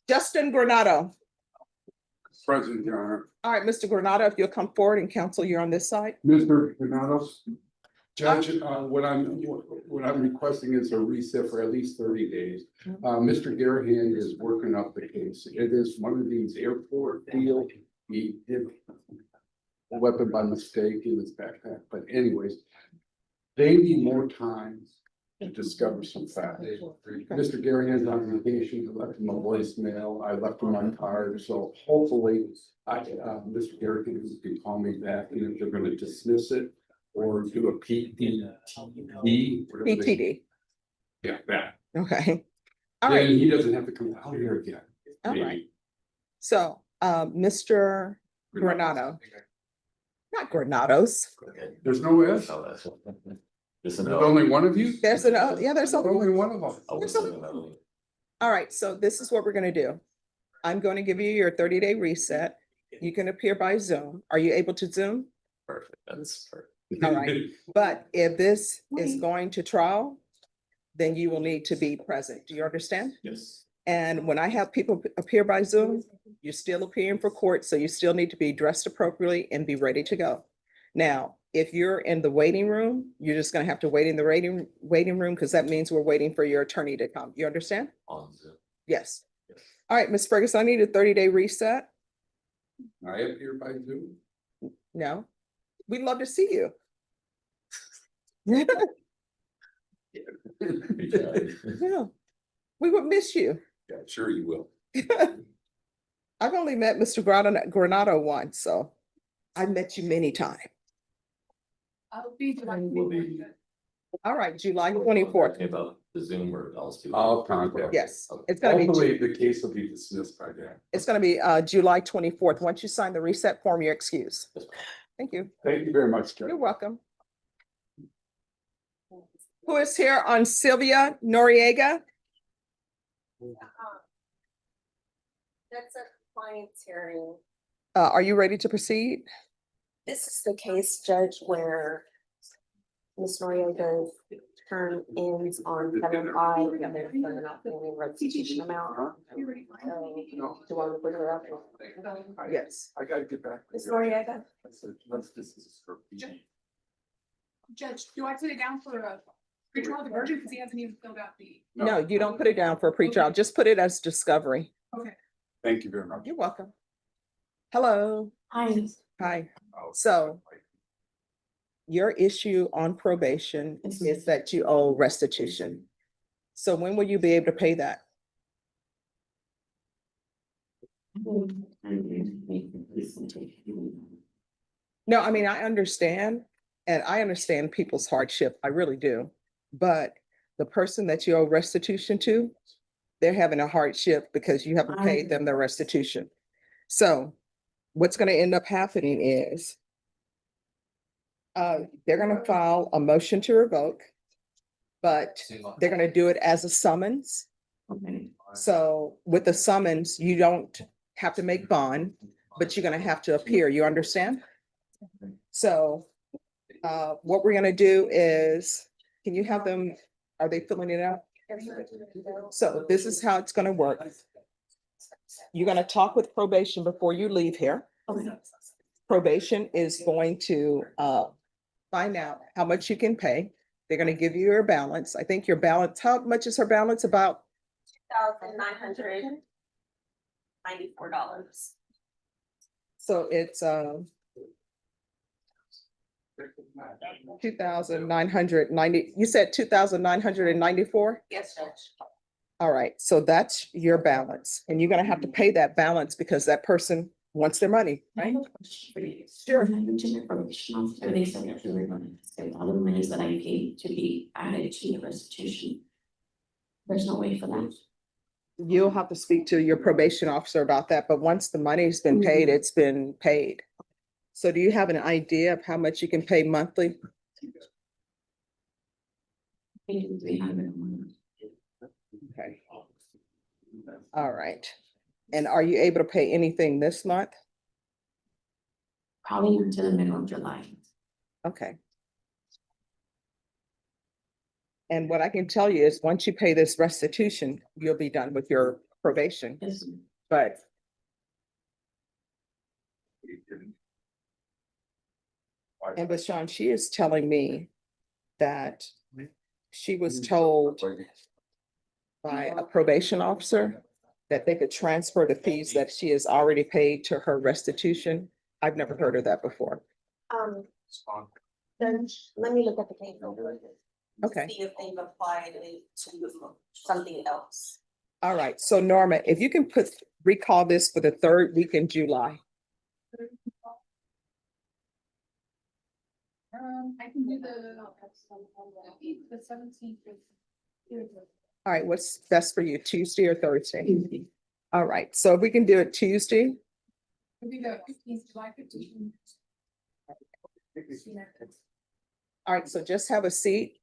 Justin Granado. Present, Your Honor. All right, Mr. Granado, if you'll come forward and counsel, you're on this side. Mr. Granados, Judge, what I'm requesting is a reset for at least 30 days. Mr. Garahan is working up the case. It is one of these airport deal. He hid a weapon by mistake in his backpack, but anyways, they need more time to discover some facts. Mr. Garahan's on vacation. I left him a voicemail. I left him my card, so hopefully Mr. Garahan can call me back, and if they're going to dismiss it or do a PTD. PTD. Yeah, that. Okay. All Then right. he doesn't have to come out here again. All maybe. right. So, Mr. Granado, not Granados. There's no S. There's There's only one of you? There's an, yeah, there's There's something. only one of them. All right. So this is what we're going to do. I'm going to give you your 30-day reset. You can appear by Zoom. Are you able to Zoom? Perfect, that's perfect. All right. But if this is going to trial, then you will need to be present. Do you understand? Yes. And when I have people appear by Zoom, you're still appearing for court, so you still need to be dressed appropriately and be ready to go. Now, if you're in the waiting room, you're just gonna have to wait in the waiting room because that means we're waiting for your attorney to come. You understand? On Zoom. Yes. Yes. All right, Ms. Ferguson, I need a 30-day reset. I appear by Zoom. No, we'd love to see you. Yeah, Yeah. we would miss you. Yeah, sure you will. I've only met Mr. Granado once, so I've met you many times. I'll be. All right, July 24th. About the Zoom or else too. I'll contact. Yes, Okay. it's gonna be, Hopefully the case will be dismissed by then. it's gonna be July 24th. Once you sign the reset form, you're excused. Thank you. Thank you very much, Judge. You're welcome. Who is here on Sylvia Noriega? That's a compliance hearing. Are you ready to proceed? This is the case, Judge, where Ms. Noriega's term ends on 7/5 and they're not paying restitution amount. So, do you want to bring her up? Yes. I gotta get back. Ms. Noriega? This is for. Judge, do I put it down for a pretrial diversion because he hasn't even filled out the? No, you don't put it down for a pretrial. Just put it as discovery. Okay. Thank you very much. You're welcome. Hello. Hi. Hi. So your issue on probation is that you owe restitution. So when will you be able to pay that? No, I mean, I understand, and I understand people's hardship. I really do. But the person that you owe restitution to, they're having a hardship because you haven't paid them the restitution. So what's going to end up happening is they're going to file a motion to revoke, but they're going to do it as a summons. So with the summons, you don't have to make bond, but you're going to have to appear. You understand? So what we're going to do is, can you have them, are they filling it out? So this is how it's going to work. You're going to talk with probation before you leave here. Probation is going to find out how much you can pay. They're going to give you your balance. I think your balance, how much is her balance? About $2,994. so it's 2,990. You said 2,994? Yes, Judge. All right, so that's your balance, and you're gonna have to pay that balance because that person wants their money, right? Sure. I mentioned your probation officer, they said that they were going to say all the monies that I paid to be added to the restitution. There's no way for that. You'll have to speak to your probation officer about that, but once the money's been paid, it's been paid. So do you have an idea of how much you can pay monthly? Okay. All right. And are you able to pay anything this month? Probably into the middle of July. Okay. And what I can tell you is, once you pay this restitution, you'll be done with your probation, Yes. but and Bashan, she is telling me that she was told by a probation officer that they could transfer the fees that she has already paid to her restitution. I've never heard of that before. Then let me look at the case. Okay. See if they've applied it to something else. All right, so Norma, if you can recall this for the third week in July. I can do the 17th. All right, what's best for you, Tuesday or Thursday? All right, so if we can do it Tuesday, It'll be the 15th, July 15th. all right, so just have a seat.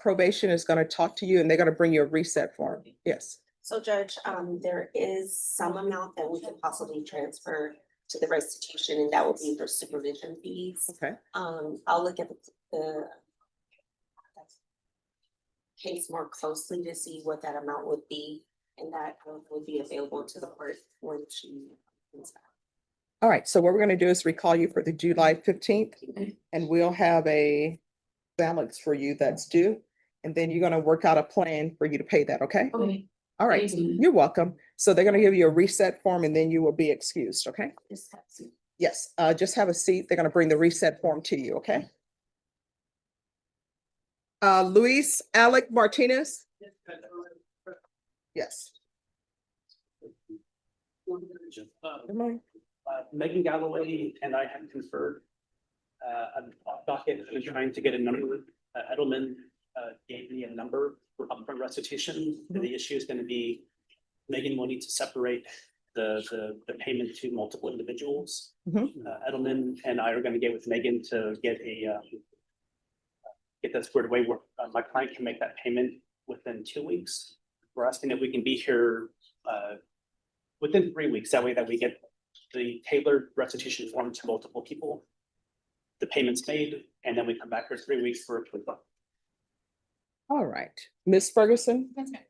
Probation is gonna talk to you and they're gonna bring you a reset form. Yes, So Judge, there is some amount that we could possibly transfer to the restitution, and that will be for supervision fees. okay, I'll look at the case more closely to see what that amount would be, and that would be available to the court when she comes back. all right, so what we're gonna do is recall you for the July 15th, and we'll have a balance for you that's due. And then you're gonna work out a plan for you to pay that, okay? Okay. All right, Thank you. you're welcome. So they're gonna give you a reset form and then you will be excused, okay? Just have to- Yes, just have a seat. They're gonna bring the reset form to you, okay? Luis Alec Martinez? Yes. Good morning. Megan Galloway and I have conferred. On Docket, I'm trying to get a number. Edelman gave me a number for upfront restitution. The issue is going to be Megan will need to separate the payment to multiple individuals. Edelman and I are going to get with Megan to get that squared away where my client can make that payment within 2 weeks. We're asking if we can be here within 3 weeks. That way that we get the tailored restitution form to multiple people. The payment's made, and then we come back for 3 weeks for approval. All right, Ms. Ferguson, That's it.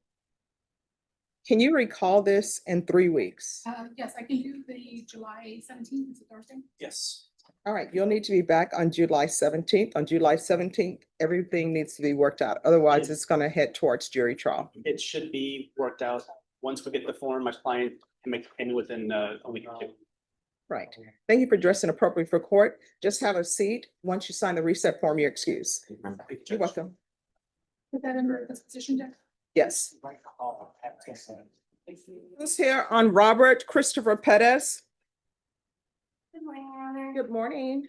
can you recall this in 3 weeks? Yes, I can do the July 17th, it's a Thursday. Yes. All right, you'll need to be back on July 17th. On July 17th, everything needs to be worked out. Otherwise, it's gonna head towards jury trial. It should be worked out. Once we get the form, my client can make the payment within a week or two. Right. Thank you for dressing appropriately for court. Just have a seat. Once you sign the reset form, you're excused. You're welcome. Put that under this position, Jeff. Yes. Who's here on Robert Christopher Perez? Good morning, Your Honor. Good morning.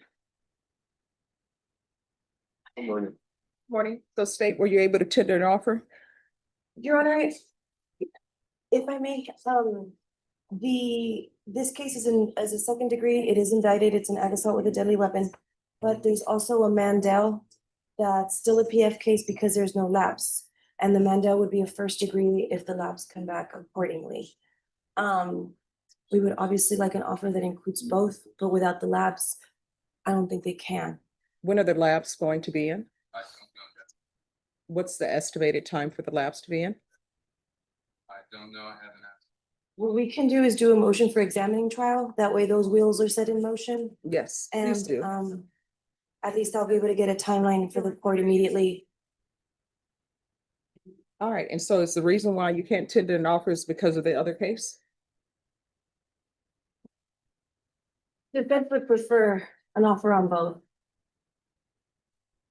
Morning. Morning. So state, were you able to tender an offer? Your Honor, if I may, this case is as a second degree, it is indicted, it's an ag assault with a deadly weapon. But there's also a Mandel that's still a PF case because there's no lapse. And the Mandel would be a first degree if the lapse come back accordingly. We would obviously like an offer that includes both, but without the lapse, I don't think they can. When are the labs going to be in? What's the estimated time for the labs to be in? I don't know, I haven't asked. What we can do is do a motion for examining trial. That way those wheels are set in motion. Yes, please do. And at least I'll be able to get a timeline for the court immediately. All right, and so is the reason why you can't tender an offer is because of the other case? The Fed would prefer an offer on both.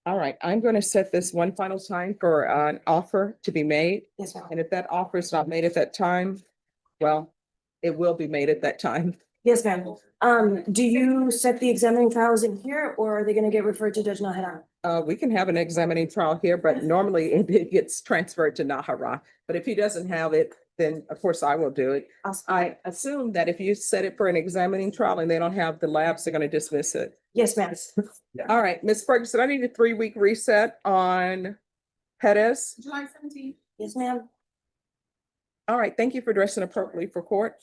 All right, I'm going to set this one final time for an offer to be made. Yes, ma'am. And if that offer is not made at that time, well, it will be made at that time. Yes, ma'am. Do you set the examining trials in here or are they gonna get referred to Judge Nahara? We can have an examining trial here, but normally it gets transferred to Nahara. But if he doesn't have it, then of course I will do it. I assume that if you set it for an examining trial and they don't have the labs, they're gonna dismiss it. Yes, ma'am. All right, Ms. Ferguson, I need a 3-week reset on Perez. July 17th. Yes, ma'am. All right, thank you for dressing appropriately for court.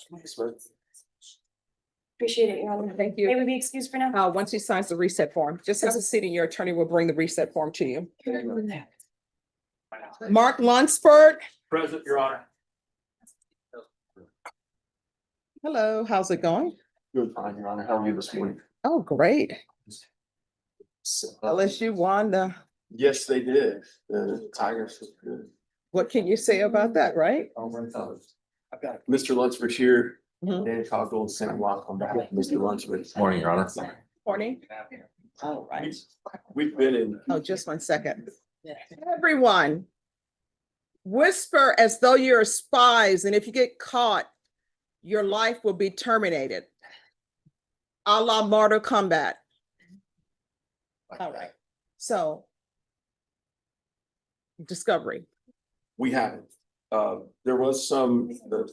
Appreciate it, Your Honor. Thank May you. we be excused for now? Once he signs the reset form, just have a seat and your attorney will bring the reset form to you. Mark Lunsford. Present, Your Honor. Hello, how's it going? Good, fine, Your Honor. How are you this morning? Oh, great. LSU won the, Yes, they did. The Tigers look good. what can you say about that, right? I've got Mr. Lunsford here, Mhm. Dan Cogdill and Sam Locke on behalf of Mr. Lunsford. Morning, Your Honor. Morning. All right. We've been in, Oh, just 1 second. Everyone, whisper as though you're spies, and if you get caught, your life will be terminated. A la Mortal Kombat. All right, so. Discovery. we haven't. There was some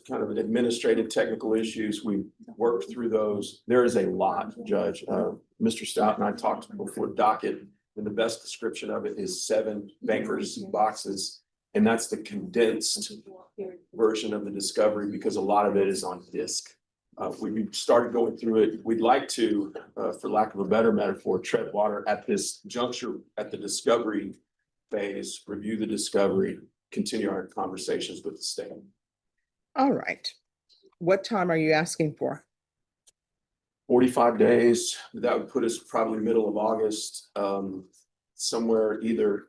kind of administrative technical issues. We worked through those. There is a lot, Judge. Mr. Stout and I talked before Docket, and the best description of it is 7 bankers boxes. And that's the condensed version of the discovery because a lot of it is on disk. We started going through it. We'd like to, for lack of a better metaphor, tread water at this juncture at the discovery phase, review the discovery, continue our conversations with the state. All right. What time are you asking for? 45 days, that would put us probably middle of August, somewhere either,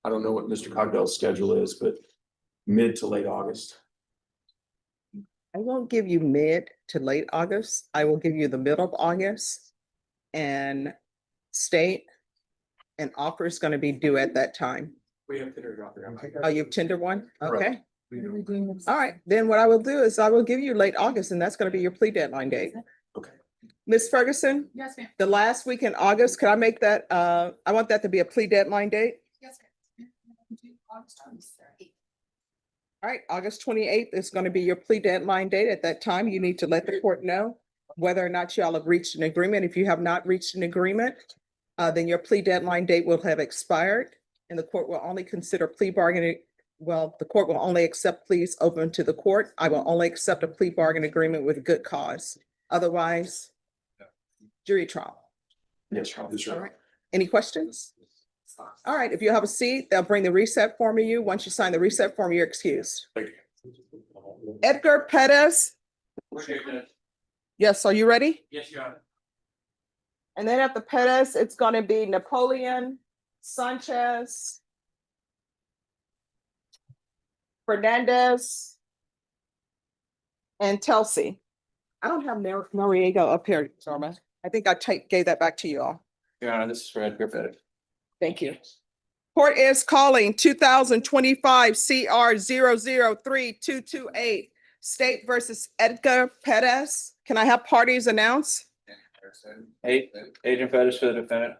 I don't know what Mr. Cogdell's schedule is, but mid to late August. I won't give you mid to late August. I will give you the middle of August. And state an offer is going to be due at that time. We have tendered offer. Oh, you've tendered one? Okay. Correct. All right, then what I will do is I will give you late August, and that's going to be your plea deadline date. Okay. Ms. Ferguson, Yes, ma'am. the last week in August, could I make that, I want that to be a plea deadline date? Yes, ma'am. August 23rd. All right, August 28th is going to be your plea deadline date. At that time, you need to let the court know whether or not y'all have reached an agreement. If you have not reached an agreement, then your plea deadline date will have expired, and the court will only consider plea bargaining. Well, the court will only accept pleas open to the court. I will only accept a plea bargain agreement with good cause. Otherwise, jury trial. Yes, Your Honor. All right. Any questions? All right, if you have a seat, they'll bring the reset form to you. Once you sign the reset form, you're excused. Thank you. Edgar Perez. Yes, are you ready? Yes, Your Honor. And then at the Perez, it's gonna be Napoleon, Sanchez, Fernandez, and Telsey. I don't have Noriega up here, Norma. I think I gave that back to you all. Your Honor, this is for Edgar Pettit. Thank you. Court is calling 2025 CR 003-228, State versus Edgar Perez. Can I have parties announce? Agent Pettit for the defendant.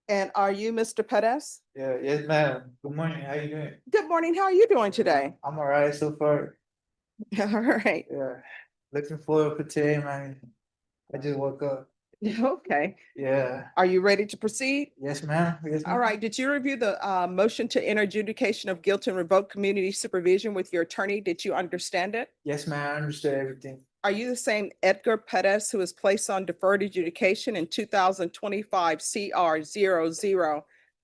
And are you Mr. Perez? Yeah, yes, ma'am. Good morning. How you doing? Good morning. How are you doing today? I'm all right so far. All right. Yeah. Looking forward for today, man. I just woke up. Okay. Yeah. Are you ready to proceed? Yes, ma'am. Yes, All ma'am. right. Did you review the motion to enter adjudication of guilt and revoke community supervision with your attorney? Did you understand it? Yes, ma'am. I understand everything. Are you the same Edgar Perez who was placed on deferred adjudication in 2025 CR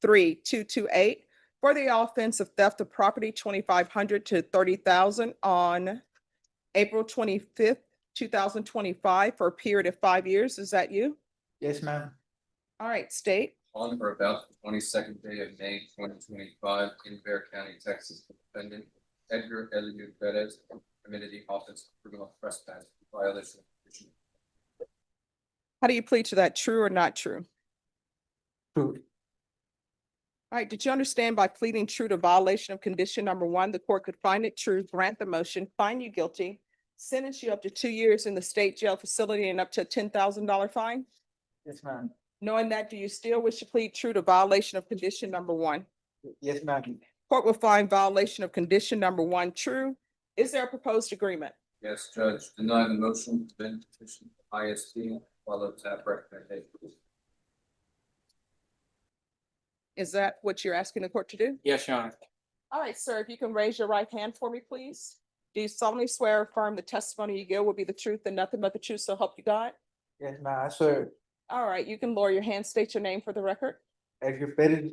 003-228 for the offense of theft of property 2,500 to 30,000 on April 25th, 2025 for a period of 5 years? Is that you? Yes, ma'am. All right, state. On or about the 22nd day of May 2025 in Bexar County, Texas, the defendant Edgar Elliot Perez committed the offense of criminal trespass in violation of condition. How do you plead to that? True or not true? True. All right, did you understand by pleading true to violation of condition number 1, the court could find it true, grant the motion, find you guilty, sentence you up to 2 years in the state jail facility and up to a $10,000 fine? Yes, ma'am. Knowing that, do you still wish to plead true to violation of condition number 1? Yes, ma'am. Court will find violation of condition number 1 true. Is there a proposed agreement? Yes, Judge, deny the motion, then petition ISD, follow tap recommendation. Is that what you're asking the court to do? Yes, Your Honor. All right, sir, if you can raise your right hand for me, please. Do you solemnly swear or affirm the testimony you give will be the truth and nothing but the truth, so help you God? Yes, ma'am. I swear. All right, you can lower your hand, state your name for the record. Edgar Pettit.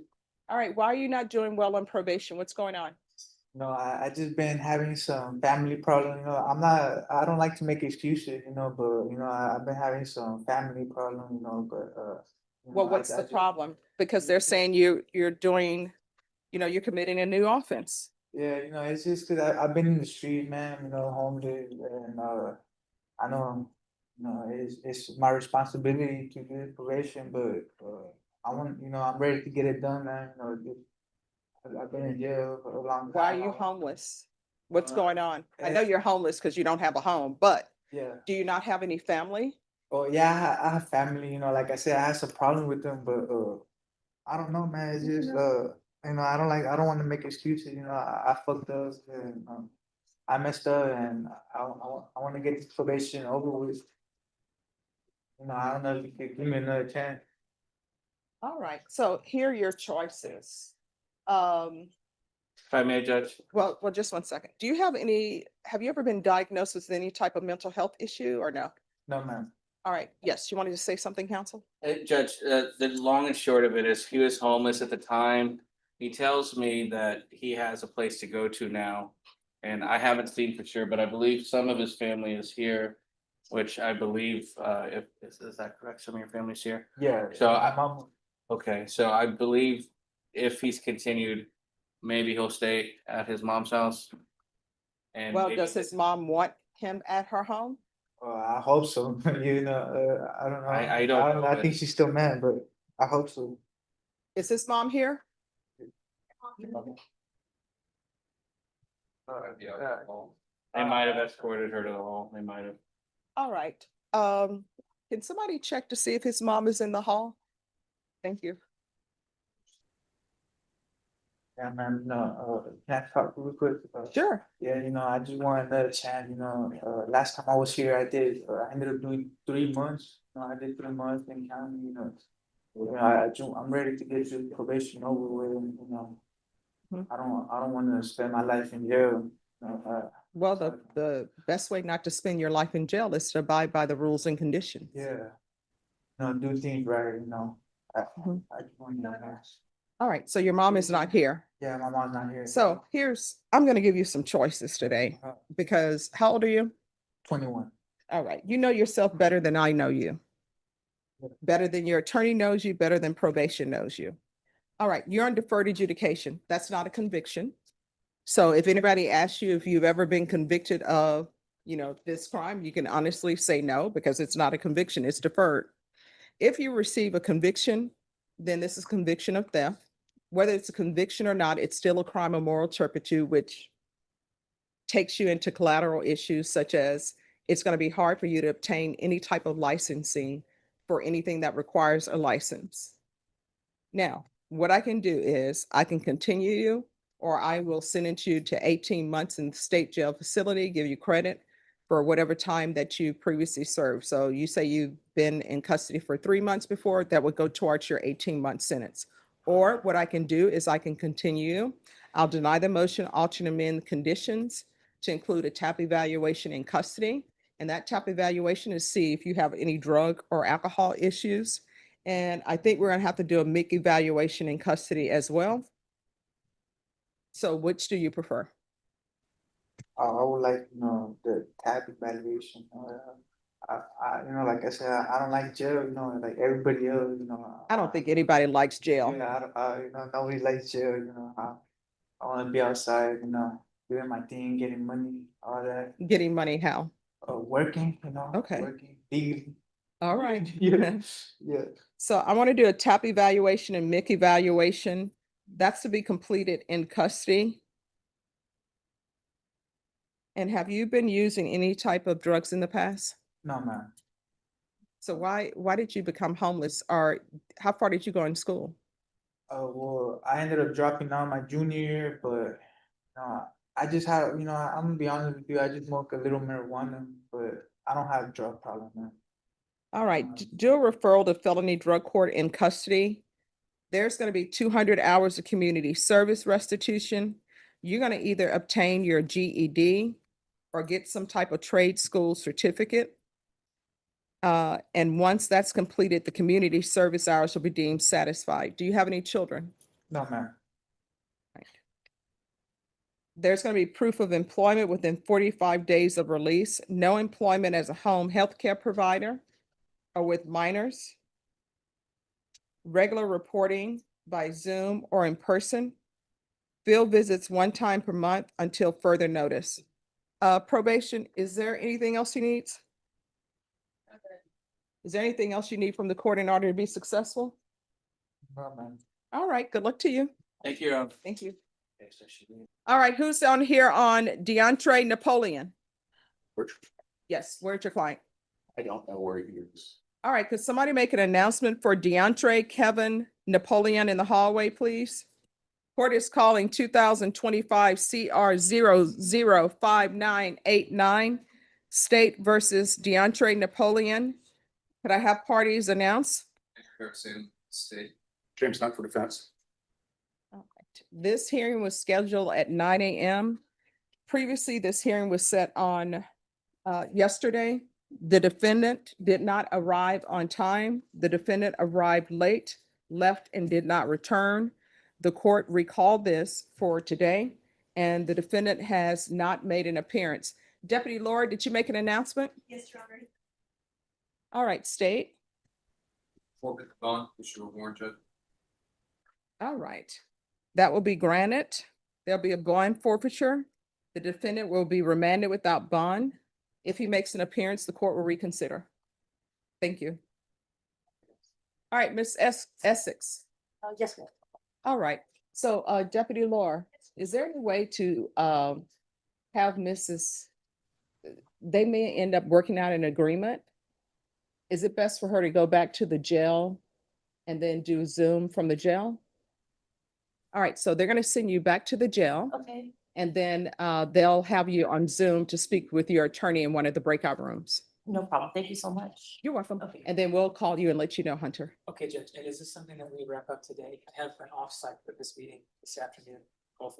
All right, why are you not doing well on probation? What's going on? No, I just been having some family problems, I don't like to make excuses, but, I've been having some family problems, but, Well, what's the problem? Because they're saying you're doing, you're committing a new offense. Yeah, it's just cause I've been in the street, man, homeless, and, I know, it's my responsibility to do probation, but, I want, I'm ready to get it done, man, I've been in jail for a long time. Why are you homeless? What's Uh, going on? I know you're homeless because you don't have a home, but Yeah. do you not have any family? Oh, yeah, I have family, like I said, I had some problem with them, but, I don't know, man, it's just, I don't wanna make excuses, I fucked up and, I messed up and I wanna get this probation over with. I don't know if you could give me another chance. All right, so here are your choices. If I may, Judge, Well, just 1 second. Have you ever been diagnosed with any type of mental health issue or no? No, man. All right, yes, you wanted to say something, counsel? Judge, the long and short of it is he was homeless at the time. He tells me that he has a place to go to now. And I haven't seen for sure, but I believe some of his family is here, which I believe, is that correct? Some of your family's here? Yeah. So my I- mom- Okay, so I believe if he's continued, maybe he'll stay at his mom's house. And Well, maybe- does his mom want him at her home? I hope so, I don't know. I don't know, I but- think she's still mad, but I hope so. Is his mom here? They might have escorted her to the hall, they might have. All right, can somebody check to see if his mom is in the hall? Thank you. Yeah, man, can I talk real quick? Sure. Yeah, I just want another chance, last time I was here, I ended up doing 3 months, I did 3 months in county, I'm ready to get this probation over with, Mhm. I don't wanna spend my life in jail. Well, the best way not to spend your life in jail is to abide by the rules and conditions. Yeah. Do things right, Mhm. I just want to. All right, so your mom is not here. Yeah, my mom's not here. So I'm gonna give you some choices today, because how old are you? 21. All right, you know yourself better than I know you. Better than your attorney knows you, better than probation knows you. All right, you're on deferred adjudication. That's not a conviction. So if anybody asks you if you've ever been convicted of, this crime, you can honestly say no, because it's not a conviction, it's deferred. If you receive a conviction, then this is conviction of theft. Whether it's a conviction or not, it's still a crime of moral turpitude, which takes you into collateral issues such as it's going to be hard for you to obtain any type of licensing for anything that requires a license. Now, what I can do is I can continue you, or I will sentence you to 18 months in the state jail facility, give you credit for whatever time that you previously served. So you say you've been in custody for 3 months before, that would go towards your 18-month sentence. Or what I can do is I can continue. I'll deny the motion, alter and amend conditions to include a TAP evaluation in custody. And that TAP evaluation is see if you have any drug or alcohol issues. And I think we're gonna have to do a MIC evaluation in custody as well. So which do you prefer? I would like, the type evaluation. Like I said, I don't like jail, like everybody else, I don't think anybody likes jail. Yeah, nobody likes jail, I wanna be outside, doing my thing, getting money, all that, Getting money how? working, Okay. working, legally. All right. Yeah, yeah. So I want to do a TAP evaluation and MIC evaluation. That's to be completed in custody. And have you been using any type of drugs in the past? No, man. So why did you become homeless, or how far did you go in school? Well, I ended up dropping out my junior year, but I just had, I'm gonna be honest with you, I just smoke a little marijuana, but I don't have drug problem, man. All right, do a referral to felony drug court in custody. There's going to be 200 hours of community service restitution. You're going to either obtain your GED or get some type of trade school certificate. And once that's completed, the community service hours will be deemed satisfied. Do you have any children? No, ma'am. There's going to be proof of employment within 45 days of release, no employment as a home healthcare provider or with minors. Regular reporting by Zoom or in person. Field visits 1 time per month until further notice. Probation, is there anything else he needs? Is there anything else you need from the court in order to be successful? No, ma'am. All right, good luck to you. Thank you. Thank you. All right, who's on here on DeAndre Napoleon? Yes, where's your client? I don't know where he is. All right, could somebody make an announcement for DeAndre Kevin Napoleon in the hallway, please? Court is calling 2025 CR 005989, State versus DeAndre Napoleon. Could I have parties announce? Harrison, State. James Hunt for defense. All right. This hearing was scheduled at 9 a.m. Previously, this hearing was set on yesterday. The defendant did not arrive on time. The defendant arrived late, left, and did not return. The court recalled this for today, and the defendant has not made an appearance. Deputy Laura, did you make an announcement? Yes, Your Honor. All right, state. Forfeit the bond, issue a warrant, Judge. All right. That will be granted. There'll be a bond forfeiture. The defendant will be remanded without bond. If he makes an appearance, the court will reconsider. Thank you. All right, Ms. Essex. Yes, ma'am. All right. So, Deputy Laura, is there any way to have Mrs. They may end up working out an agreement? Is it best for her to go back to the jail and then do Zoom from the jail? All right, so they're going to send you back to the jail. Okay. And then they'll have you on Zoom to speak with your attorney in one of the breakout rooms. No problem. Thank you so much. You're welcome. Okay. And then we'll call you and let you know, Hunter. Okay, Judge, and is this something that we wrap up today? I have an offsite for this meeting this afternoon, 12:15.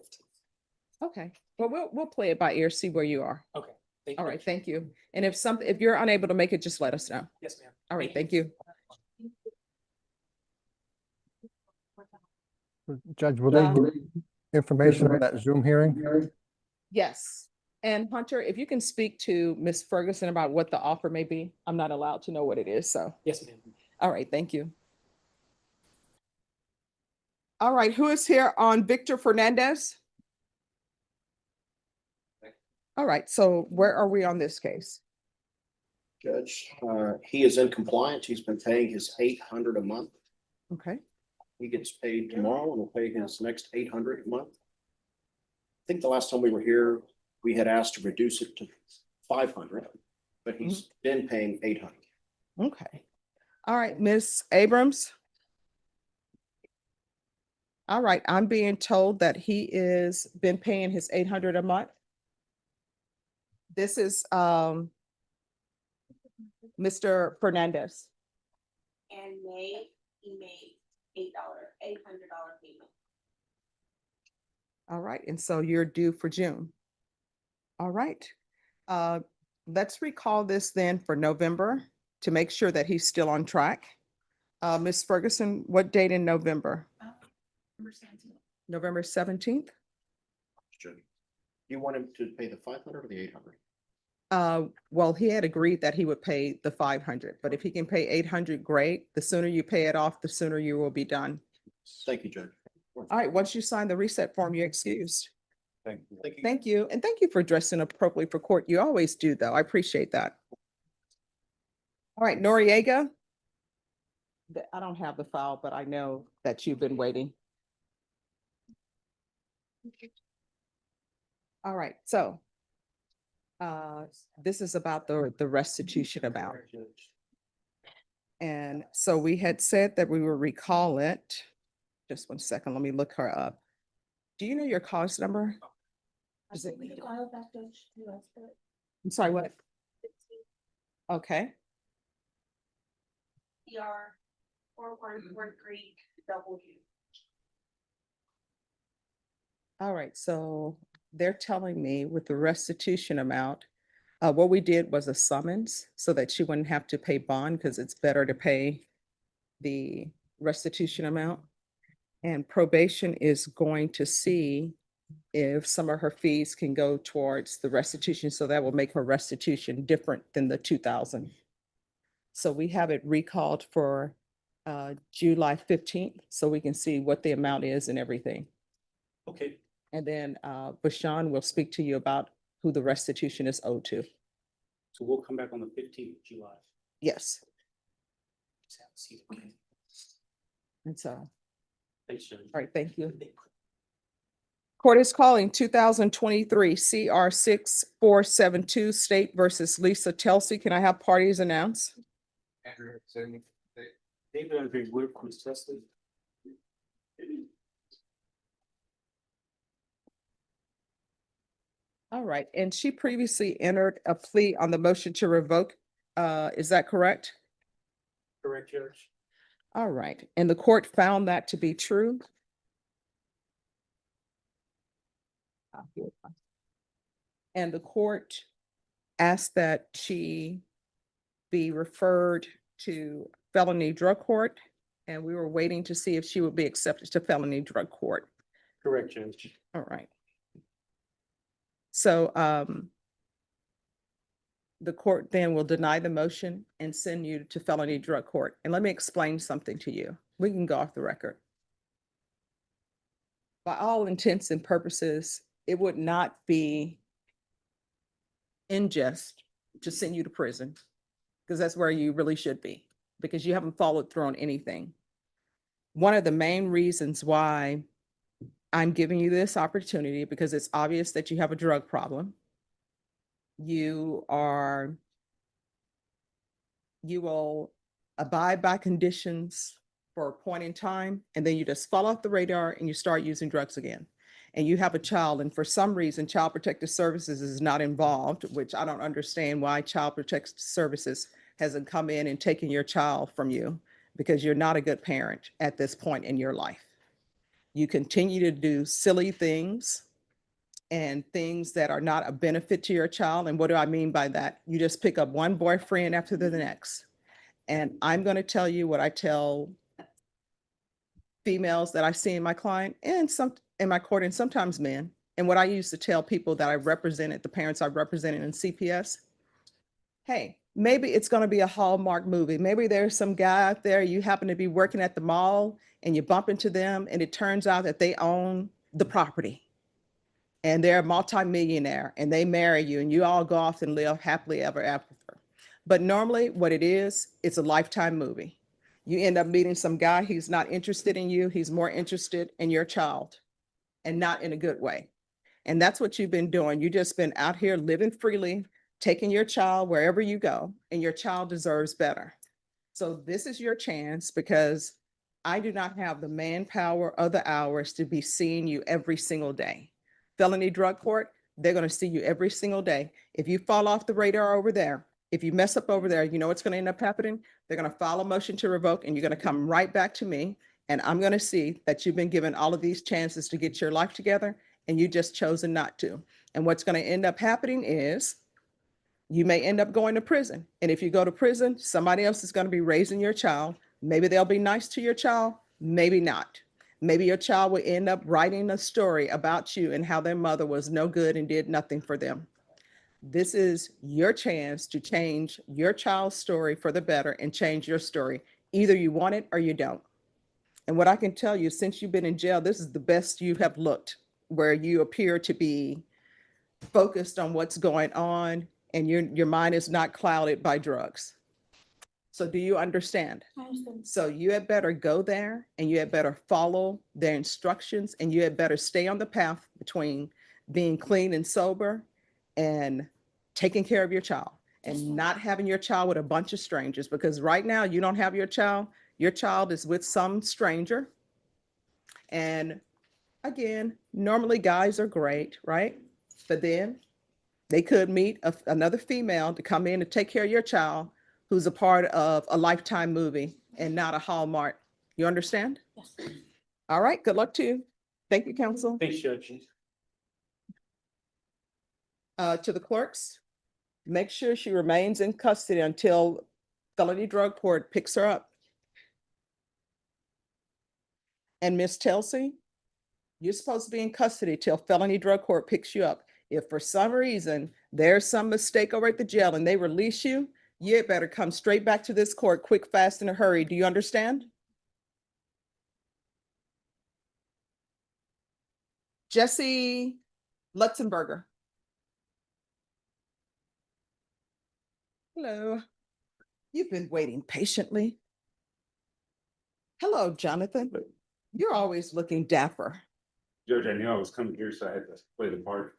Okay, well, we'll play it by ear, see where you are. Okay, thank you. All right, thank you. And if you're unable to make it, just let us know. Yes, ma'am. All right, thank you. Judge, will they give information on that Zoom hearing? Yes. And Hunter, if you can speak to Ms. Ferguson about what the offer may be, I'm not allowed to know what it is, so. Yes, ma'am. All right, thank you. All right, who is here on Victor Fernandez? All right, so where are we on this case? Judge, he is in compliance. He's been paying his $800 a month. Okay, He gets paid tomorrow and will pay his next $800 a month. I think the last time we were here, we had asked to reduce it to $500, but he's been paying $800. okay. All right, Ms. Abrams. All right, I'm being told that he is been paying his $800 a month. This is Mr. Fernandez. And May, he made $800 payment. All right, and so you're due for June. All right. Let's recall this then for November to make sure that he's still on track. Ms. Ferguson, what date in November? November 17th? Judge, you want him to pay the $500 or the $800? Well, he had agreed that he would pay the 500, but if he can pay 800, great. The sooner you pay it off, the sooner you will be done. Thank you, Judge. All right, once you sign the reset form, you're excused. Thank you. Thank you. And thank you for dressing appropriately for court. You always do, though. I appreciate that. All right, Noriega. I don't have the file, but I know that you've been waiting. All right, so this is about the restitution amount. And so we had said that we will recall it. Just 1 second, let me look her up. Do you know your cause number? Is it? I'm sorry, what? Okay, PR 4143W. all right, so they're telling me with the restitution amount, what we did was a summons so that she wouldn't have to pay bond because it's better to pay the restitution amount. And probation is going to see if some of her fees can go towards the restitution, so that will make her restitution different than the 2,000. So we have it recalled for July 15th, so we can see what the amount is and everything. Okay, And then Bashan will speak to you about who the restitution is owed to. so we'll come back on the 15th of July. Yes, Okay. and so, Thanks, Judge. all right, thank you. Court is calling 2023 CR 6472 State versus Lisa Telsey. Can I have parties announced? Andrew, sitting, David, I'm very weird, Ms. Tessley. All right, and she previously entered a plea on the motion to revoke. Is that correct? Correct, Judge. All right, and the court found that to be true. And the court asked that she be referred to felony drug court, and we were waiting to see if she would be accepted to felony drug court. Correct, Judge. All right. So the court then will deny the motion and send you to felony drug court. And let me explain something to you. We can go off the record. By all intents and purposes, it would not be unjust to send you to prison, because that's where you really should be, because you haven't followed through on anything. One of the main reasons why I'm giving you this opportunity, because it's obvious that you have a drug problem. You will abide by conditions for a point in time, and then you just fall off the radar and you start using drugs again. And you have a child, and for some reason, Child Protective Services is not involved, which I don't understand why Child Protective Services hasn't come in and taken your child from you, because you're not a good parent at this point in your life. You continue to do silly things and things that are not a benefit to your child. And what do I mean by that? You just pick up one boyfriend after the next. And I'm going to tell you what I tell females that I see in my client and some in my court, and sometimes men. And what I used to tell people that I represented, the parents I represented in CPS, hey, maybe it's going to be a Hallmark movie. Maybe there's some guy out there, you happen to be working at the mall and you bump into them, and it turns out that they own the property and they're a multimillionaire, and they marry you and you all go off and live happily ever after. But normally what it is, it's a Lifetime movie. You end up meeting some guy, he's not interested in you, he's more interested in your child, and not in a good way. And that's what you've been doing. You've just been out here living freely, taking your child wherever you go, and your child deserves better. So this is your chance, because I do not have the manpower or the hours to be seeing you every single day. Felony drug court, they're going to see you every single day. If you fall off the radar over there, if you mess up over there, you know what's going to end up happening? They're going to file a motion to revoke, and you're going to come right back to me. And I'm going to see that you've been given all of these chances to get your life together, and you just chosen not to. And what's going to end up happening is you may end up going to prison. And if you go to prison, somebody else is going to be raising your child. Maybe they'll be nice to your child, maybe not. Maybe your child will end up writing a story about you and how their mother was no good and did nothing for them. This is your chance to change your child's story for the better and change your story. Either you want it or you don't. And what I can tell you, since you've been in jail, this is the best you have looked, where you appear to be focused on what's going on and your mind is not clouded by drugs. So do you understand? I understand. So you had better go there, and you had better follow their instructions, and you had better stay on the path between being clean and sober and taking care of your child, and not having your child with a bunch of strangers, because right now you don't have your child is with some stranger. And again, normally guys are great, right? But then they could meet another female to come in to take care of your child, who's a part of a Lifetime movie and not a Hallmark. You understand? Yes. All right, good luck to you. Thank you, counsel. Thanks, Judge. To the clerks, make sure she remains in custody until felony drug court picks her up. And Miss Telsey, you're supposed to be in custody till felony drug court picks you up. If for some reason there's some mistake over at the jail and they release you, you better come straight back to this court, quick, fast, in a hurry. Do you understand? Jesse Lutzenberger. Hello. You've been waiting patiently. Hello, Jonathan. You're always looking dapper. Judge, I knew I was coming here, so I had to play the part.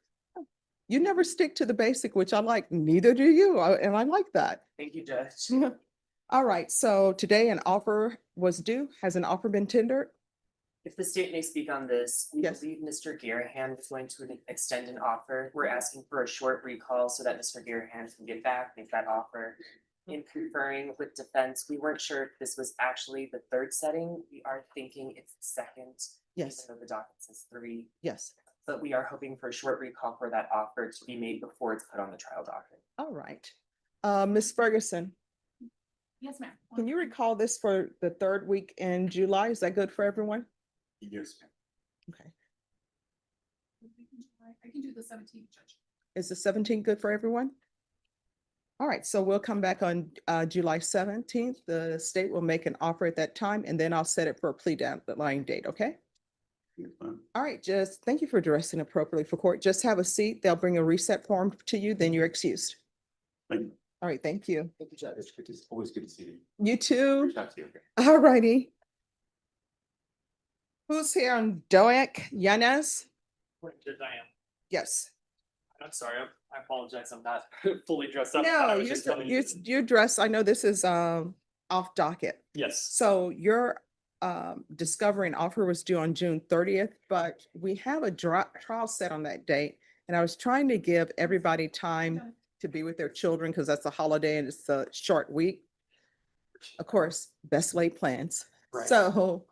You never stick to the basic, which I like, neither do you, and I like that. Thank you, Judge. All right, so today an offer was due. Has an offer been tendered? If the state may speak on this, we Yes. believe Mr. Garahan is going to extend an offer. We're asking for a short recall so that Mr. Garahan can get back, make that offer. In conferring with defense, we weren't sure if this was actually the third setting. We are thinking it's the second. Yes. Even though the docket says 3, Yes. but we are hoping for a short recall for that offer to be made before it's put on the trial docket. All right. Ms. Ferguson, Yes, ma'am. can you recall this for the third week in July? Is that good for everyone? Yes, ma'am. Okay. I can do the 17th, Judge. Is the 17th good for everyone? All right, so we'll come back on July 17th. The state will make an offer at that time, and then I'll set it for a plea deadline date, okay? All right, just thank you for dressing appropriately for court. Just have a seat. They'll bring a reset form to you, then you're excused. Thank you. All right, thank you. Thank you, Judge. It's always good to see you. You too. Reach out to you. All righty. Who's here on Doak Yanez? Judge, I am. Yes. I'm sorry, I apologize, I'm not fully dressed up. I No, was just coming- you're dressed. I know this is off docket. Yes, So your discovery and offer was due on June 30th, but we have a trial set on that date. And I was trying to give everybody time to be with their children because that's a holiday and it's a short week. Of course, best laid plans. Right. So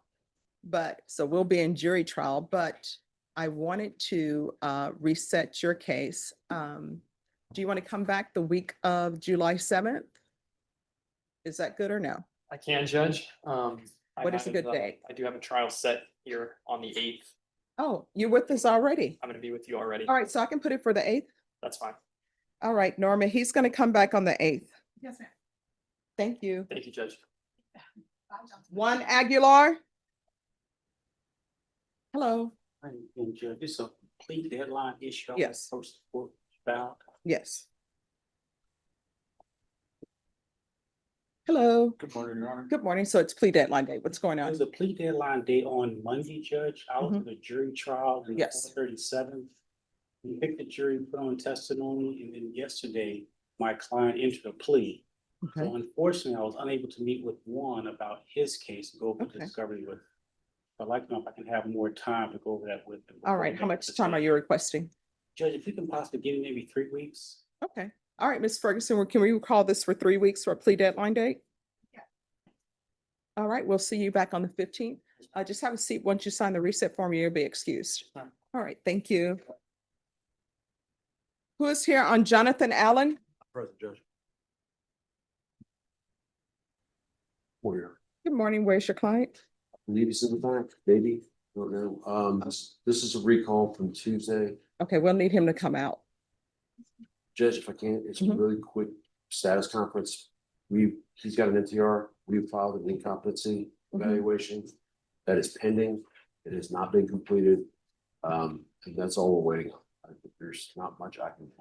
we'll be in jury trial, but I wanted to reset your case. Do you want to come back the week of July 7th? Is that good or no? I can, Judge. What is a good date? I do have a trial set here on the 8th. Oh, you're with us already. I'm gonna be with you already. All right, so I can put it for the 8th. That's fine. All right, Norma, he's going to come back on the 8th. Yes, ma'am. Thank you. Thank you, Judge. Bye, Jonathan. Juan Aguilar. Hello. And Judge, it's a plea deadline issue. Yes. About. Yes. Hello. Good morning, Your Honor. Good morning. So it's plea deadline day. What's going on? There's a plea deadline date on Monday, Judge. I was in the jury trial on the Yes. 37th. We picked the jury, put on testimony, and then yesterday, my client entered a plea. Okay. So unfortunately, I was unable to meet with Juan about his case, go over Okay. discovery with. I'd like to know if I can have more time to go over that with him. All right. How much time are you requesting? Judge, if you can possibly give me maybe 3 weeks. Okay. All right, Ms. Ferguson, can we call this for 3 weeks for a plea deadline date? Yeah. All right, we'll see you back on the 15th. Just have a seat. Once you sign the reset form, you'll be excused. Sure. All right, thank you. Who is here on Jonathan Allen? Present, Judge. Good morning. Where's your client? Believe he's in the back, maybe, don't know. This is a recall from Tuesday. Okay, we'll need him to come out. Judge, if I can, it's a Mhm. really quick status conference. He's got an NTR, we filed an incompetency Mhm. evaluation that is pending. It has not been completed. And that's all we're waiting on. There's not much I can.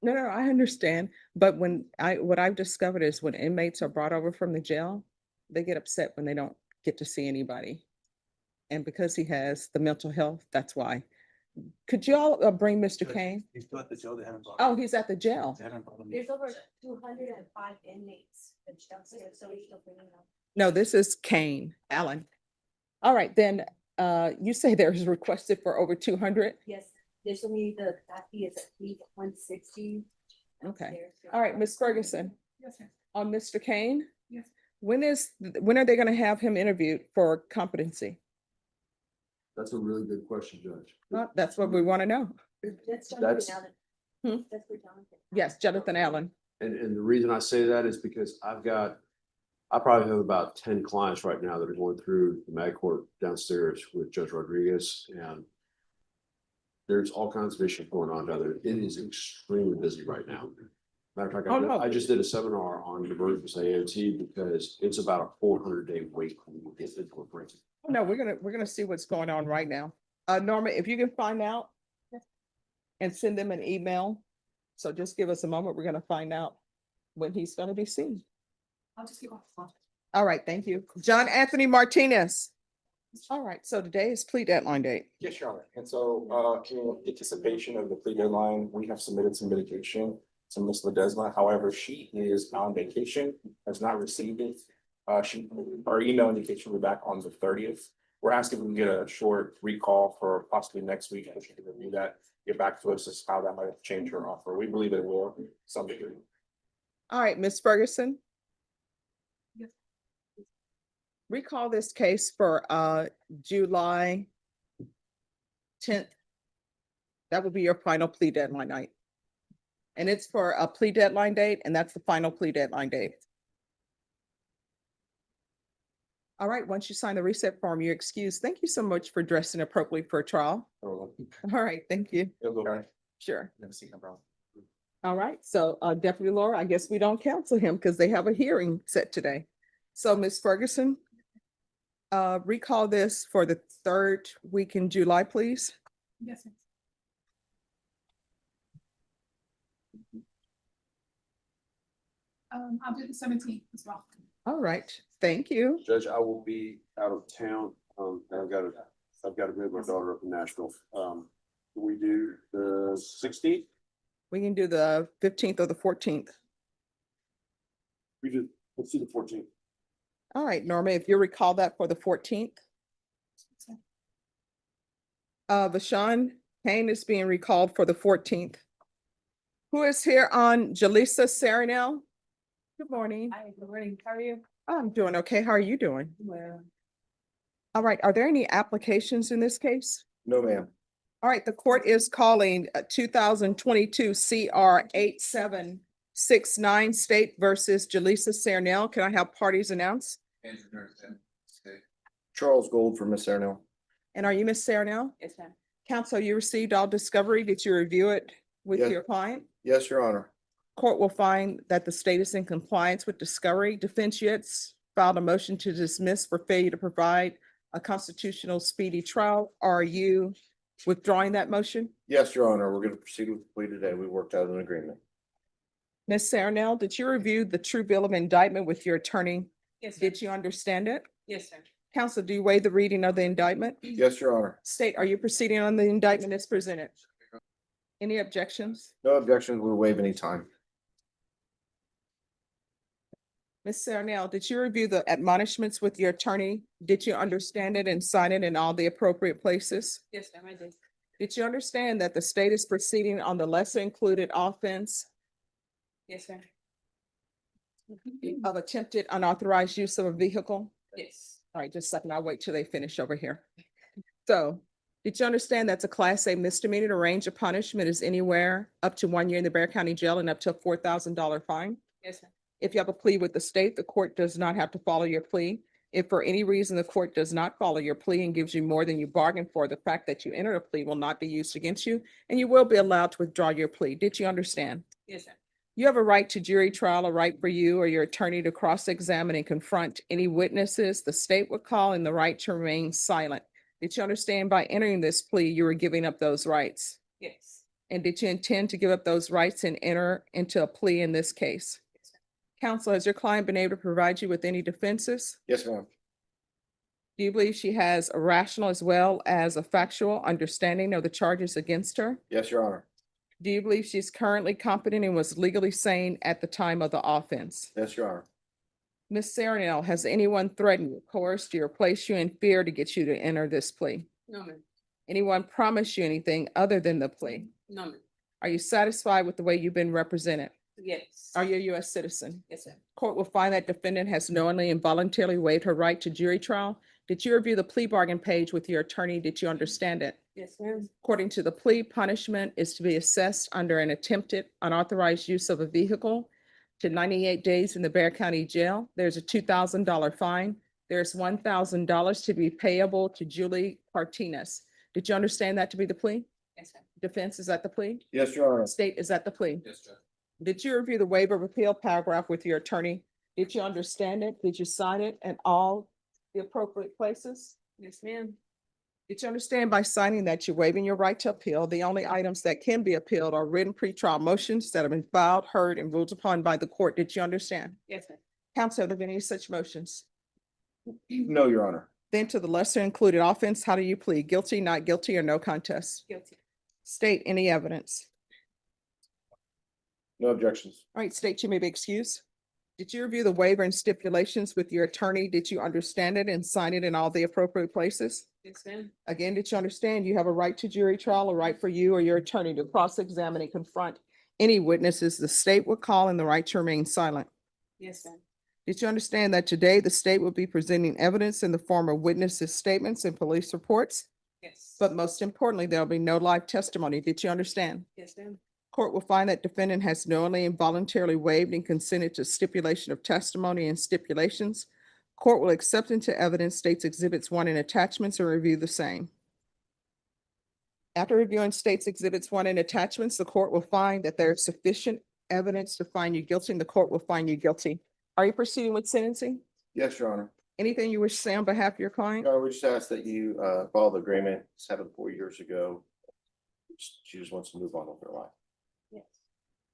No, I understand. But what I've discovered is when inmates are brought over from the jail, they get upset when they don't get to see anybody. And because he has the mental health, that's why. Could you all bring Mr. Kane? He's still at the jail, they haven't brought Oh, he's at the jail. They haven't brought him. There's over 205 inmates downstairs, so we still bringing them. No, this is Kane Allen. All right, then, you say there's requested for over 200? Yes, there's only the fee is at least 160. Okay. All right, Ms. Ferguson, Yes, ma'am. on Mr. Kane, Yes. when are they gonna have him interviewed for competency? That's a really good question, Judge. Well, that's what we want to know. That's That's- Jonathan Hmm? Allen. That's for Jonathan. Yes, Jonathan Allen. And the reason I say that is because I I probably have about 10 clients right now that are going through the mag court downstairs with Judge Rodriguez, and there's all kinds of issues going on down there. It is extremely busy right now. Matter of fact, Oh, no. I just did a seminar on divergence AOT because it's about a 400-day wait when you get into a break. No, we're gonna see what's going on right now. Norma, if you can find out and send them an email. So just give us a moment. We're gonna find out when he's gonna be seen. I'll just keep off. All right, thank you. John Anthony Martinez. All right, so today is plea deadline date. Yes, Your Honor. And so, in anticipation of the plea deadline, we have submitted some mitigation to Ms. Ledesma. However, she is on vacation, has not received it. Our email indication will be back on the 30th. We're asking if we can get a short recall for possibly next week, and she can review that, get back to us as how that might change her offer. We believe it will, to some degree. All right, Ms. Ferguson. Yes. Recall this case for July 10th. That would be your final plea deadline night. And it's for a plea deadline date, and that's the final plea deadline date. All right, once you sign the reset form, you're excused. Thank you so much for dressing appropriately for a trial. All right, thank you. Sure. All right, so Deputy Laura, I guess we don't counsel him because they have a hearing set today. So Ms. Ferguson, recall this for the 3rd week in July, please. Yes, ma'am. I'll do the 17th as well. All right, thank you. Judge, I will be out of town. And I've got to move my daughter up in Nashville. Can we do the 16th? We can do the 15th or the 14th. Let's do the 14th. All right, Norma, if you recall that for the 14th. Vashawn Payne is being recalled for the 14th. Who is here on Jaleesa Sarinel? Good morning. Hi, good morning. How are you? I'm doing okay. How are you doing? Well, All right, are there any applications in this case? No, ma'am. All right, the court is calling 2022 CR 8769 State versus Jaleesa Sarinel. Can I have parties announced? Charles Gold for Miss Arnell. And are you Miss Sarinel? yes, ma'am. Counsel, you received all discovery. Did you review it with Yes. your client? Yes, Your Honor. Court will find that the state is in compliance with discovery. Defense units filed a motion to dismiss for failure to provide a constitutional speedy trial. Are you withdrawing that motion? Yes, Your Honor. We're going to proceed with the plea today. We worked out an agreement. Ms. Sarinel, did you review the true bill of indictment with your attorney? Yes, Did you understand it? yes, sir. Counsel, do you waive the reading of the indictment? Yes, Your Honor. State, are you proceeding on the indictment as presented? Any objections? No objections. We'll waive any time. Ms. Sarinel, did you review the admonishments with your attorney? Did you understand it and sign it in all the appropriate places? Yes, ma'am, I did. Did you understand that the state is proceeding on the lesser included offense Yes, sir. of attempted unauthorized use of a vehicle? Yes. All right, just a second. I'll wait till they finish over here. So, did you understand that's a Class A misdemeanor? The range of punishment is anywhere up to 1 year in the Bexar County Jail and up to a $4,000 fine? Yes, sir. If you have a plea with the state, the court does not have to follow your plea. If for any reason the court does not follow your plea and gives you more than you bargained for, the fact that you entered a plea will not be used against you, and you will be allowed to withdraw your plea. Did you understand? Yes, sir. You have a right to jury trial, a right for you or your attorney to cross-examine and confront any witnesses the state would call, and the right to remain silent. Did you understand by entering this plea, you were giving up those rights? Yes. And did you intend to give up those rights and enter into a plea in this case? Yes, sir. Counsel, has your client been able to provide you with any defenses? Yes, ma'am. Do you believe she has a rational as well as a factual understanding of the charges against her? Yes, Your Honor. Do you believe she's currently competent and was legally sane at the time of the offense? Yes, Your Honor. Ms. Sarinel, has anyone threatened you, coerced you, or placed you in fear to get you to enter this plea? No, ma'am. Anyone promised you anything other than the plea? No, ma'am. Are you satisfied with the way you've been represented? Yes. Are you a U.S. citizen? Yes, sir. Court will find that defendant has knowingly and voluntarily waived her right to jury trial. Did you review the plea bargain page with your attorney? Did you understand it? Yes, ma'am. According to the plea, punishment is to be assessed under an attempted unauthorized use of a vehicle. to 98 days in the Bear County Jail. There's a $2,000 fine. There's $1,000 to be payable to Julie Martinez. Did you understand that to be the plea? Yes, ma'am. Defense, is that the plea? Yes, Your Honor. State, is that the plea? Yes, Judge. Did you review the waiver of appeal paragraph with your attorney? Did you understand it? Did you sign it in all the appropriate places? Yes, ma'am. Did you understand by signing that you're waiving your right to appeal? The only items that can be appealed are written pretrial motions that have been filed, heard, and ruled upon by the court. Did you understand? Yes, ma'am. Counsel, have any such motions? No, Your Honor. Then to the lesser included offense, how do you plead? Guilty, not guilty, or no contest? Guilty. State any evidence. No objections. All right, state, you may be excused. Did you review the waiver and stipulations with your attorney? Did you understand it and sign it in all the appropriate places? Yes, ma'am. Again, did you understand you have a right to jury trial, a right for you or your attorney to cross-examine and confront any witnesses the state would call, and the right to remain silent? Yes, ma'am. Did you understand that today the state will be presenting evidence in the form of witnesses' statements and police reports? Yes. But most importantly, there'll be no live testimony. Did you understand? Yes, ma'am. Court will find that defendant has knowingly and voluntarily waived and consented to stipulation of testimony and stipulations. Court will accept into evidence states exhibits 1 and attachments and review the same. After reviewing states exhibits 1 and attachments, the court will find that there is sufficient evidence to find you guilty, and the court will find you guilty. Are you proceeding with sentencing? Yes, Your Honor. Anything you wish to say on behalf of your client? Your Honor, we just ask that you follow the agreement. It's happened 4 years ago. She just wants to move on with her life. Yes.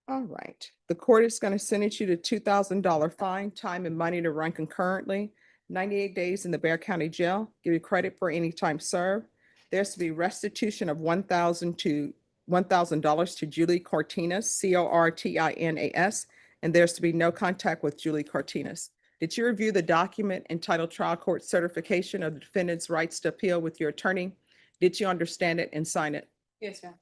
All right. The court is going to sentence you to $2,000 fine, time and money to run concurrently, 98 days in the Bear County Jail, give you credit for any time served. There's to be restitution of $1,000 to Julie Martinez, Cortinas, and there's to be no contact with Julie Martinez. Did you review the document entitled Trial Court Certification of the Defendant's Rights to Appeal with your attorney? Did you understand it and sign it? Yes, ma'am.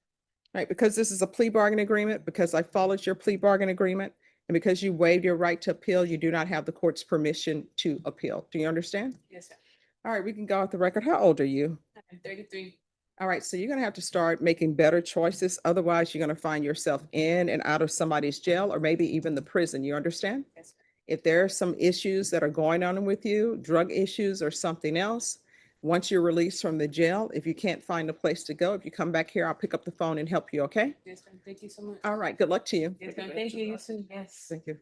Right, because this is a plea bargain agreement, because I followed your plea bargain agreement, and because you waived your right to appeal, you do not have the court's permission to appeal. Do you understand? Yes, ma'am. All right, we can go with the record. How old are you? I'm 33. All right, so you're gonna have to start making better choices. Otherwise, you're gonna find yourself in and out of somebody's jail, or maybe even the prison. You understand? Yes, ma'am. If there are some issues that are going on with you, drug issues or something else, once you're released from the jail, if you can't find a place to go, if you come back here, I'll pick up the phone and help you, okay? Yes, ma'am. Thank you so much. All right, good luck to you. Yes, ma'am. Thank you. You too. Yes. Thank you.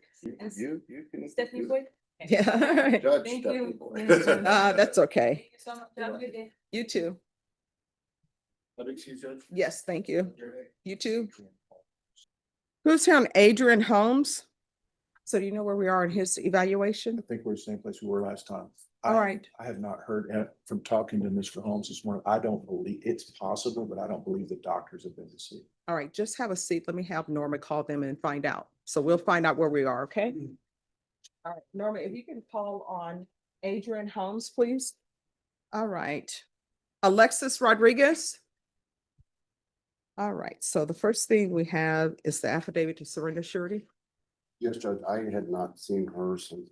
You can. Stephanie Boyd? Yeah, all right. Judge Thank Stephanie you. Boyd. Yes, ma'am. That's okay. Thank you so much. Have a good day. You too. Let me excuse Judge. Yes, thank you. You too. Who's here on Adrian Holmes? So do you know where we are in his evaluation? I think we're the same place we were last time. All right. I have not heard from talking to Mr. Holmes this morning. I don't believe it's possible, but I don't believe the doctors have been to see. All right, just have a seat. Let me have Norma call them and find out. So we'll find out where we are, okay? All right, Norma, if you can call on Adrian Holmes, please. All right. Alexis Rodriguez. All right, so the first thing we have is the affidavit to surrender surety. Yes, Judge, I had not seen her since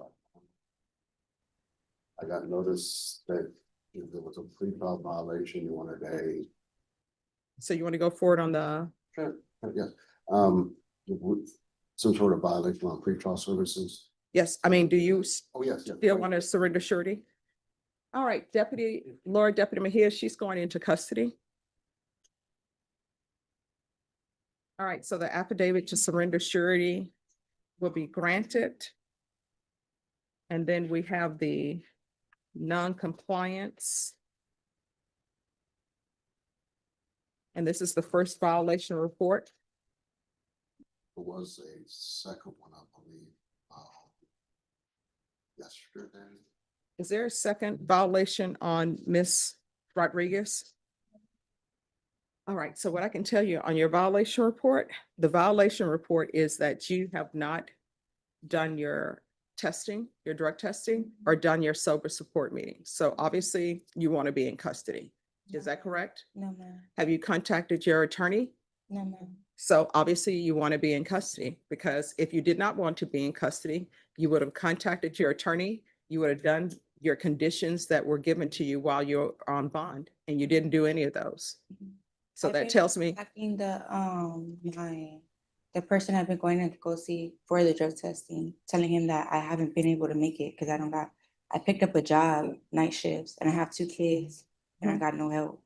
I got notice that there was a pre-trial violation on a day. So you want to go forward on the, Sure, yes. Some sort of violation on pre-trial services. yes, I mean, do you Oh, yes, yes. still want to surrender surety? All right, Deputy, Laura Deputy Mejia, she's going into custody. All right, so the affidavit to surrender surety will be granted. And then we have the non-compliance. And this is the first violation report. There was a second one, I believe, yesterday. Is there a second violation on Ms. Rodriguez? All right, so what I can tell you on your violation report, the violation report is that you have not done your testing, your drug testing, or done your sober support meeting. So obviously you want to be in custody. Is that correct? No, ma'am. Have you contacted your attorney? No, ma'am. So obviously you want to be in custody, because if you did not want to be in custody, you would have contacted your attorney. You would have done your conditions that were given to you while you're on bond, and you didn't do any of those. So that tells me, Checking the, my the person I've been going to go see for the drug testing, telling him that I haven't been able to make it because I picked up a job, night shifts, and I have 2 kids and I got no help.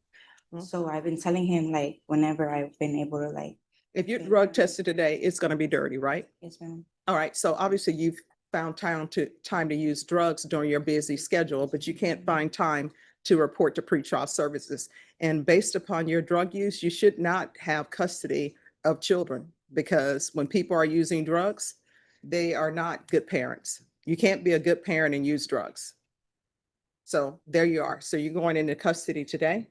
So I've been telling him like whenever I've been able to like. If you're drug tested today, it's gonna be dirty, right? Yes, ma'am. All right, so obviously you've found time to use drugs during your busy schedule, but you can't find time to report to pretrial services. And based upon your drug use, you should not have custody of children because when people are using drugs, they are not good parents. You can't be a good parent and use drugs. So there you are. So you're going into custody today?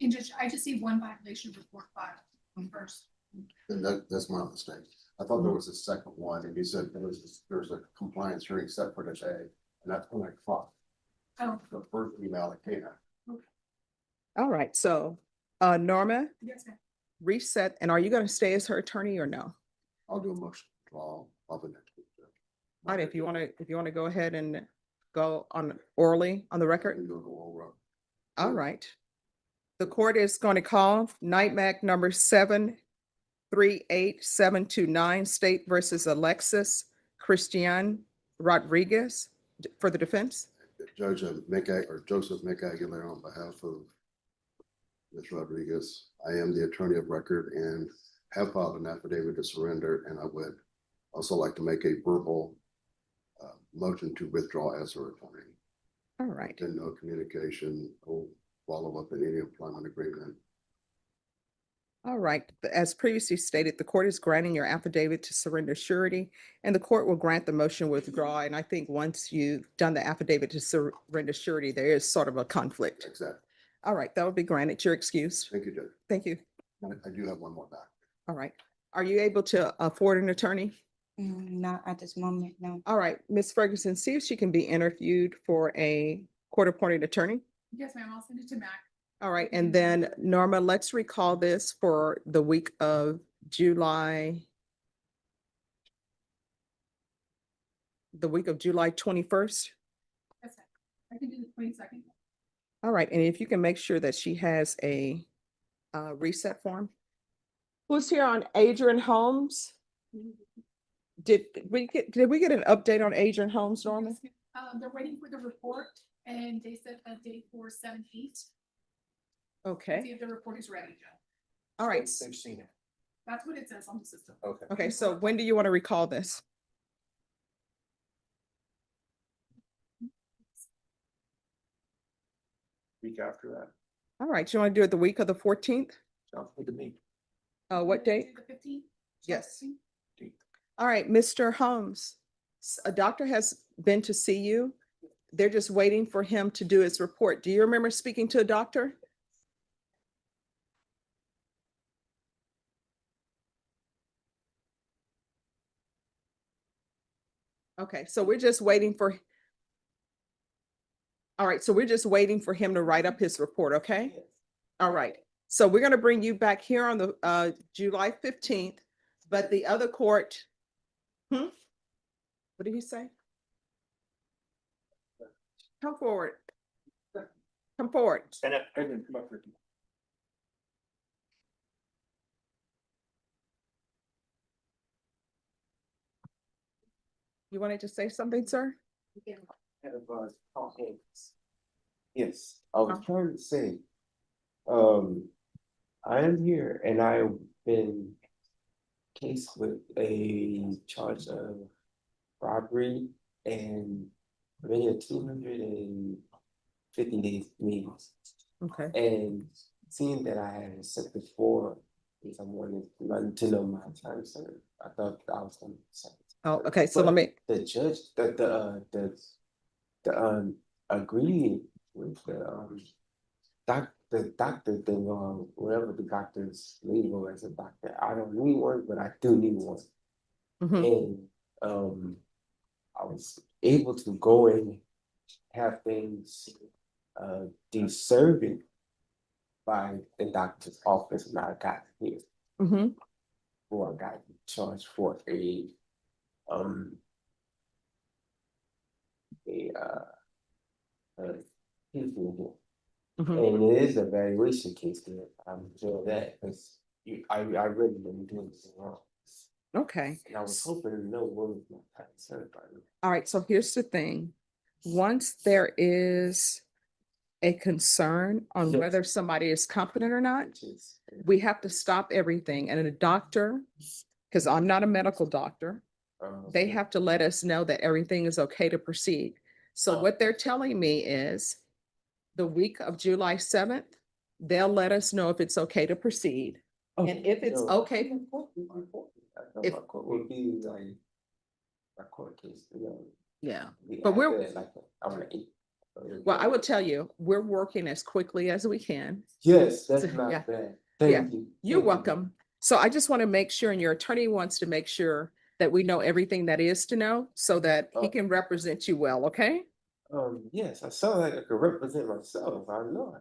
And Judge, I just see one violation report filed first. And that's my mistake. I thought there was a second one, and you said there's a compliance hearing set for today, and that's when I caught Oh. the first email that came out. All right, so Norma, Yes, ma'am. reset, and are you gonna stay as her attorney or no? I'll do a motion. I'll the next week. All right, if you wanna go ahead and go on orally on the record. And do the whole road. All right. The court is going to call NIMAC number 738729, State versus Alexis Christian Rodriguez for the defense. Judge Joseph McAguilar on behalf of Ms. Rodriguez. I am the attorney of record and have filed an affidavit to surrender, and I would also like to make a verbal motion to withdraw as her attorney. All right. Been no communication, no follow-up in any employment agreement. All right. As previously stated, the court is granting your affidavit to surrender surety, and the court will grant the motion withdraw. And I think once you've done the affidavit to surrender surety, there is sort of a conflict. Exactly. All right, that will be granted. You're excused. Thank you, Judge. Thank you. I do have one more back. All right. Are you able to afford an attorney? Not at this moment, no. All right, Ms. Ferguson, see if she can be interviewed for a court-appointed attorney. Yes, ma'am. I'll send it to Mac. All right, and then Norma, let's recall this for the week of July 21st. Yes, ma'am. I can do the 22nd. All right, and if you can make sure that she has a reset form. Who's here on Adrian Holmes? Did we get an update on Adrian Holmes, Norma? They're waiting for the report and they set a date for 7/8. See Okay, if the report is ready. all right. They've seen it. That's what it says on the system. Okay. Okay, so when do you want to recall this? Week after that. All right, you want to do it the week of the 14th? Sounds good to me. What date? The 15th? Yes. All right, Mr. Holmes, a doctor has been to see you. They're just waiting for him to do his report. Do you remember speaking to a doctor? Okay, so we're just waiting for. All right, so we're just waiting for him to write up his report, okay? All right, so we're gonna bring you back here on the July 15th, but the other court. What did he say? Come forward. Come forward. Stand up. Come up here. You wanted to say something, sir? Yes, I was trying to say, I am here and I've been cased with a charge of robbery and already a 250 days meetings. Okay. And seeing that I had said before, because I wanted to know my time served, I thought I was going to say. Oh, okay, so let me. The judge, the agreed with the doctor thing on whatever the doctor's legal as a doctor. I don't need one, but I do need one. And I was able to go and have things deserved by the doctor's office when I got here. Before I got charged for a and it is a valuation case there. I'm sure of that because I really been doing this wrong. Okay. And I was hoping to know what was my time certified. All right, so here's the thing. Once there is a concern on Yes. whether somebody is competent or not, we have to stop everything. And a doctor, because I'm not a medical doctor, they have to let us know that everything is okay to proceed. So what they're telling me is the week of July 7th, they'll let us know if it's okay to proceed. And if it's okay, My court would be like, my court case, you know. yeah. we But have we're- it like, I'm like 8. Well, I will tell you, we're working as quickly as we can. Yes, that's Yeah. not bad. Yeah. Thank you. You're Thank you. welcome. So I just want to make sure, and your attorney wants to make sure that we know everything that is to know so that he can represent you well, okay? Yes, I sound like I could represent myself. I know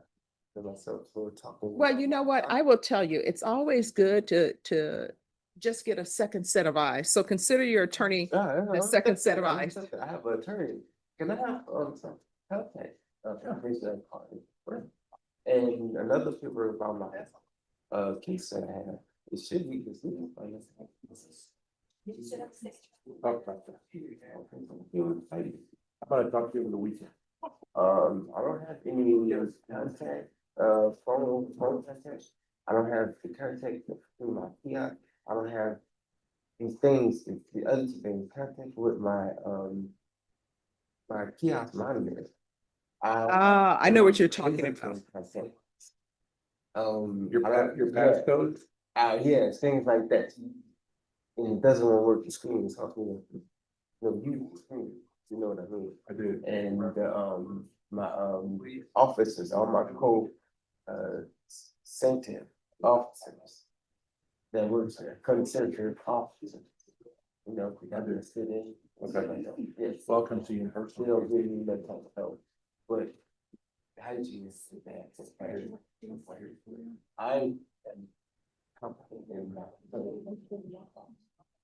I myself for talking. Well, you know what? I will tell you, it's always good to just get a second set of eyes. So consider your attorney the second set of eyes. I have an attorney. Can I have some contact? And another paper about my case that I have, it should be this. How about I talk to you over the weekend? I don't have any contact, phone contact. I don't have the contact through my Plea. I don't have these things, the other two things, contact with my kiosk monitor. I know what you're talking about. Your passcode? Yeah, things like that. And it doesn't want to work the screen, so use the screen, you know what I mean? I do. And my officers, all my sentient officers that works there, concentric officers. You know, we got to sit in. Yes. Welcome to university. They don't give me that type of help, but hygiene is bad. I am competent in that.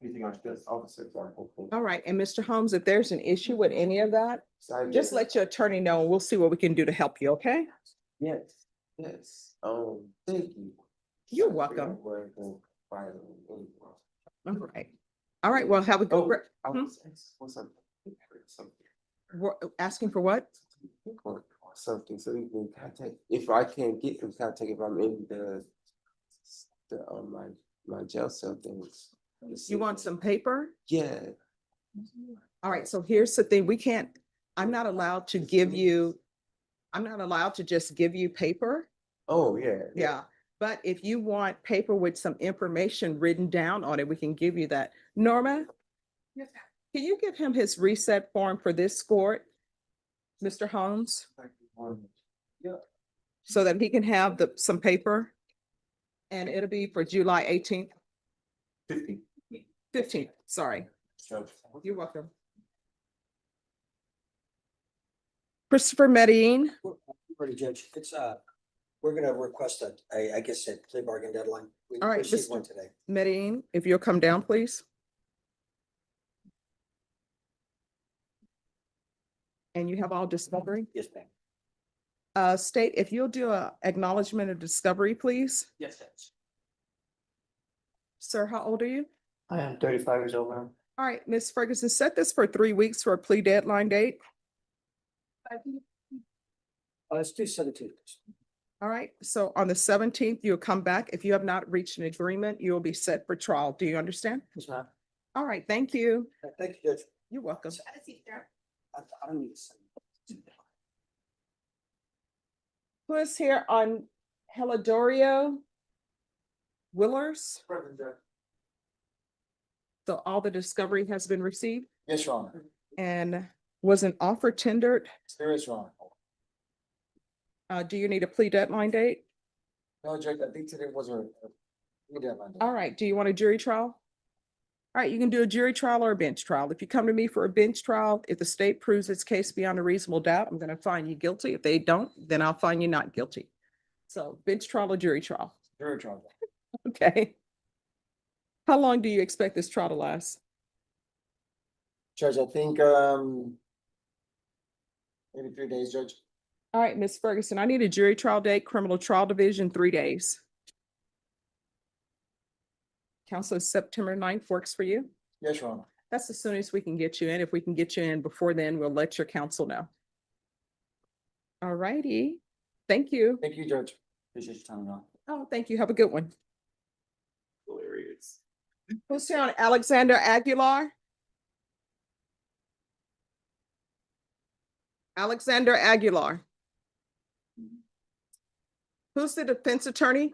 Anything else, just officers are hopeful. All right. And Mr. Holmes, if there's an issue with any of that, just let your attorney know and we'll see what we can do to help you, okay? Yes, yes. Thank you. You're welcome. All right. All right. Well, have a good. What's up? We're asking for what? Something so you can contact, if I can't get in contact, if I'm in my jail cell things. You want some paper? Yeah. All right. So here's the thing. I'm not allowed to just give you paper. Oh, yeah. Yeah. But if you want paper with some information written down on it, we can give you that. Norma, Yes, ma'am. can you give him his reset form for this court, Mr. Holmes? Yeah. So that he can have some paper? And it'll be for July 18th. 15th, sorry. You're welcome. Christopher Medellin. Ready, Judge. It's, we're gonna request I guess, a plea bargain deadline. We All right, received one Mr. today. Medellin, if you'll come down, please. And you have all discovery? Yes, ma'am. State, if you'll do a acknowledgement of discovery, please. Yes, Judge. Sir, how old are you? I am 35 years old, ma'am. All right, Ms. Ferguson, set this for 3 weeks for a plea deadline date. Let's do 17. All right, so on the 17th, you'll come back. If you have not reached an agreement, you will be set for trial. Do you understand? Yes, ma'am. All right, thank you. Thank you, Judge. You're welcome. I don't need to send. Who is here on Helidorio Willers? So all the discovery has been received Yes, Your Honor. and was an offer tendered. There is, Your Honor. Do you need a plea deadline date? No, Judge, I think today was a deadline. All right, do you want a jury trial? All right, you can do a jury trial or a bench trial. If you come to me for a bench trial, if the state proves its case beyond a reasonable doubt, I'm gonna find you guilty. If they don't, then I'll find you not guilty. So bench trial or jury trial? Jury trial. Okay. How long do you expect this trial to last? Judge, I think, maybe 3 days, Judge. All right, Ms. Ferguson, I need a jury trial date, criminal trial division, 3 days. Counsel, September 9th works for you? Yes, Your Honor. That's as soon as we can get you in. If we can get you in before then, we'll let your counsel know. All righty. Thank you. Thank you, Judge. Appreciate your time, Your Honor. Oh, thank you. Have a good one. Hilarious. Who's here on Alexander Aguilar? Alexander Aguilar. Who's the defense attorney?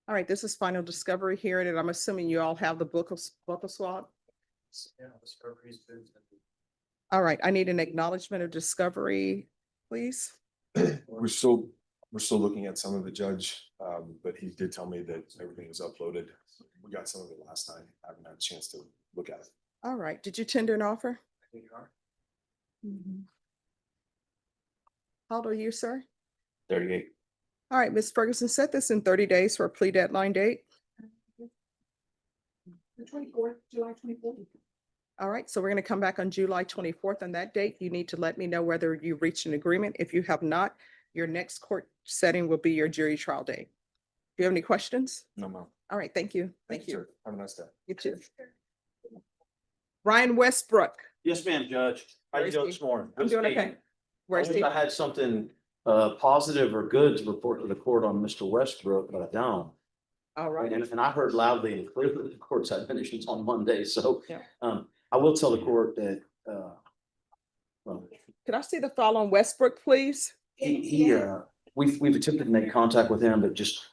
All right, this is final discovery hearing, and I'm assuming you all have the book of swap. All right, I need an acknowledgement of discovery, please. We're still looking at some of the judge, but he did tell me that everything was uploaded. We got some of it last night. I haven't had a chance to look at it. All right, did you tender an offer? I think you are. How old are you, sir? 38. All right, Ms. Ferguson, set this in 30 days for a plea deadline date. The 24th, July 24th. All right, so we're going to come back on July 24th. On that date, you need to let me know whether you reached an agreement. If you have not, your next court setting will be your jury trial date. Do you have any questions? No, ma'am. All right, thank you. Thank you. sir. Have a nice day. You too. Ryan Westbrook. Yes, ma'am, Judge. How Where you is doing he? this morning? I'm doing okay. I Where's wish he? I had something positive or good to report to the court on Mr. Westbrook, but I don't. All right. And I heard loudly and clearly that the court's admonitions on Monday, so Yeah. I will tell the court that well, Could I see the file on Westbrook, please? we've attempted to make contact with him, but just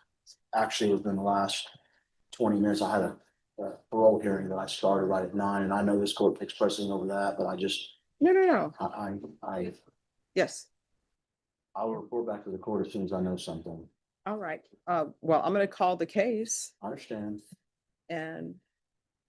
actually within the last 20 minutes, I had a parole hearing that I started right at 9, and I know this court takes precedent over that, but I just No. I Yes. will report back to the court as soon as I know something. All right. Well, I'm going to call the case, I understand. and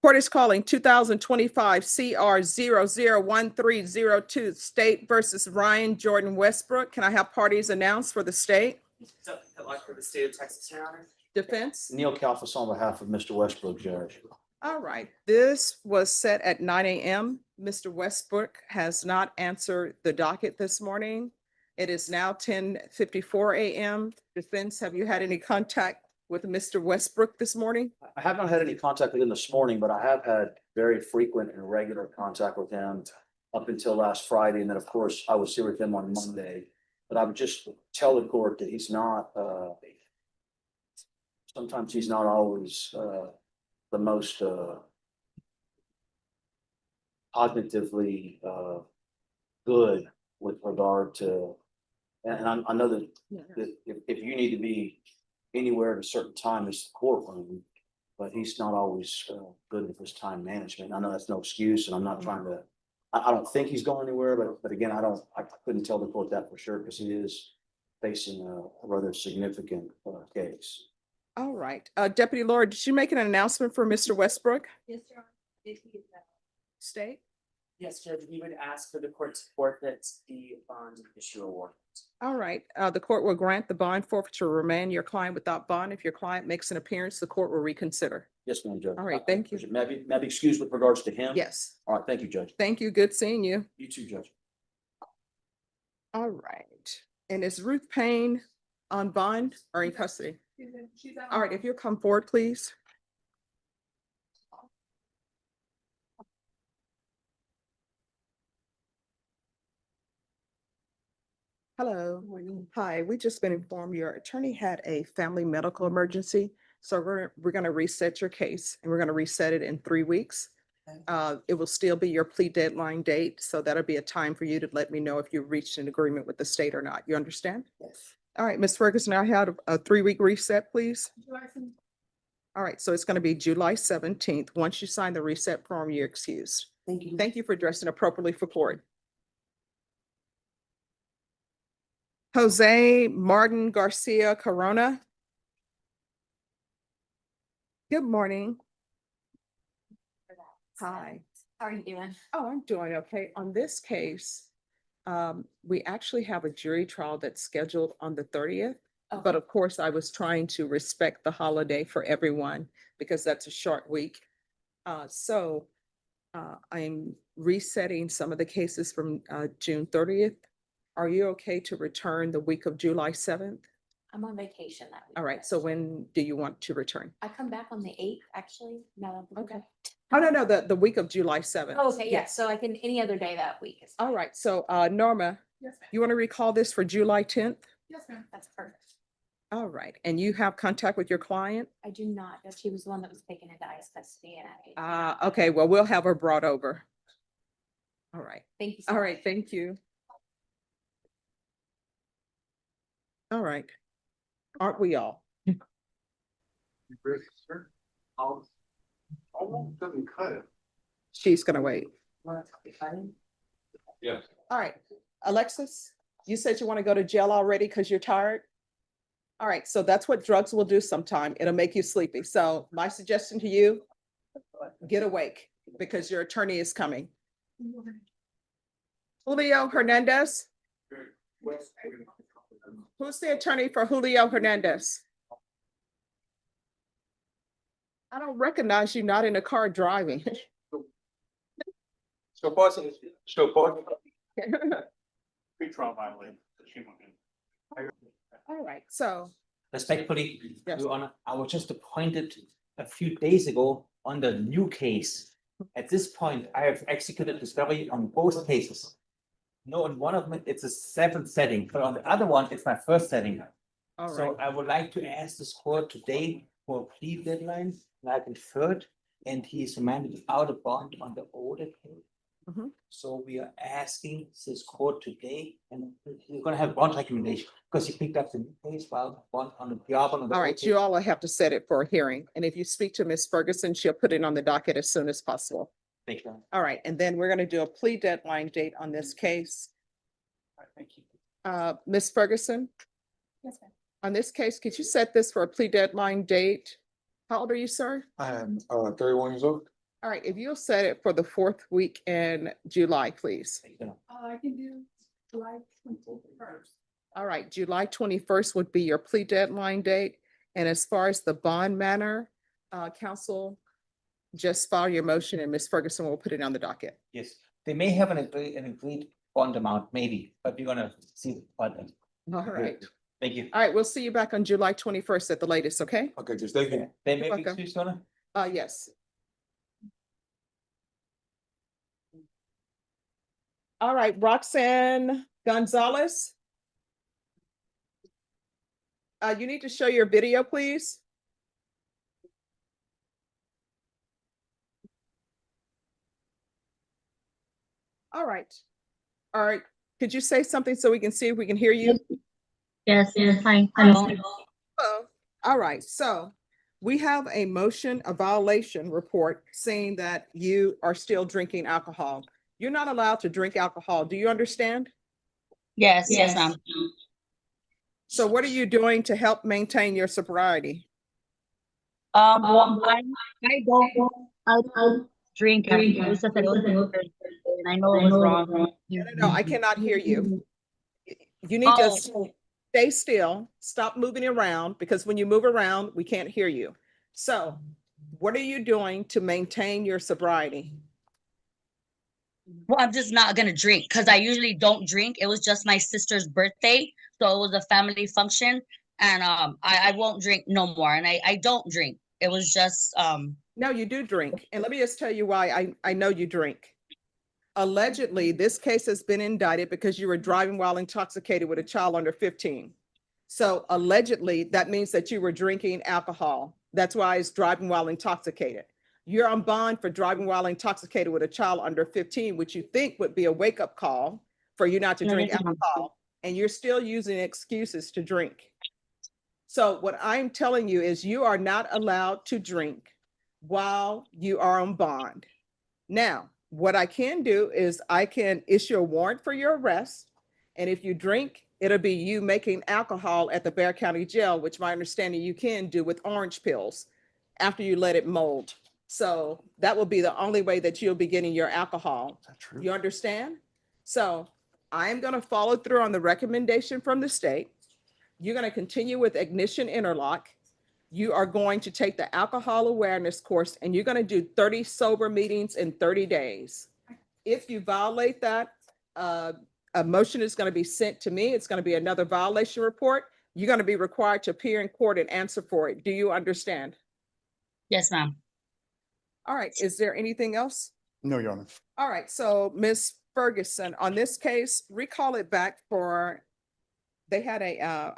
court is calling 2025 CR 001302 State versus Ryan Jordan Westbrook. Can I have parties announced for the state? So, for the state of Texas, Your Honor. Defense? Neil Kalfas on behalf of Mr. Westbrook, Judge. All right. This was set at 9 a.m. Mr. Westbrook has not answered the docket this morning. It is now 10:54 a.m. Defense, have you had any contact with Mr. Westbrook this morning? I have not had any contact with him this morning, but I have had very frequent and regular contact with him up until last Friday. And then, of course, I was here with him on Monday. But I would just tell the court that he's not, sometimes he's not always the most cognitively good with regard to, and I know that if you need to be anywhere at a certain time, it's the courtroom, but he's not always good with his time management. I know that's no excuse, and I'm not trying to, I don't think he's going anywhere, but again, I couldn't tell the court that for sure, because he is facing a rather significant case. All right. Deputy Laura, did you make an announcement for Mr. Westbrook? Yes, Your Honor. State? Yes, Judge, we would ask for the court to forfeit the bond and issue a warrant. All right. The court will grant the bond forfeiture, remain your client without bond. If your client makes an appearance, the court will reconsider. Yes, ma'am, Judge. All right, thank you. May I be excused with regards to him? Yes. All right, thank you, Judge. Thank you. Good seeing you. You too, Judge. All right. And is Ruth Payne on bond or in custody? She's out. All right, if you'll come forward, please. Hello. Hi, we just been informed your attorney had a family medical emergency. So we're going to reset your case, and we're going to reset it in 3 weeks. It will still be your plea deadline date. So that'll be a time for you to let me know if you reached an agreement with the state or not. You understand? Yes. All right, Ms. Ferguson, I had a 3-week reset, please. July 17th. All right, so it's going to be July 17th. Once you sign the reset form, you're excused. Thank you. Thank you for dressing appropriately for court. Jose Martin Garcia Corona. Good morning. Hi. How are you doing? Oh, I'm doing okay. On this case, we actually have a jury trial that's scheduled on the 30th. But of course, I was trying to respect the holiday for everyone because that's a short week. I'm resetting some of the cases from June 30th. Are you okay to return the week of July 7th? I'm on vacation that week. All right, so when do you want to return? I come back on the 8th, actually. No. Okay. Oh, no, the week of July 7th. Oh, okay, yes. So I can, any other day that week is. All right, so Norma, Yes, ma'am. you want to recall this for July 10th? Yes, ma'am. That's perfect. All right, and you have contact with your client? I do not. She was the one that was taken into ICE custody and I. Okay, well, we'll have her brought over. All right. Thank you so All much. right, thank you. All right. Aren't we all? Doesn't cut it. She's gonna wait. Yes. All right, Alexis, you said you want to go to jail already because you're tired? All right, so that's what drugs will do sometime. It'll make you sleepy. So my suggestion to you, get awake because your attorney is coming. Julio Hernandez? Who's the attorney for Julio Hernandez? I don't recognize you not in the car driving. Pretrial violation. All right, so, Respectfully, Yes. Your Honor, I was just appointed a few days ago on the new case. At this point, I have executed discovery on both cases. No, on one of them, it's a 7th setting, but on the other one, it's my first setting. all right. So I would like to ask this court today for a plea deadline, like in third, and he is remanded out of bond on the older case. Mhm. So we are asking this court today, and we're gonna have bond recommendation, because he picked up the new case while bond on the other one. on the All old right, case. you all have to set it for a hearing. And if you speak to Ms. Ferguson, she'll put it on the docket as soon as possible. Thank you. All right, and then we're gonna do a plea deadline date on this case. Thank you. Ms. Ferguson, Yes, ma'am. on this case, could you set this for a plea deadline date? How old are you, sir? I am 31 years old. All right, if you'll set it for the 4th week in July, please. I can do July 21st. All right, July 21st would be your plea deadline date. And as far as the bond manner, counsel, just file your motion and Ms. Ferguson will put it on the docket. Yes, they may have an agreed bond amount, maybe, but we're gonna see what. All right. Thank you. All right, we'll see you back on July 21st at the latest, okay? Okay, just thank you. They You're may be welcome. excused, Your Honor? Yes. All right, Roxanne Gonzalez. You need to show your video, please. All right. All right, could you say something so we can see if we can hear you? Yes, hi, hello. Hello. All right, so we have a motion, a violation report saying that you are still drinking alcohol. You're not allowed to drink alcohol. Do you understand? Yes, ma'am. So what are you doing to help maintain your sobriety? Well, I don't drink. It was just a little bit, and I know it was wrong. No, I cannot hear you. You need to stay still, stop moving around, because when you move around, we can't hear you. So what are you doing to maintain your sobriety? Well, I'm just not gonna drink because I usually don't drink. It was just my sister's birthday, so it was a family function, and I won't drink no more. And I don't drink. It was just No, you do drink. And let me just tell you why I know you drink. Allegedly, this case has been indicted because you were driving while intoxicated with a child under 15. So allegedly, that means that you were drinking alcohol. That's why it's driving while intoxicated. You're on bond for driving while intoxicated with a child under 15, which you think would be a wake-up call for you not to drink alcohol. And you're still using excuses to drink. So what I'm telling you is you are not allowed to drink while you are on bond. Now, what I can do is I can issue a warrant for your arrest. And if you drink, it'll be you making alcohol at the Bexar County Jail, which my understanding you can do with orange pills after you let it mold. So that will be the only way that you'll be getting your alcohol. You understand? So I'm going to follow through on the recommendation from the state. You're going to continue with ignition interlock. You are going to take the alcohol awareness course and you're going to do 30 sober meetings in 30 days. If you violate that, a motion is gonna be sent to me. It's gonna be another violation report. You're gonna be required to appear in court and answer for it. Do you understand? Yes, ma'am. All right, is there anything else? No, Your Honor. All right, so Ms. Ferguson, on this case, recall it back for, they had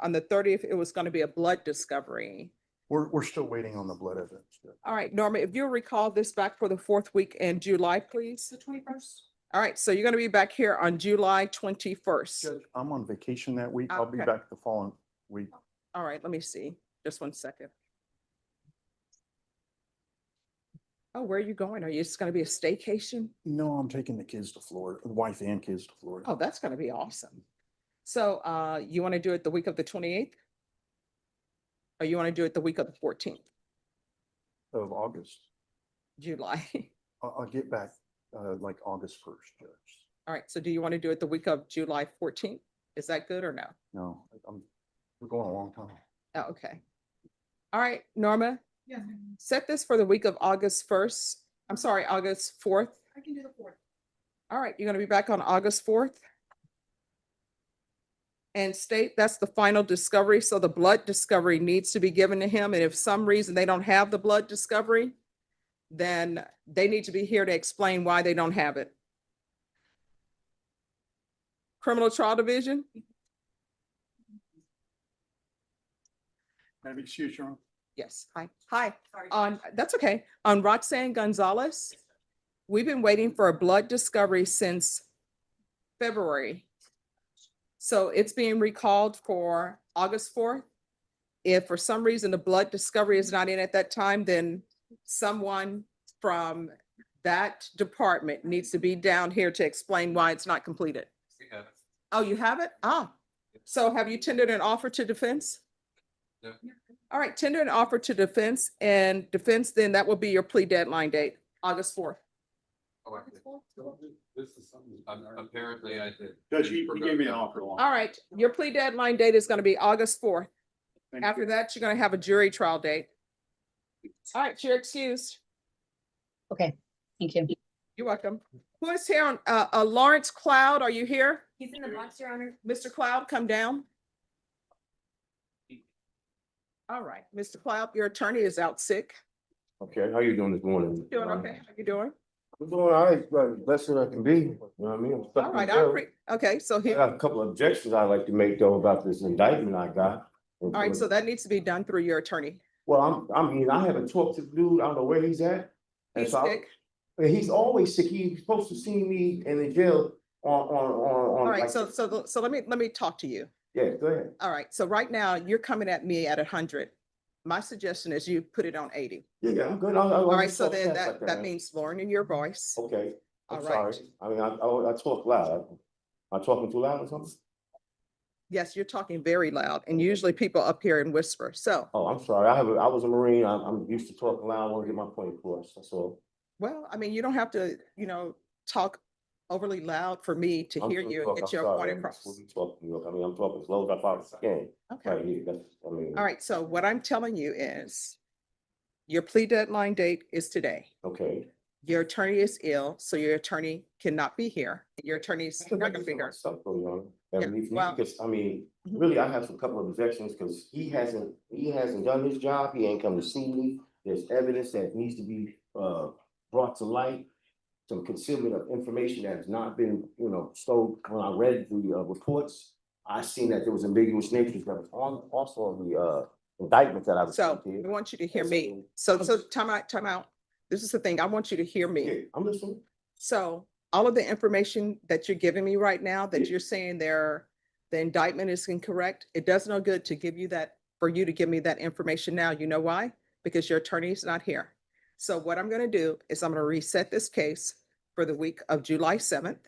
on the 30th, it was gonna be a blood discovery. We're still waiting on the blood evidence. All right, Norma, if you'll recall this back for the 4th week in July, please. The 21st. All right, so you're gonna be back here on July 21st. Judge, I'm on vacation that week. I'll be Okay. back the following week. All right, let me see. Just one second. Oh, where are you going? Are you just gonna be a staycation? No, I'm taking the kids to Florida, the wife and kids to Florida. Oh, that's gonna be awesome. So you want to do it the week of the 28th? Or you want to do it the week of the 14th, Of August. July? I'll get back, like August 1st, Judge. All right, so do you want to do it the week of July 14th? Is that good or no? No, we're going a long time. Oh, okay. All right, Norma, Yeah, set this for the week of August 1st. I'm sorry, August 4th. I can do the 4th. All right, you're gonna be back on August 4th. And state that's the final discovery, so the blood discovery needs to be given to him, and if some reason they don't have the blood discovery, then they need to be here to explain why they don't have it. Criminal Trial Division? May I be excused, Your Honor? Yes, hi, that's okay. On Roxanne Gonzalez, we've been waiting for a blood discovery since February. So it's being recalled for August 4th. If for some reason the blood discovery is not in at that time, then someone from that department needs to be down here to explain why it's not completed. Oh, you have it? Ah, so have you tendered an offer to defense? No. All right, tender an offer to defense, and defense, then that will be your plea deadline date, August 4th. Apparently I did. Judge, you gave me an offer. All right, your plea deadline date is gonna be August 4th. After that, you're gonna have a jury trial date. All right, you're excused. Okay, thank you. You're welcome. Who is here on, Lawrence Cloud, are you here? He's in the box, Your Honor. Mr. Cloud, come down. All right, Mr. Cloud, your attorney is out sick. Okay, how you doing this morning? Doing okay? How you doing? I'm doing all right, but best that I can be, you know what I mean? I'm stuck All in right, jail. okay, so I here, got a couple of objections I'd like to make though about this indictment I got. all right, so that needs to be done through your attorney. Well, I mean, I haven't talked to the dude, I don't know where he's at. And He's so sick. And he's always sick, he's supposed to see me in the jail All right, like- so let me talk to you. Yeah, go ahead. All right, so right now you're coming at me at 100. My suggestion is you put it on 80. Yeah, I'm good. All right, so then that means lowering your voice. Okay, All I'm right. sorry. I mean, I talk loud. Am I talking too loud or something? Yes, you're talking very loud, and usually people up here and whisper, so. Oh, I'm sorry. I was a Marine. I'm used to talking loud. I want to get my point across. That's all. Well, I mean, you don't have to, talk overly loud for me to I'm hear gonna you and talk, get I'm your sorry. point I'm across. just talking, I mean, I'm talking as low as I possibly can. Okay. Right here. I mean. All right, so what I'm telling you is your plea deadline date is today. Okay. Your attorney is ill, so your attorney cannot be here. Your attorney's not gonna be here. Myself, though, Your Honor. Yeah, And well- because, I mean, Mhm. really, I have a couple of objections because he hasn't done his job. He ain't come to see me. There's evidence that needs to be brought to light. Some concealment of information that has not been, stowed. When I read the reports, I seen that there was ambiguous natures that was also on the indictment that I was. So I want you to hear me. So time out. This is the thing. I want you to hear me. Yeah, I'm listening. So all of the information that you're giving me right now, that you're saying the indictment is incorrect, it does no good to give you that, for you to give me that information now. You know why? Because your attorney is not here. So what I'm gonna do is I'm gonna reset this case for the week of July 7th.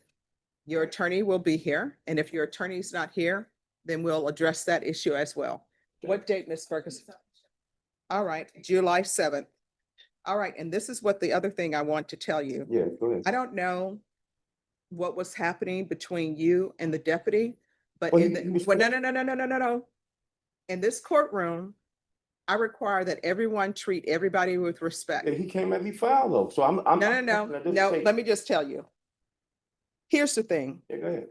Your attorney will be here, and if your attorney is not here, then we'll address that issue as well. What date, Ms. Ferguson? All right, July 7th. All right, and this is what the other thing I want to tell you. Yeah, go ahead. I don't know what was happening between you and the deputy, but Well, in he was no. In this courtroom, I require that everyone treat everybody with respect. Yeah, he came at me foul though, so I'm. No, let me just tell you. Here's the thing. Yeah, go ahead.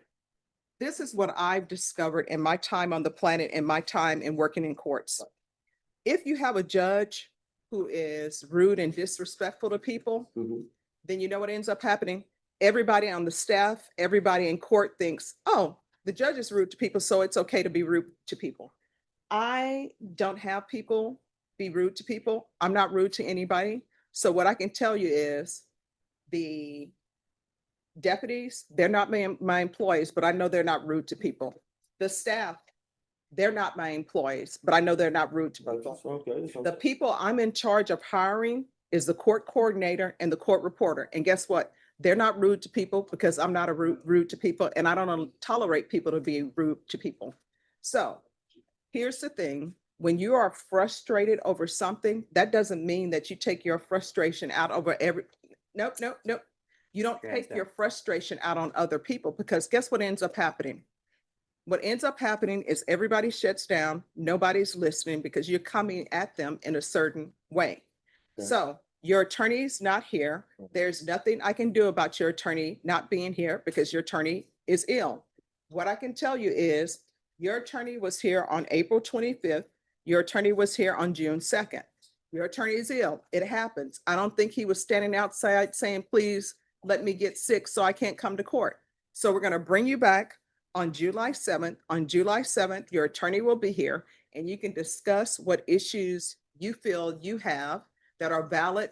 this is what I've discovered in my time on the planet and my time in working in courts. If you have a judge who is rude and disrespectful to people, then you know what ends up happening? Everybody on the staff, everybody in court thinks, oh, the judge is rude to people, so it's okay to be rude to people. I don't have people be rude to people. I'm not rude to anybody. So what I can tell you is the deputies, they're not my employees, but I know they're not rude to people. The staff, they're not my employees, but I know they're not rude to people. The people I'm in charge of hiring is the court coordinator and the court reporter. And guess what? They're not rude to people because I'm not rude to people, and I don't tolerate people to be rude to people. So here's the thing. When you are frustrated over something, that doesn't mean that you take your frustration out over nope. You don't take your frustration out on other people, because guess what ends up happening? What ends up happening is everybody shuts down. Nobody's listening because you're coming at them in a certain way. Okay. So your attorney's not here. There's nothing I can do about your attorney not being here because your attorney is ill. What I can tell you is your attorney was here on April 25th. Your attorney was here on June 2nd. Your attorney is ill. It happens. I don't think he was standing outside saying, please let me get sick so I can't come to court. So we're going to bring you back on July 7th. On July 7th, your attorney will be here and you can discuss what issues you feel you have that are valid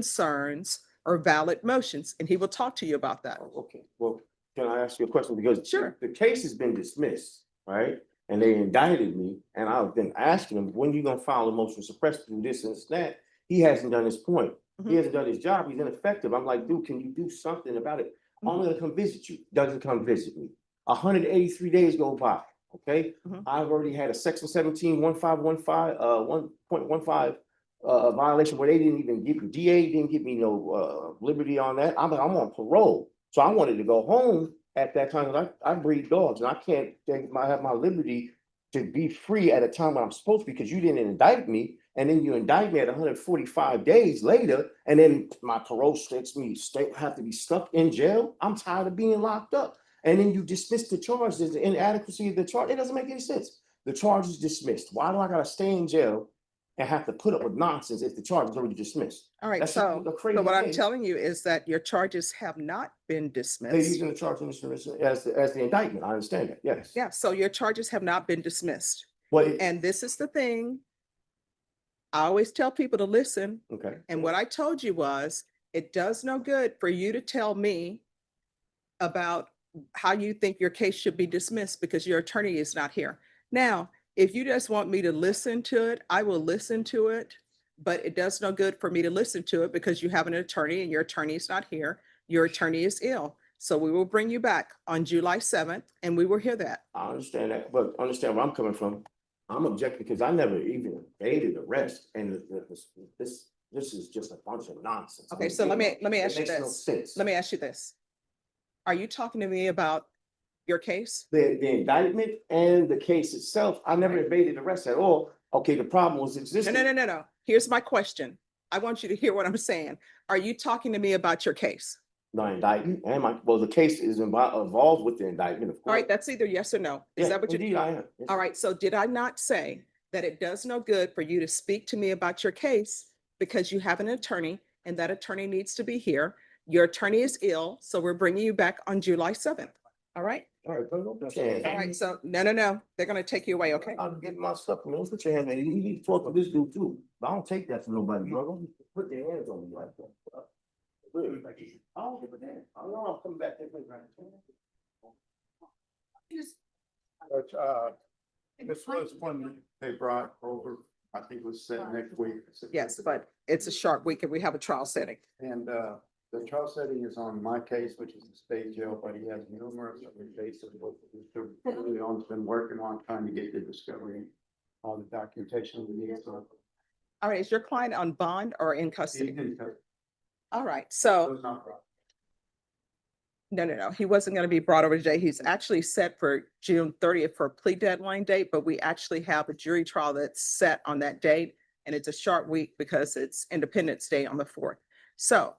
concerns or valid motions, and he will talk to you about that. Okay, well, can I ask you a question? Because Sure. the case has been dismissed, right? And they indicted me, and I've been asking him, when you gonna file a motion to suppress, do this and that? He hasn't done his point. He hasn't done his job. He's ineffective. I'm like, dude, can you do something about it? I'm gonna come visit you. Doesn't come visit me. 183 days go by, okay? I've already had a section 17, 1.15 violation where they didn't even give me, DA didn't give me no liberty on that. I'm on parole. So I wanted to go home at that time. I breed dogs and I can't have my liberty to be free at a time when I'm supposed to, because you didn't indict me. And then you indict me at 145 days later, and then my parole states me have to be stuck in jail. I'm tired of being locked up. And then you dismiss the charge. There's the inadequacy of the charge. It doesn't make any sense. The charge is dismissed. Why do I gotta stay in jail and have to put up with nonsense if the charge is already dismissed? All right, That's so a crazy what I'm thing. telling you is that your charges have not been They're dismissed. using the charge as the indictment. I understand that, yes. Yeah, so your charges have not been dismissed. Well, And this is the thing. I always tell people to listen. okay. And what I told you was, it does no good for you to tell me about how you think your case should be dismissed because your attorney is not here. Now, if you just want me to listen to it, I will listen to it, but it does no good for me to listen to it because you have an attorney and your attorney is not here. Your attorney is ill. So we will bring you back on July 7th and we will hear that. I understand that, but understand where I'm coming from. I'm objecting because I never even evaded arrest, and this is just a bunch of nonsense. Okay, so let me ask you It makes no this. sense. Let me ask you this. Are you talking to me about your case? The indictment and the case itself, I never evaded arrest at all. Okay, the problem was existing. No. Here's my question. I want you to hear what I'm saying. Are you talking to me about your case? No indictment and the case is involved with the indictment, of course. All right, that's either yes or no. Is that what you? Indeed, I am. Yes. All right, so did I not say that it does no good for you to speak to me about your case because you have an attorney and that attorney needs to be here? Your attorney is ill, so we're bringing you back on July 7th. All right? All right, All right, so no. They're gonna take you away, okay? I'm getting my stuff. Don't put your hands on me. You need to talk to this dude too. I don't take that from nobody, bro. Don't put your hands on me like that. Really? I don't give a damn. I know I'm coming back there. This was one they brought over, I think it was set next week. Yes, but it's a short week and we have a trial setting. And the trial setting is on my case, which is the state jail, but he has numerous other cases. Leon's been working on trying to get the discovery, all the documentation we need. So All right, is your client on bond or in he's custody? in custody. All right, So so it's not right. no. He wasn't gonna be brought over today. He's actually set for June 30th for a plea deadline date, but we actually have a jury trial that's set on that date. And it's a short week because it's Independence Day on the 4th. So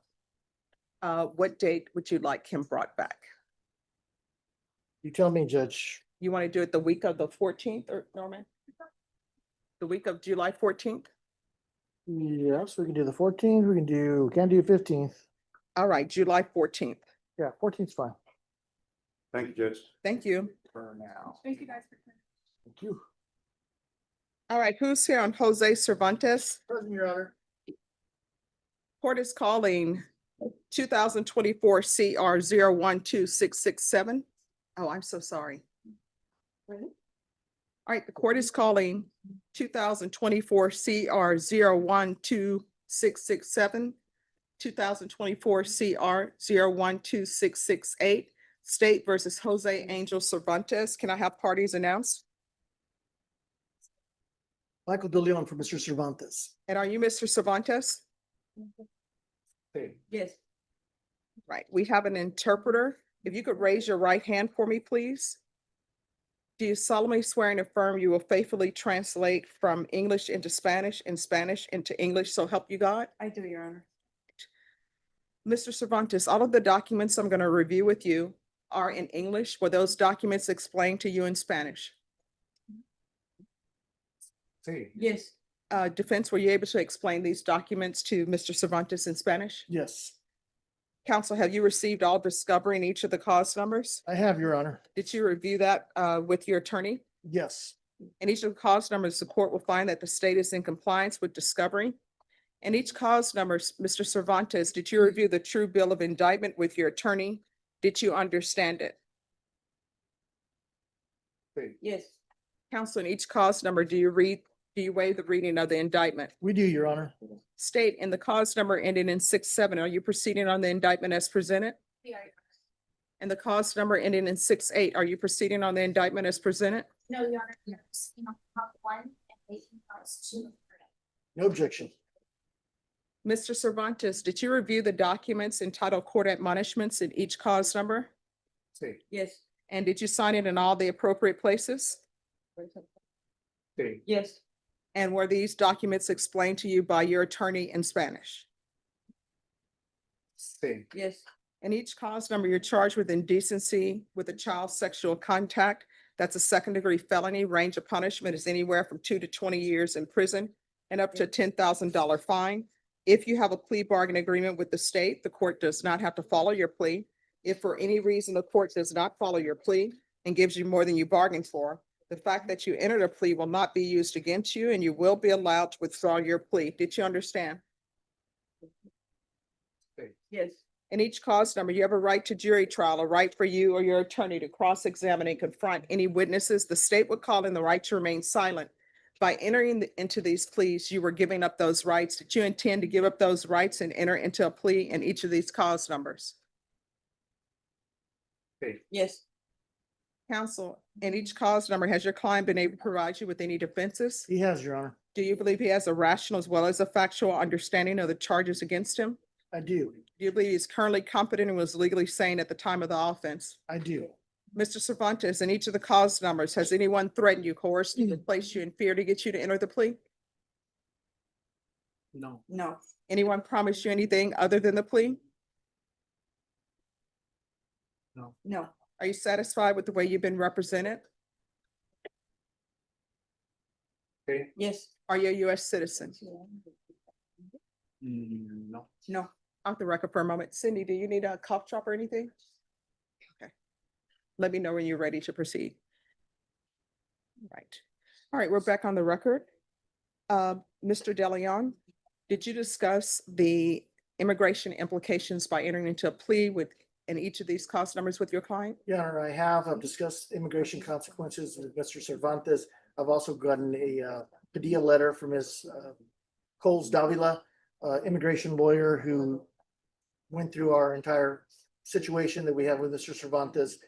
what date would you like him brought back? You tell me, Judge. You want to do it the week of the 14th, or Norman? The week of July 14th? Yes, we can do the 14th, can't do 15th. All right, July 14th. Yeah, 14th is fine. Thank you, Judge. Thank you. For now. Thank you guys for coming. Thank you. All right, who's here on Jose Cervantes? Present, Your Honor. Court is calling 2024 CR 012667. Oh, I'm so sorry. All right, the court is calling 2024 CR 012667, 2024 CR 012668, State versus Jose Angel Cervantes. Can I have parties announced? Michael De Leon for Mr. Cervantes. And are you Mr. Cervantes? Yes. Right, we have an interpreter. If you could raise your right hand for me, please. Do you solemnly swear and affirm you will faithfully translate from English into Spanish and Spanish into English, so help you God? I do, Your Honor. Mr. Cervantes, all of the documents I'm going to review with you are in English. Were those documents explained to you in Spanish? Yes. Defense, were you able to explain these documents to Mr. Cervantes in Spanish? Yes, Counsel, have you received all discovery in each of the cause numbers? I have, Your Honor. Did you review that with your attorney? Yes, In each of the cause numbers, the court will find that the state is in compliance with discovery. In each cause number, Mr. Cervantes, did you review the true bill of indictment with your attorney? Did you understand it? yes, Counsel, in each cause number, do you waive the reading of the indictment? we do, Your Honor. State, in the cause number ending in 6-7, are you proceeding on the indictment as presented? Yeah. And the cause number ending in 6-8, are you proceeding on the indictment as presented? No, Your Honor, yes. Part 1 and 8 parts 2. No objection. Mr. Cervantes, did you review the documents entitled court admonishments in each cause number? Yes. And did you sign it in all the appropriate places? Yes. And were these documents explained to you by your attorney in Spanish? Yes. In each cause number, you're charged with indecency with a child's sexual contact. That's a second-degree felony. Range of punishment is anywhere from 2 to 20 years in prison and up to a $10,000 fine. If you have a plea bargain agreement with the state, the court does not have to follow your plea. If for any reason the court does not follow your plea and gives you more than you bargained for, the fact that you entered a plea will not be used against you and you will be allowed to withdraw your plea. Did you understand? Yes. In each cause number, you have a right to jury trial, a right for you or your attorney to cross-examine and confront any witnesses. The state would call in the right to remain silent. By entering into these pleas, you were giving up those rights. Did you intend to give up those rights and enter into a plea in each of these cause numbers? Yes. Counsel, in each cause number, has your client been able to provide you with any defenses? He has, Your Honor. Do you believe he has a rational as well as a factual understanding of the charges against him? I do. Do you believe he's currently competent and was legally sane at the time of the offense? I do. Mr. Cervantes, in each of the cause numbers, has anyone threatened you, coerced you, placed you in fear to get you to enter the plea? No. No. Anyone promised you anything other than the plea? No. No. Are you satisfied with the way you've been represented? Yes. Are you a U.S. citizen? No. No. Off the record for a moment. Cindy, do you need a cough drop or anything? Okay. Let me know when you're ready to proceed. Right. All right, we're back on the record. Mr. De Leon, did you discuss the immigration implications by entering into a plea in each of these cost numbers with your client? Your Honor, I have. I've discussed immigration consequences with Mr. Cervantes. I've also gotten a Padilla letter from Ms. Coles Davila, immigration lawyer who went through our entire situation that we have with Mr. Cervantes.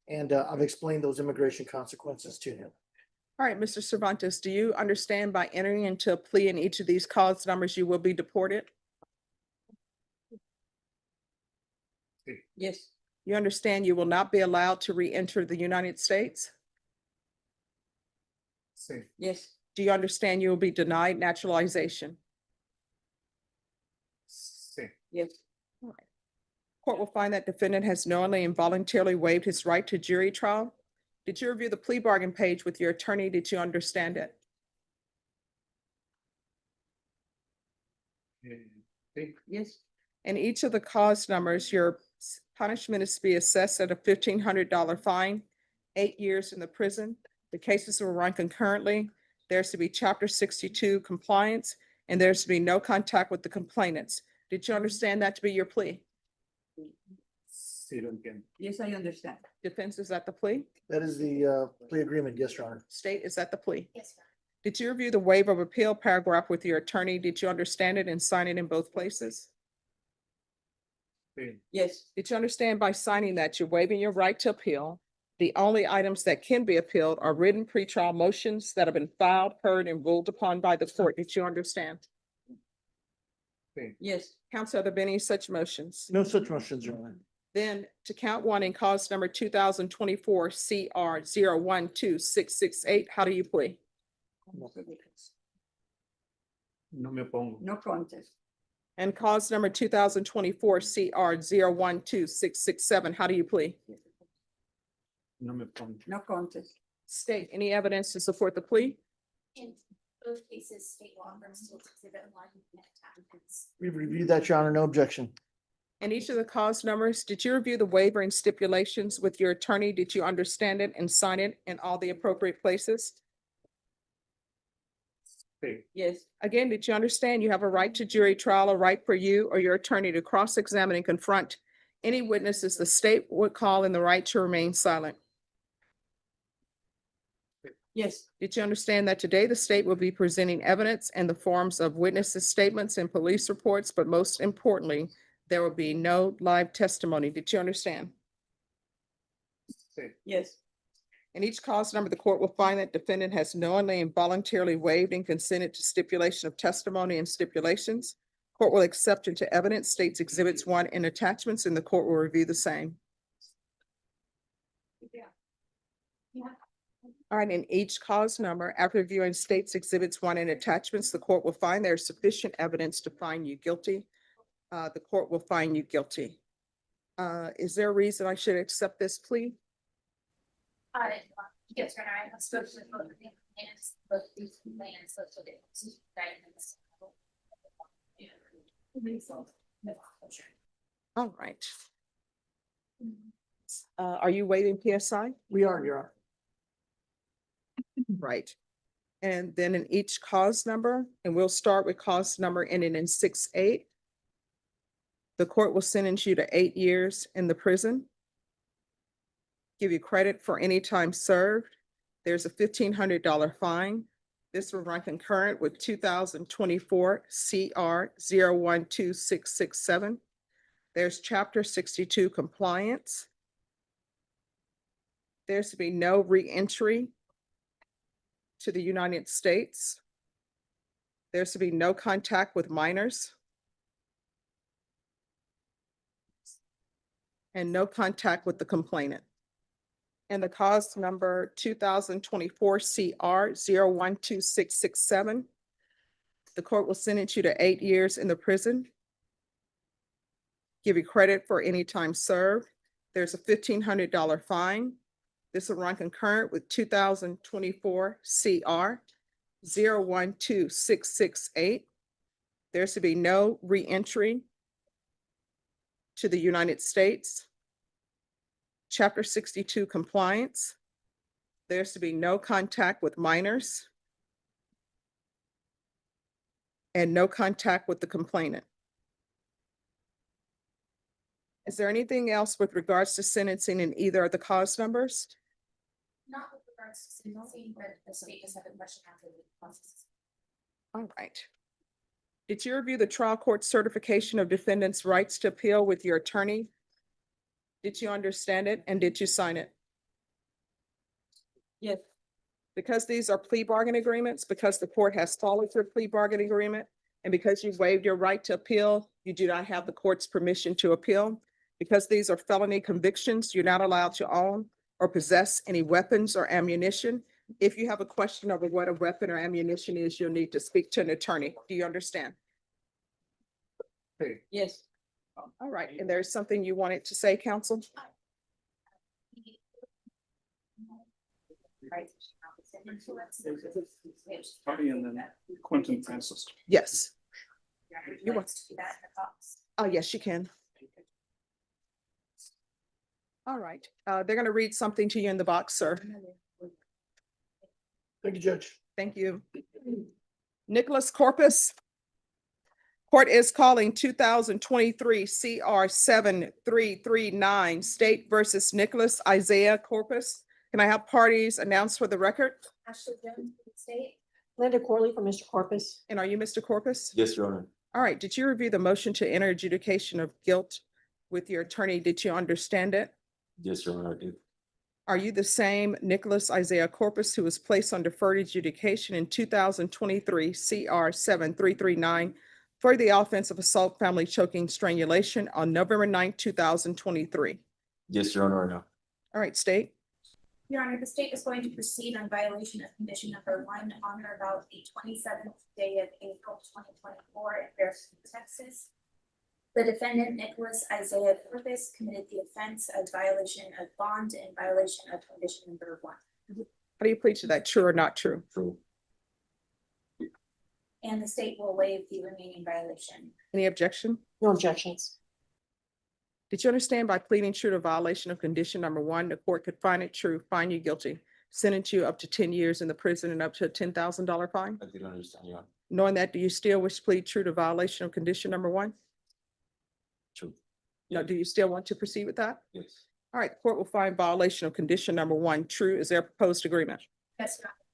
And I've explained those immigration consequences to him. All right, Mr. Cervantes, do you understand by entering into a plea in each of these cause numbers, you will be deported? Yes. You understand you will not be allowed to re-enter the United States? Yes. Do you understand you will be denied naturalization? Yes. Court will find that defendant has knowingly and voluntarily waived his right to jury trial. Did you review the plea bargain page with your attorney? Did you understand it? Yes. And each of the cause numbers, your punishment is to be assessed at a $1,500 fine, 8 years in the prison. The cases will run concurrently. There's to be Chapter 62 compliance, and there's to be no contact with the complainants. Did you understand that to be your plea? Yes, I understand. Defense, is that the plea? That is the plea agreement, yes, Your Honor. State, is that the plea? Yes, sir. Did you review the waiver of appeal paragraph with your attorney? Did you understand it and sign it in both places? Yes. Did you understand by signing that you're waiving your right to appeal? The only items that can be appealed are written pretrial motions that have been filed, heard, and ruled upon by the court. Did you understand? Yes. Counsel, have there been any such motions? No such motions, Your Honor. Then to count one in cause number 2024 CR 012668, how do you plea? No me opongo. No contest. And cause number 2024 CR 012667, how do you plea? No me opongo. No contest. State, any evidence to support the plea? In both cases, state law firms will exhibit one and attachments. We've reviewed that, Your Honor, no objection. And each of the cause numbers, did you review the waiver and stipulations with your attorney? Did you understand it and sign it in all the appropriate places? Yes. Again, did you understand you have a right to jury trial, a right for you or your attorney to cross-examine and confront any witnesses the state would call in the right to remain silent? Yes. Did you understand that today the state will be presenting evidence in the forms of witnesses' statements and police reports, but most importantly, there will be no live testimony. Did you understand? Yes. In each cause number, the court will find that defendant has knowingly and voluntarily waived and consented to stipulation of testimony and stipulations. Court will accept into evidence states exhibits 1 and attachments, and the court will review the same. All right, in each cause number, after reviewing states exhibits 1 and attachments, the court will find there is sufficient evidence to find you guilty. The court will find you guilty. Is there a reason I should accept this plea? Yes, Your Honor, I have spoken with both of the complainants, both of these complainants, so they guidance. All right. Are you waiving PSI? We are, Your Honor. Right. And then in each cause number, and we'll start with cause number ending in 68. The court will sentence you to 8 years in the prison. Give you credit for any time served. There's a $1,500 fine. This will run concurrent with 2024 CR 012667. There's Chapter 62 compliance. There's to be no re-entry to the United States. There's to be no contact with minors. And no contact with the complainant. And the cause number 2024 CR 012667. The court will sentence you to 8 years in the prison. Give you credit for any time served. There's a $1,500 fine. This will run concurrent with 2024 CR 012668. There's to be no re-entry to the United States. Chapter 62 compliance. There's to be no contact with minors and no contact with the complainant. Is there anything else with regards to sentencing in either of the cause numbers? Not with regards to sentencing, but the state does have a question after the process. All right. Did you review the trial court certification of defendant's rights to appeal with your attorney? Did you understand it and did you sign it? Yes. Because these are plea bargain agreements, because the court has followed your plea bargain agreement, and because you waived your right to appeal, you do not have the court's permission to appeal. Because these are felony convictions, you're not allowed to own or possess any weapons or ammunition. If you have a question over what a weapon or ammunition is, you'll need to speak to an attorney. Do you understand? Yes. All right, and there's something you wanted to say, counsel? Party and then Quentin Francis. Yes. You want to do that in the box? Oh, yes, you can. All right, they're gonna read something to you in the box, sir. Thank you, Judge. Thank you. Nicholas Corpus. Court is calling 2023 CR 7339 State versus Nicholas Isaiah Corpus. Can I have parties announced for the record? Ashley Jones, for the state. Linda Corley for Mr. Corpus. And are you Mr. Corpus? Yes, Your Honor. All right, did you review the motion to enter adjudication of guilt with your attorney? Did you understand it? Yes, Your Honor, I did. Are you the same Nicholas Isaiah Corpus who was placed on deferred adjudication in 2023 CR 7339 for the offense of assault, family choking, strangulation on November 9th, 2023? Yes, Your Honor, I know. All right, state. Your Honor, the state is going to proceed on violation of condition number 1 on or about the 27th day of April 2024 in Bearsville, Texas. The defendant, Nicholas Isaiah Corpus, committed the offense of violation of bond and violation of condition number 1. How do you plead to that? True or not true? True. And the state will waive the remaining violation. Any objection? No objections. Did you understand by pleading true to violation of condition number 1, the court could find it true, find you guilty, sentence you up to 10 years in the prison and up to a $10,000 fine? I did understand, Your Honor. Knowing that, do you still wish to plead true to violation of condition number 1? True. No, do you still want to proceed with that? Yes. All right, the court will find violation of condition number 1 true. Is there a proposed agreement? Yes, Your Honor.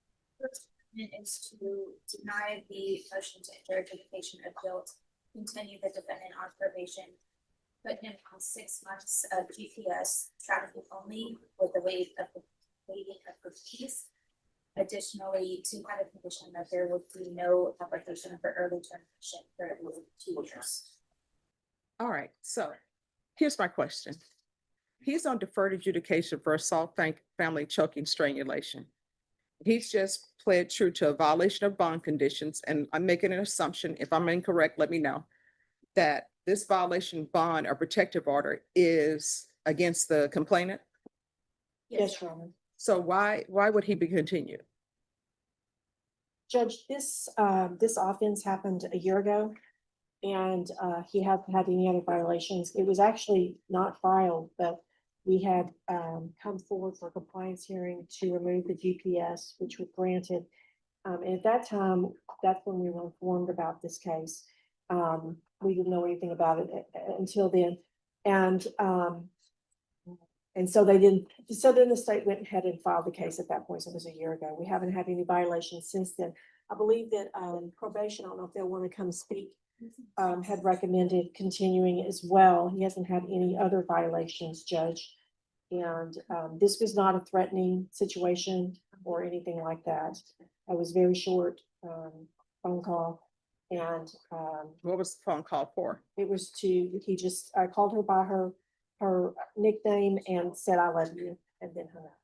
First amendment is to deny the motion to enter adjudication of guilt, continue the defendant on probation, put him on 6 months of GPS trafficking only with the waiving of the fees. Additionally, to add a condition that there would be no application for early termination for at least 2 years. All right, so here's my question. He's on deferred adjudication for assault, family choking, strangulation. He's just pled true to a violation of bond conditions, and I'm making an assumption, if I'm incorrect, let me know, that this violation bond or protective order is against the complainant? Yes, Your Honor. So why would he be continued? Judge, this offense happened a year ago. And he hasn't had any other violations. It was actually not filed, but we had come forward for a compliance hearing to remove the GPS, which was granted. And at that time, that's when we were informed about this case. We didn't know anything about it until then. And so they didn't, so then the state went ahead and filed the case at that point. So it was a year ago. We haven't had any violations since then. I believe that probation, I don't know if they'll want to come speak, had recommended continuing as well. He hasn't had any other violations, Judge. And this was not a threatening situation or anything like that. It was very short phone call. And what was the phone call for? It was I called her by her nickname and said, "I love you," and then hung up.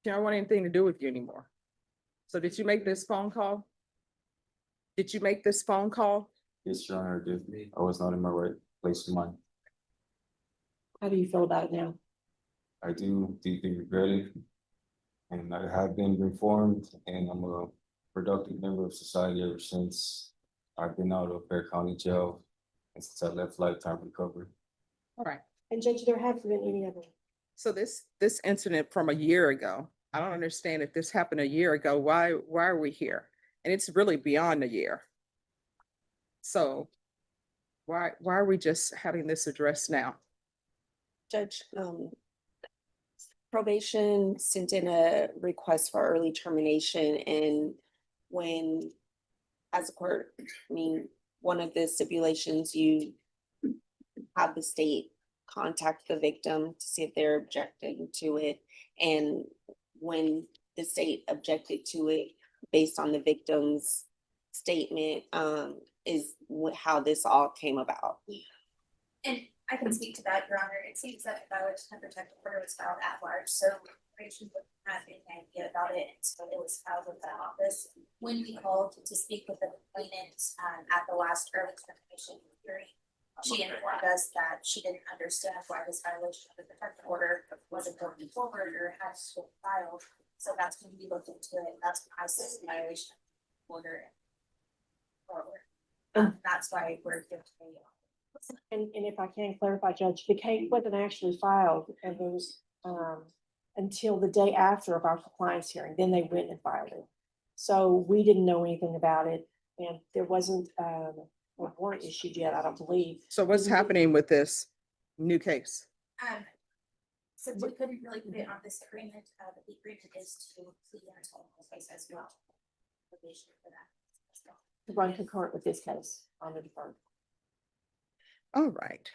I don't want anything to do with you anymore. So did you make this phone call? Did you make this phone call? Yes, Your Honor, I did. I was not in my right place of mind. How do you feel about it now? I do deeply regret it. And I have been reformed, and I'm a productive member of society ever since I've been out of Bear County Jail and since I left lifetime recovery. All right. And Judge, there haven't been any other. So this incident from a year ago, I don't understand if this happened a year ago, why are we here? And it's really beyond a year. So why are we just having this addressed now? Judge, probation sent in a request for early termination, and when, as a court, one of the stipulations, you have the state contact the victim to see if they're objecting to it. And when the state objected to it, based on the victim's statement, is how this all came about. And I can speak to that, Your Honor. It seems that the violation of protective order was filed at large, so probation wouldn't have any idea about it until it was filed with the office. When we called to speak with the complainant at the last early termination hearing, she informed us that she didn't understand why this violation of the protective order wasn't going forward or had to file. So that's when we looked into it. That's when I said violation order. Forward. That's why we're here today. And if I can clarify, Judge, the case wasn't actually filed and there was, until the day after of our compliance hearing, then they went and filed it. So we didn't know anything about it and there wasn't, a warrant issued yet, I don't believe. So what's happening with this new case? So we couldn't really put it on this agreement, but the agreement is to plead in a total case as well. Probation for that as well. To run concurrent with this case on the deferred. All right.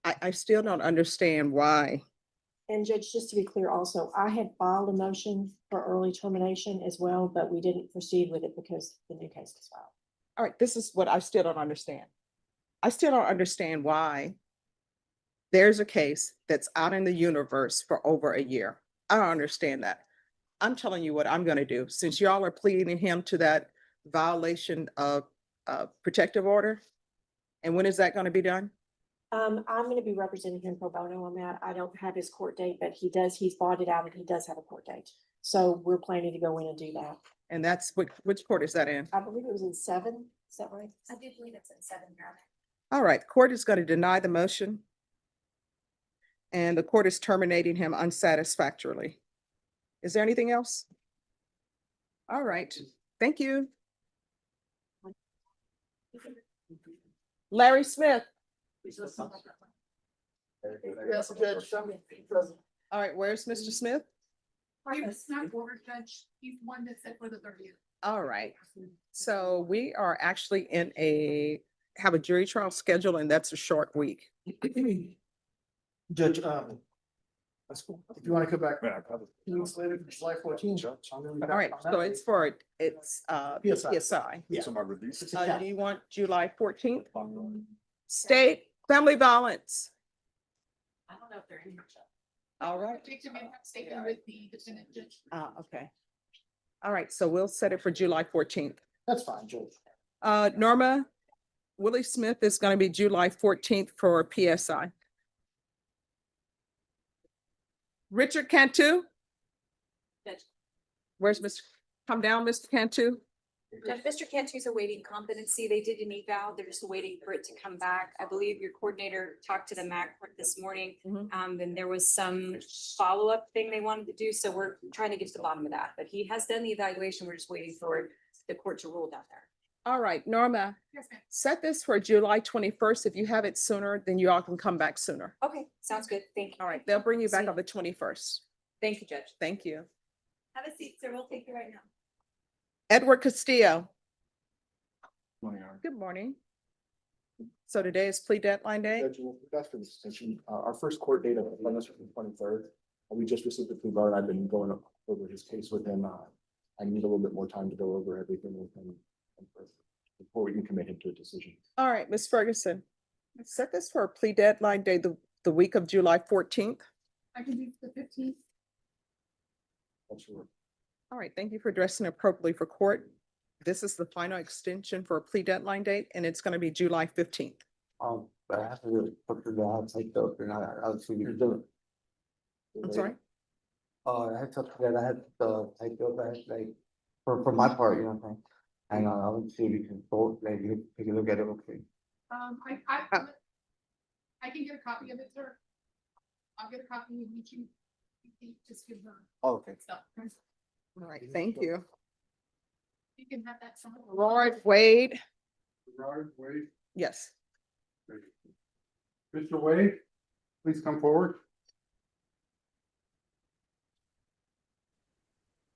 I still don't understand why. And Judge, just to be clear also, I had filed a motion for early termination as well, but we didn't proceed with it because the new case was filed. All right, this is what I still don't understand. I still don't understand why there's a case that's out in the universe for over a year. I don't understand that. I'm telling you what I'm gonna do, since y'all are pleading him to that violation of protective order. And when is that gonna be done? I'm gonna be representing him pro bono on that. I don't have his court date, but he's bought it out and he does have a court date. So we're planning to go in and do that. And that's which court is that in? I believe it was in 7, is that right? I do believe it's in 7 here. All right, court is gonna deny the motion. And the court is terminating him unsatisfactorily. Is there anything else? All right, thank you. Larry Smith. Yes, Judge. All right, where's Mr. Smith? He was not forward, Judge. He's one that said for the 30th. All right, so we are actually have a jury trial schedule and that's a short week. Judge, that's cool. If you want to come back. 2 weeks later, July 14th. All right, so it's PSI. Yeah. So my release. Do you want July 14th? State family violence. I don't know if they're in here. All right. Take to be statement with the defendant, Judge. Okay. All right, so we'll set it for July 14th. That's fine, Judge. Norma, Willie Smith is going to be July 14th for PSI. Richard Cantu? Judge. Where's Mr. Come down, Mr. Cantu? Mr. Cantu's awaiting competency. They did an eval. They're just waiting for it to come back. I believe your coordinator talked to the MAC court this morning. And there was some follow-up thing they wanted to do. So we're trying to get to the bottom of that. But he has done the evaluation. We're just waiting for the court to rule down there. All right, Norma, Yes, ma'am. set this for July 21st. If you have it sooner, then you all can come back sooner. Okay, sounds good. Thank you. All right, they'll bring you back on the 21st. Thank you, Judge. Thank you. Have a seat, sir. We'll take you right now. Edward Castillo. Morning, Aaron. Good morning. So today is plea deadline day? Judge, that's for the extension. Our first court date of the 23rd. We just received the plea bar. I've been going over his case with him. I need a little bit more time to go over everything with him before we can commit him to a decision. All right, Ms. Ferguson, set this for a plea deadline day, the week of July 14th. I can do the 15th. That's sure. All right, thank you for dressing appropriately for court. This is the final extension for a plea deadline date, and it's going to be July 15th. But I have to really put the out, take the, and I'll see you do it. I'm sorry? I had to, I had to take the, like, for my part, you know what I'm saying? And I would see if you can vote, like, you take a look at it, okay? I can get a copy of it, sir. I'll get a copy of each. You just give her Okay. stuff. All right, thank you. You can have that. Some. Gerard Wade. Gerard Wade. Yes. Mr. Wade, please come forward.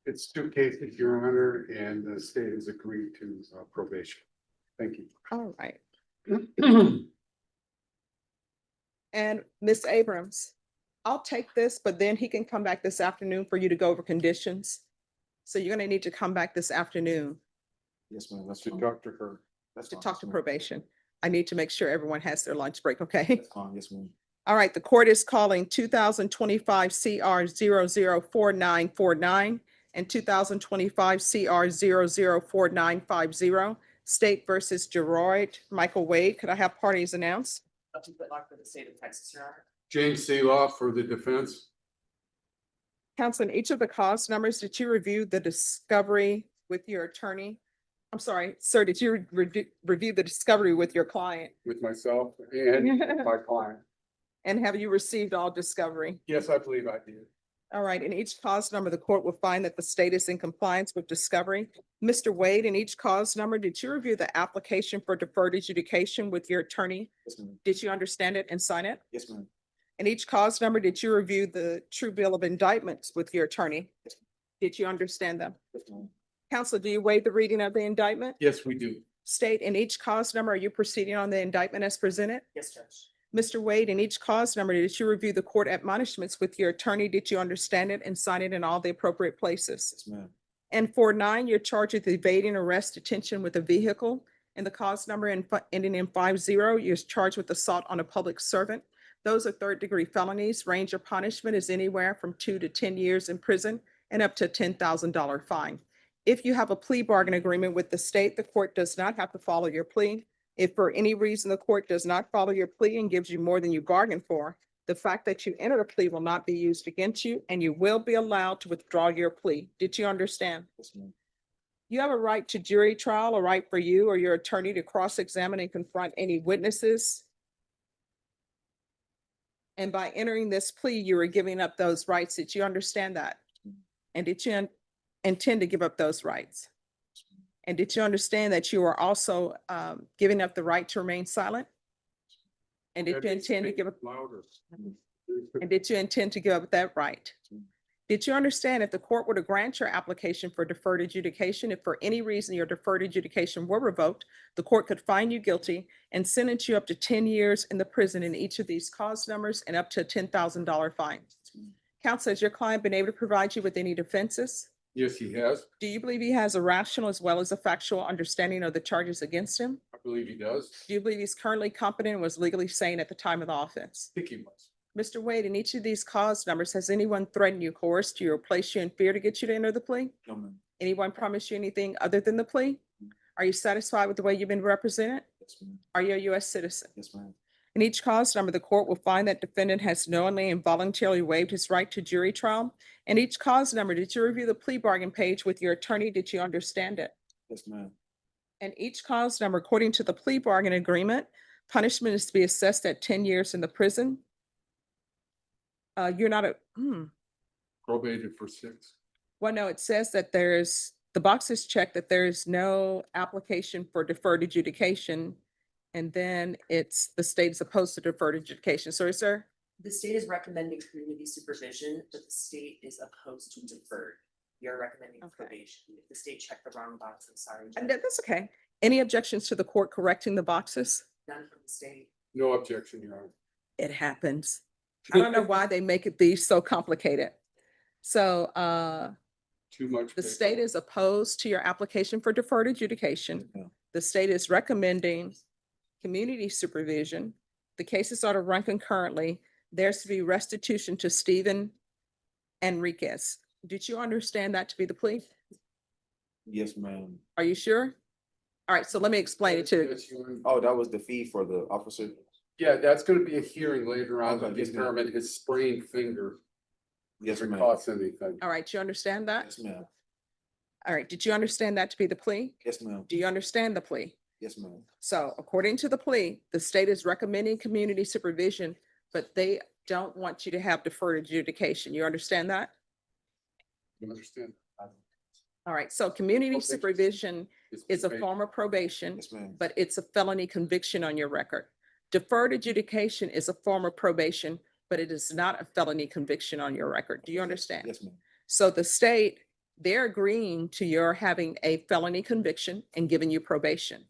It's 2 cases, Your Honor, and the state has agreed to probation. Thank you. All right. And Ms. Abrams, I'll take this, but then he can come back this afternoon for you to go over conditions. So you're gonna need to come back this afternoon Yes, ma'am. Let's talk to her. That's to fine. talk to probation. I need to make sure everyone has their lunch break, okay? That's fine. Yes, ma'am. All right, the court is calling 2025 CR 004949 and 2025 CR 004950, State versus Gerard Michael Wade. Could I have parties announced? Nothing but luck for the state of Texas, Your Honor. James Seeloff for the defense. Counsel, in each of the cause numbers, did you review the discovery with your attorney? I'm sorry, sir, did you review the discovery with your client? With myself and my client. And have you received all discovery? Yes, I believe I did. All right, in each cause number, the court will find that the state is in compliance with discovery. Mr. Wade, in each cause number, did you review the application for deferred adjudication with your attorney? Yes, ma'am. Did you understand it and sign it? Yes, ma'am. In each cause number, did you review the true bill of indictments with your attorney? Did you understand them? Yes, ma'am. Counsel, do you waive the reading of the indictment? Yes, we do. State, in each cause number, are you proceeding on the indictment as presented? Yes, Judge. Mr. Wade, in each cause number, did you review the court admonishments with your attorney? Did you understand it and sign it in all the appropriate places? Yes, ma'am. And for 9, you're charged with evading arrest, detention with a vehicle. And the cause number ending in 50, you're charged with assault on a public servant. Those are third-degree felonies. Range of punishment is anywhere from 2 to 10 years in prison and up to a $10,000 fine. If you have a plea bargain agreement with the state, the court does not have to follow your plea. If for any reason the court does not follow your plea and gives you more than you bargained for, the fact that you entered a plea will not be used against you, and you will be allowed to withdraw your plea. Did you understand? Yes, ma'am. You have a right to jury trial, a right for you or your attorney to cross-examine and confront any witnesses. And by entering this plea, you are giving up those rights. Did you understand that? And did you intend to give up those rights? And did you understand that you are also giving up the right to remain silent? And did you intend to give up, Louder. and did you intend to give up that right? Did you understand if the court were to grant your application for deferred adjudication, if for any reason your deferred adjudication were revoked, the court could find you guilty and sentence you up to 10 years in the prison in each of these cause numbers and up to a $10,000 fine? Counsel, has your client been able to provide you with any defenses? Yes, he has. Do you believe he has a rational as well as a factual understanding of the charges against him? I believe he does. Do you believe he's currently competent and was legally sane at the time of the offense? I think he was. Mr. Wade, in each of these cause numbers, has anyone threatened you, coerced you, or placed you in fear to get you to enter the plea? No, ma'am. Anyone promised you anything other than the plea? Are you satisfied with the way you've been represented? Yes, ma'am. Are you a U.S. citizen? Yes, ma'am. In each cause number, the court will find that defendant has knowingly and voluntarily waived his right to jury trial. In each cause number, did you review the plea bargain page with your attorney? Did you understand it? Yes, ma'am. And each cause number, according to the plea bargain agreement, punishment is to be assessed at 10 years in the prison. You're not Probated for 6. well, no, it says that the box is checked that there is no application for deferred adjudication. And then the state is opposed to deferred adjudication. So is there? The state is recommending community supervision, but the state is opposed to deferred. You're recommending Okay. probation. If the state checked the wrong box, I'm sorry. And Judge. that's okay. Any objections to the court correcting the boxes? None from the state. No objection, Your Honor. It happens. I don't know why they make it be so complicated. So Too much. the paper. state is opposed to your application for deferred adjudication. The state is recommending community supervision. The cases are to run concurrently. There's to be restitution to Stephen Enriquez. Did you understand that to be the plea? Yes, ma'am. Are you sure? All right, so let me explain it to you. Yes, Your Honor. Oh, that was the fee for the officer? Yeah, that's gonna be a hearing later on to Okay, yes, ma'am. determine his sprained finger. Yes, If it ma'am. costs anything. All right, you understand that? Yes, ma'am. All right, did you understand that to be the plea? Yes, ma'am. Do you understand the plea? Yes, ma'am. So according to the plea, the state is recommending community supervision, but they don't want you to have deferred adjudication. You understand that? You understand? All right, so community Probation. supervision is a probation. form of probation, Yes, ma'am. but it's a felony conviction on your record. Deferred adjudication is a form of probation, but it is not a felony conviction on your record. Do you understand? Yes, ma'am. So the state, they're agreeing to your having a felony conviction and giving you probation.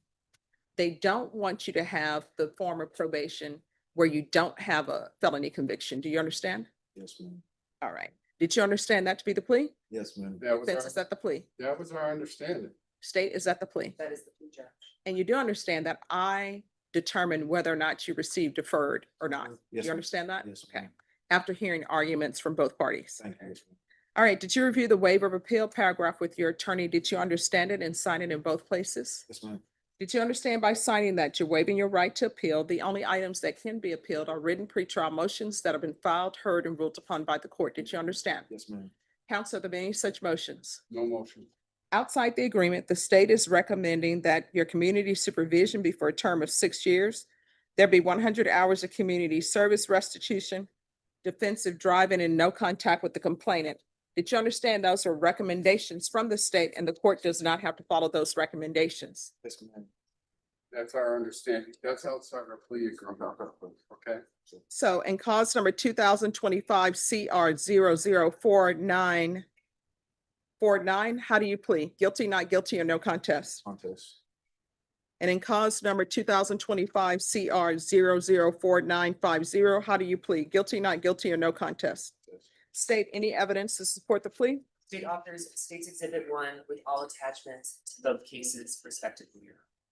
They don't want you to have the form of probation where you don't have a felony conviction. Do you understand? Yes, ma'am. All right. Did you understand that to be the plea? Yes, ma'am. That was Defense, is our, that the plea? that was our understanding. State, is that the plea? That is the plea, Judge. And you do understand that I determine whether or not you receive deferred or not. Yes, You ma'am. understand that? Yes, Okay. ma'am. After hearing arguments from both parties. Thank you. Yes, ma'am. All right. Did you review the waiver of appeal paragraph with your attorney? Did you understand it and sign it in both places? Yes, ma'am. Did you understand by signing that you're waiving your right to appeal? The only items that can be appealed are written pretrial motions that have been filed, heard, and ruled upon by the court. Did you understand? Yes, ma'am. Counsel, are there any such motions? No motion. Outside the agreement, the state is recommending that your community supervision be for a term of 6 years. There be 100 hours of community service restitution, defensive driving, and no contact with the complainant. Did you understand those are recommendations from the state and the court does not have to follow those recommendations? Yes, ma'am. That's our understanding. That's outside our plea agreement. Okay? So in cause number 2025 CR 004949, how do you plead? Guilty, not guilty, or no contest? Contest. And in cause number 2025 CR 004950, how do you plead? Guilty, not guilty, or no contest? State any evidence to support the plea? State authors States Exhibit 1 with all attachments to both cases respectively.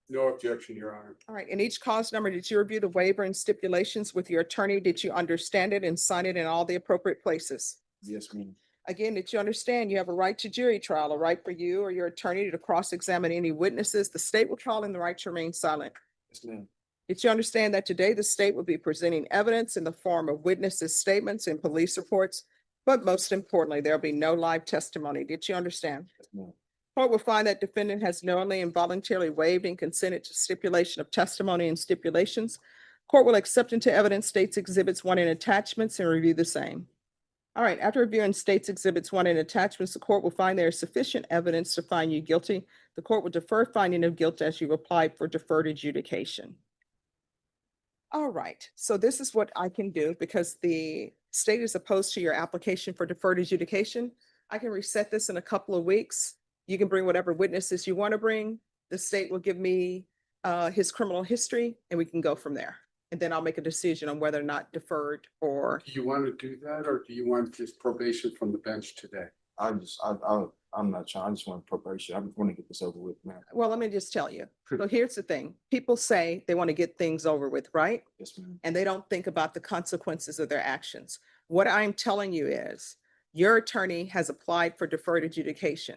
No objection, Your Honor. All right, in each cause number, did you review the waiver and stipulations with your attorney? Did you understand it and sign it in all the appropriate places? Yes, ma'am. Again, did you understand you have a right to jury trial, a right for you or your attorney to cross-examine any witnesses? The state will call in the right to remain silent. Yes, ma'am. Did you understand that today the state will be presenting evidence in the form of witnesses' statements and police reports? But most importantly, there'll be no live testimony. Did you understand? Yes, ma'am. Court will find that defendant has knowingly and voluntarily waived and consented to stipulation of testimony and stipulations. Court will accept into evidence States Exhibits 1 and attachments and review the same. All right, after reviewing States Exhibits 1 and attachments, the court will find there is sufficient evidence to find you guilty. The court will defer finding of guilt as you applied for deferred adjudication. All right, so this is what I can do because the state is opposed to your application for deferred adjudication. I can reset this in a couple of weeks. You can bring whatever witnesses you want to bring. The state will give me his criminal history and we can go from there. And then I'll make a decision on whether or not deferred or. Do you want to do that or do you want just probation from the bench today? I'm not trying. I just want probation. I just want to get this over with, man. Well, let me just tell you. So here's the thing. People say they want to get things over with, right? Yes, ma'am. And they don't think about the consequences of their actions. What I'm telling you is your attorney has applied for deferred adjudication.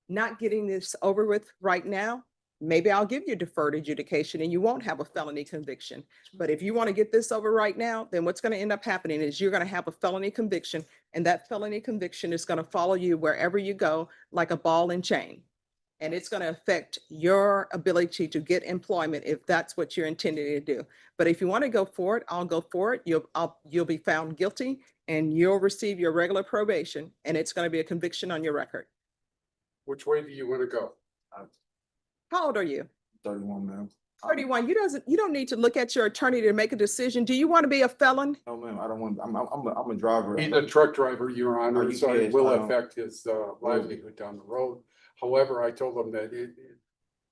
Not getting this over with right now, maybe I'll give you deferred adjudication and you won't have a felony conviction. But if you want to get this over right now, then what's going to end up happening is you're going to have a felony conviction and that felony conviction is going to follow you wherever you go like a ball and chain. And it's going to affect your ability to get employment if that's what you're intending to do. But if you want to go for it, I'll go for it. You'll be found guilty and you'll receive your regular probation and it's going to be a conviction on your record. Which way do you want to go? How old are you? 31, ma'am. 31. You don't need to look at your attorney to make a decision. Do you want to be a felon? No, ma'am. I don't want. I'm a driver. He's a truck driver, Your Honor, you so it kidding? will I don't- affect his livelihood down the road. However, I told him that it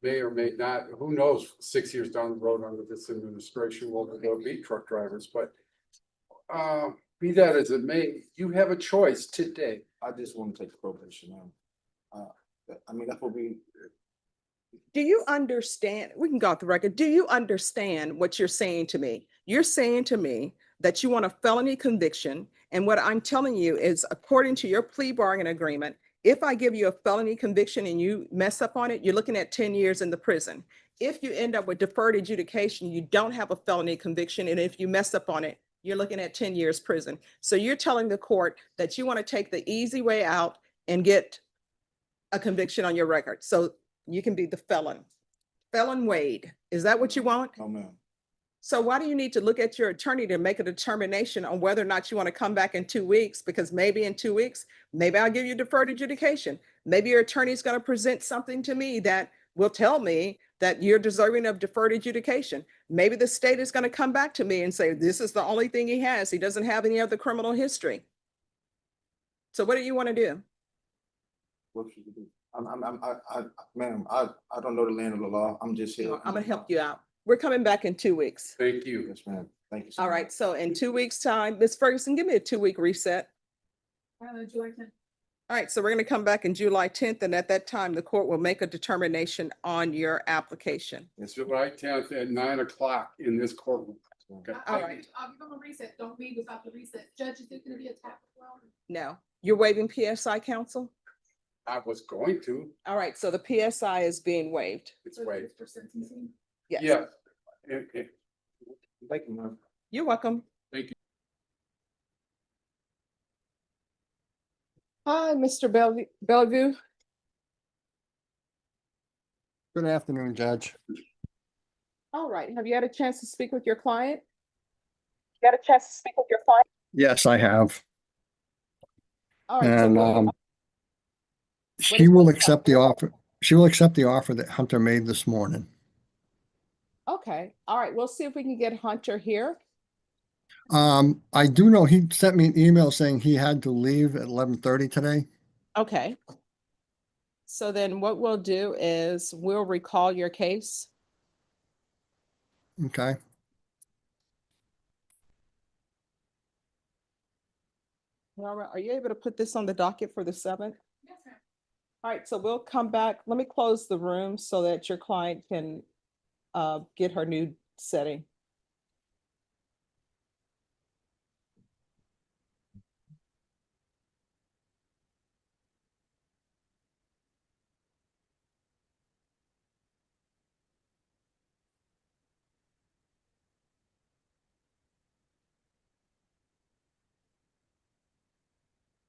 may or may not, who knows, 6 years down the road under this administration, will be truck drivers, but be that as it may, you have a choice today. I just want to take the probation, ma'am. I mean, that will be. Do you understand? We can go off the record. Do you understand what you're saying to me? You're saying to me that you want a felony conviction. And what I'm telling you is, according to your plea bargain agreement, if I give you a felony conviction and you mess up on it, you're looking at 10 years in the prison. If you end up with deferred adjudication, you don't have a felony conviction. And if you mess up on it, you're looking at 10 years prison. So you're telling the court that you want to take the easy way out and get a conviction on your record. So you can be the felon. Felon Wade. Is that what you want? No, ma'am. So why do you need to look at your attorney to make a determination on whether or not you want to come back in 2 weeks? Because maybe in 2 weeks, maybe I'll give you deferred adjudication. Maybe your attorney is going to present something to me that will tell me that you're deserving of deferred adjudication. Maybe the state is going to come back to me and say, this is the only thing he has. He doesn't have any other criminal history. So what do you want to do? What should we do? Ma'am, I don't know the land of the law. I'm just here. I'm going to help you out. We're coming back in 2 weeks. Thank you. Yes, ma'am. Thank you. So All much. right. So in 2 weeks' time, Ms. Ferguson, give me a 2-week reset. July 10th. All right. So we're going to come back in July 10th. And at that time, the court will make a determination on your application. It's July 10th at 9 o'clock in this courtroom. Okay. All right. I'll give them a reset. Don't leave without the reset. Judge, is it gonna be a tap as well? No, you're waiving PSI counsel? I was going to, All right, so the PSI is being waived. it's waived. Yes. Yeah. Thank you, ma'am. You're welcome. Thank you. Hi, Mr. Bellevue. Good afternoon, Judge. All right, have you had a chance to speak with your client? You had a chance to speak with your client? Yes, I have. All right, so And what she is will this accept the offer. She will accept the offer that Hunter made this morning. okay, all right, we'll see if we can get Hunter here. I do know he sent me an email saying he had to leave at 11:30 today. Okay. So then what we'll do is we'll recall your case. Okay. Laura, are you able to put this on the docket for the 7th? Yes, ma'am. All right, so we'll come back. Let me close the room so that your client can get her new setting.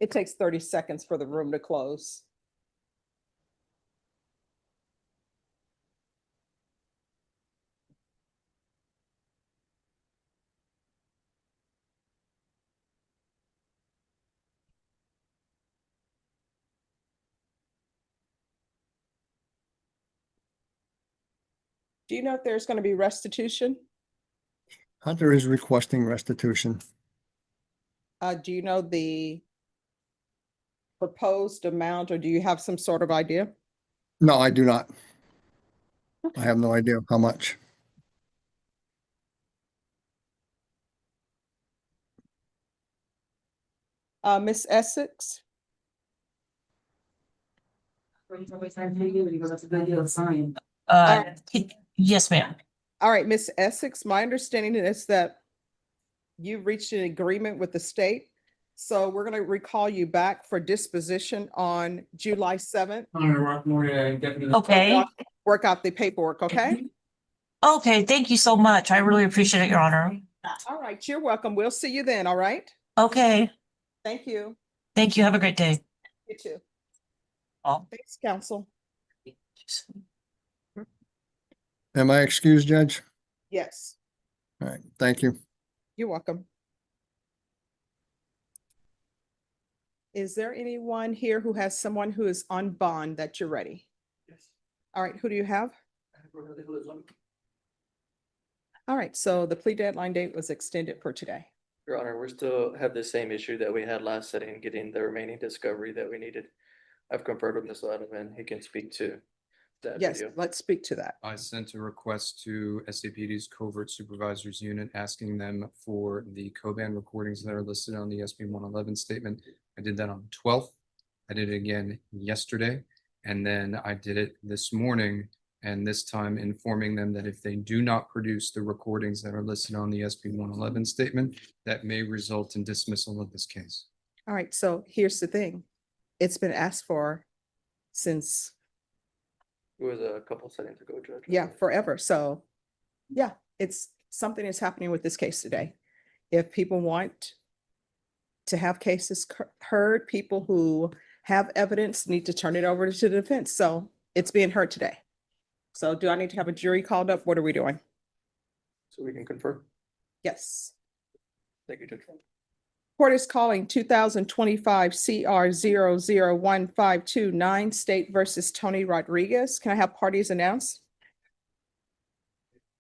It takes 30 seconds for the room to close. Do you know if there's going to be restitution? Hunter is requesting restitution. Do you know the proposed amount, or do you have some sort of idea? No, I do not. I have no idea how much. Miss Essex? Yes, ma'am. All right, Miss Essex, my understanding is that you've reached an agreement with the state. So we're going to recall you back for disposition on July 7th. Okay. Work out the paperwork, okay? Okay, thank you so much. I really appreciate it, Your Honor. All right, you're welcome. We'll see you then, all right? Okay, Thank you. thank you. Have a great day. You too. Oh. Thanks, counsel. Am I excused, Judge? Yes, All right, thank you. you're welcome. Is there anyone here who has someone who is on bond that you're ready? All right, who do you have? All right, so the plea deadline date was extended for today. Your Honor, we still have the same issue that we had last setting, getting the remaining discovery that we needed. I've conferred with Mr. Adam and he can speak to that Yes, video. let's speak to that. I sent a request to SAPD's Covert Supervisors Unit asking them for the Coban recordings that are listed on the SB 111 statement. I did that on the 12th. I did it again yesterday, and then I did it this morning, and this time informing them that if they do not produce the recordings that are listed on the SB 111 statement, that may result in dismissal of this case. All right, so here's the thing. It's been asked for since, It was a couple settings ago, Judge. yeah, forever. So, yeah, it's something is happening with this case today. If people want to have cases heard, people who have evidence need to turn it over to the defense. So it's being heard today. So do I need to have a jury called up? What are we doing? So we can confirm. Yes. Thank you, Judge. Court is calling 2025 CR 0015229 State versus Tony Rodriguez. Can I have parties announced?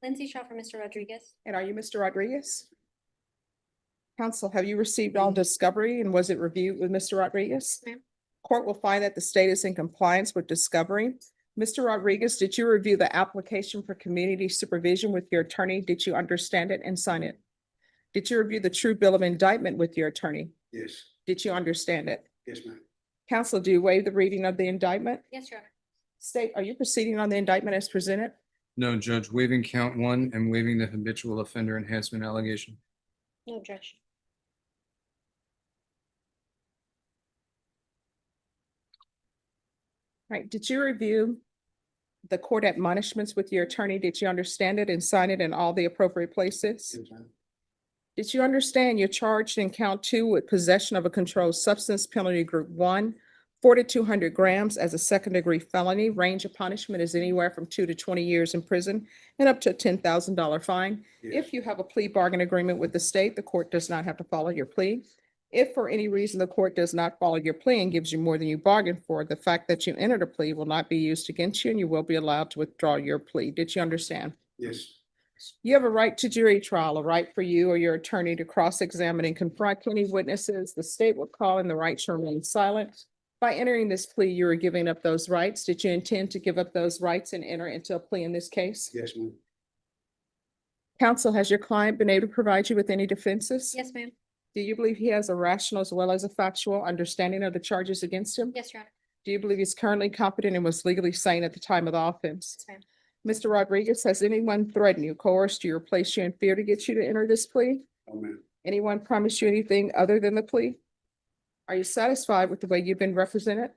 Lindsay Shaw for Mr. Rodriguez. And are you Mr. Rodriguez? Counsel, have you received all discovery and was it reviewed with Mr. Rodriguez? Ma'am. Court will find that the state is in compliance with discovery. Mr. Rodriguez, did you review the application for community supervision with your attorney? Did you understand it and sign it? Did you review the true bill of indictment with your attorney? Yes, Did you understand it? yes, ma'am. Counsel, do you waive the reading of the indictment? Yes, Your Honor. State, are you proceeding on the indictment as presented? No, Judge, waiving count 1 and waiving the habitual offender enhancement allegation. No objection. Right, did you review the court admonishments with your attorney? Did you understand it and sign it in all the appropriate places? Did you understand you're charged in count 2 with possession of a controlled substance, penalty group 1, 4,200 grams as a second-degree felony? Range of punishment is anywhere from 2 to 20 years in prison and up to a $10,000 fine. If you have a plea bargain agreement with the state, the court does not have to follow your plea. If for any reason the court does not follow your plea and gives you more than you bargained for, the fact that you entered a plea will not be used against you and you will be allowed to withdraw your plea. Did you understand? Yes. You have a right to jury trial, a right for you or your attorney to cross-examine and confront any witnesses. The state will call in the right to remain silent. By entering this plea, you are giving up those rights. Did you intend to give up those rights and enter into a plea in this case? Yes, ma'am. Counsel, has your client been able to provide you with any defenses? Yes, ma'am. Do you believe he has a rational as well as a factual understanding of the charges against him? Yes, Your Honor. Do you believe he's currently competent and was legally sane at the time of the offense? Yes, ma'am. Mr. Rodriguez, has anyone threatened you, coerced you, or placed you in fear to get you to enter this plea? Oh, ma'am. Anyone promised you anything other than the plea? Are you satisfied with the way you've been represented?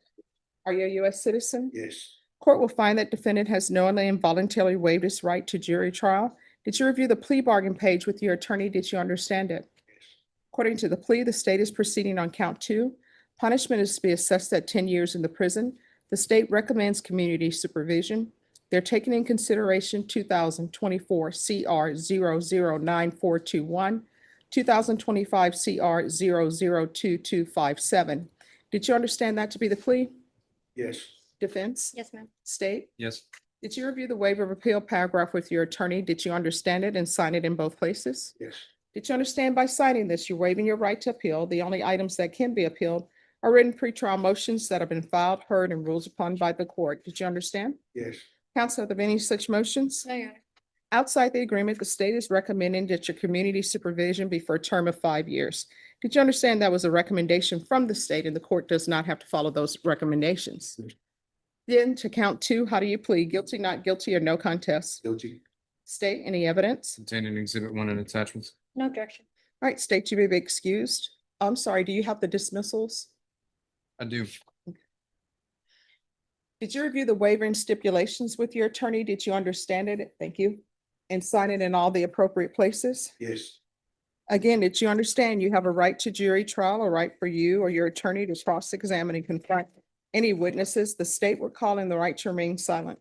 Are you a U.S. citizen? Yes. Court will find that defendant has knowingly and voluntarily waived his right to jury trial. Did you review the plea bargain page with your attorney? Did you understand it? According to the plea, the state is proceeding on count 2. Punishment is to be assessed at 10 years in the prison. The state recommends community supervision. They're taking in consideration 2024 CR 009421, 2025 CR 002257. Did you understand that to be the plea? Yes. Defense? Yes, ma'am. State? Yes. Did you review the waiver of appeal paragraph with your attorney? Did you understand it and sign it in both places? Yes. Did you understand by signing this, you're waiving your right to appeal? The only items that can be appealed are written pretrial motions that have been filed, heard, and ruled upon by the court. Did you understand? Yes. Counsel, are there any such motions? No, Your Honor. Outside the agreement, the state is recommending that your community supervision be for a term of 5 years. Did you understand that was a recommendation from the state and the court does not have to follow those recommendations? Then to count 2, how do you plead? Guilty, not guilty, or no contest? Guilty. State, any evidence? Contained in Exhibit 1 and attachments. No objection. All right, state, you may be excused. I'm sorry, do you have the dismissals? I do. Did you review the waiver and stipulations with your attorney? Did you understand it? Thank you. And sign it in all the appropriate places? Yes. Again, did you understand you have a right to jury trial, a right for you or your attorney to cross-examine and confront any witnesses? The state will call in the right to remain silent.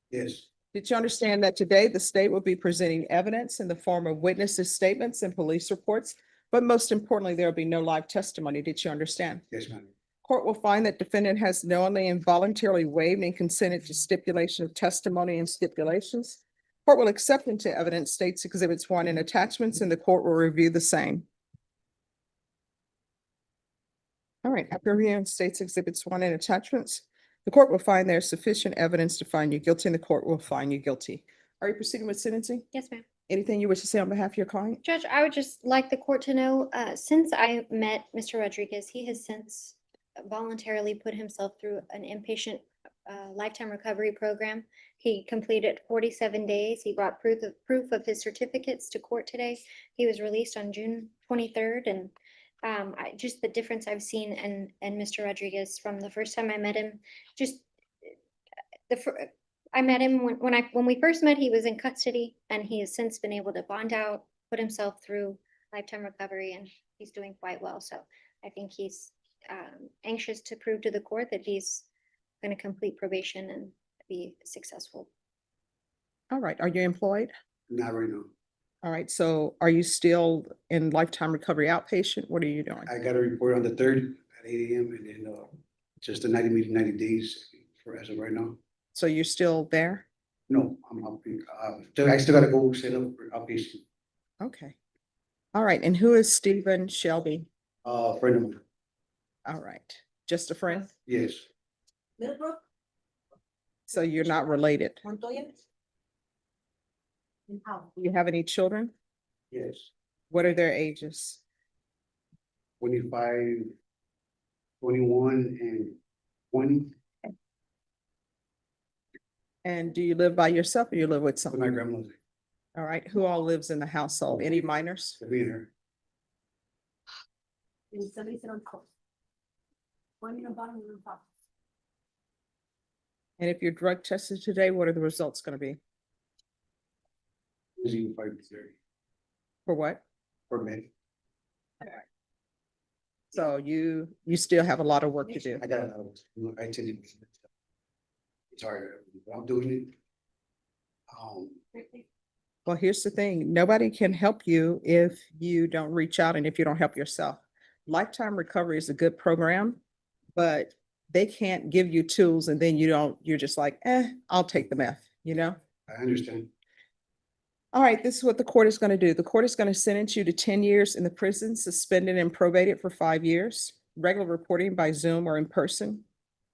Yes. Did you understand that today the state will be presenting evidence in the form of witnesses' statements and police reports? But most importantly, there will be no live testimony. Did you understand? Yes, ma'am. Court will find that defendant has knowingly and voluntarily waived and consented to stipulation of testimony and stipulations. Court will accept into evidence states exhibits 1 and attachments, and the court will review the same. All right, after reviewing states exhibits 1 and attachments, the court will find there is sufficient evidence to find you guilty, and the court will find you guilty. Are you proceeding with sentencing? Yes, ma'am. Anything you wish to say on behalf of your client? Judge, I would just like the court to know, since I met Mr. Rodriguez, he has since voluntarily put himself through an inpatient lifetime recovery program. He completed 47 days. He brought proof of his certificates to court today. He was released on June 23rd, and just the difference I've seen in Mr. Rodriguez from the first time I met him. I met him when we first met. He was in custody, and he has since been able to bond out, put himself through lifetime recovery, and he's doing quite well. So I think he's anxious to prove to the court that he's going to complete probation and be successful. All right, are you employed? Not right now. All right, so are you still in lifetime recovery outpatient? What are you doing? I got a report on the 3rd at 8 a.m. and then just the 90 days for as of right now. So you're still there? No, I'm up. I still gotta go set up for outpatient. Okay. All right, and who is Stephen Shelby? Friend of mine. All right, just a friend? Yes. Middlebrook, So you're not related? Montoya. And how? Do you have any children? Yes. What are their ages? 25, 21, and 20. And do you live by yourself or you live with With someone? my grandmother. All right, who all lives in the household? Any minors? Being her. And somebody said on call. One in the bottom, one in the top. And if you're drug tested today, what are the results gonna be? For what? For me. So you still have a lot of work to do. I got, I did. Sorry, I'm doing it. Well, here's the thing, nobody can help you if you don't reach out and if you don't help yourself. Lifetime Recovery is a good program, but they can't give you tools and then you're just like, I'll take the meth, you know? I understand. All right, this is what the court is going to do. The court is going to sentence you to 10 years in the prison, suspended and probated for 5 years, regular reporting by Zoom or in person.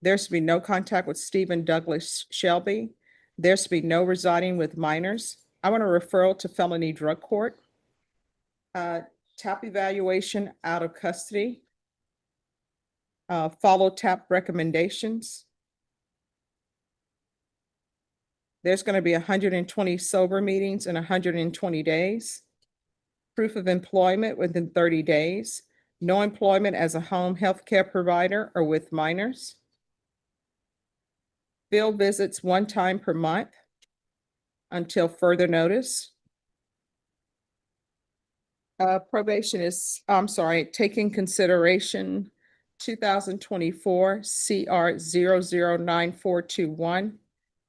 There's to be no contact with Stephen Douglas Shelby. There's to be no residing with minors. I want a referral to felony drug court. TAP evaluation out of custody. Follow TAP recommendations. There's going to be 120 sober meetings in 120 days. Proof of employment within 30 days. No employment as a home health care provider or with minors. Field visits 1 time per month until further notice. Probation is, I'm sorry, taking consideration 2024 CR 009421.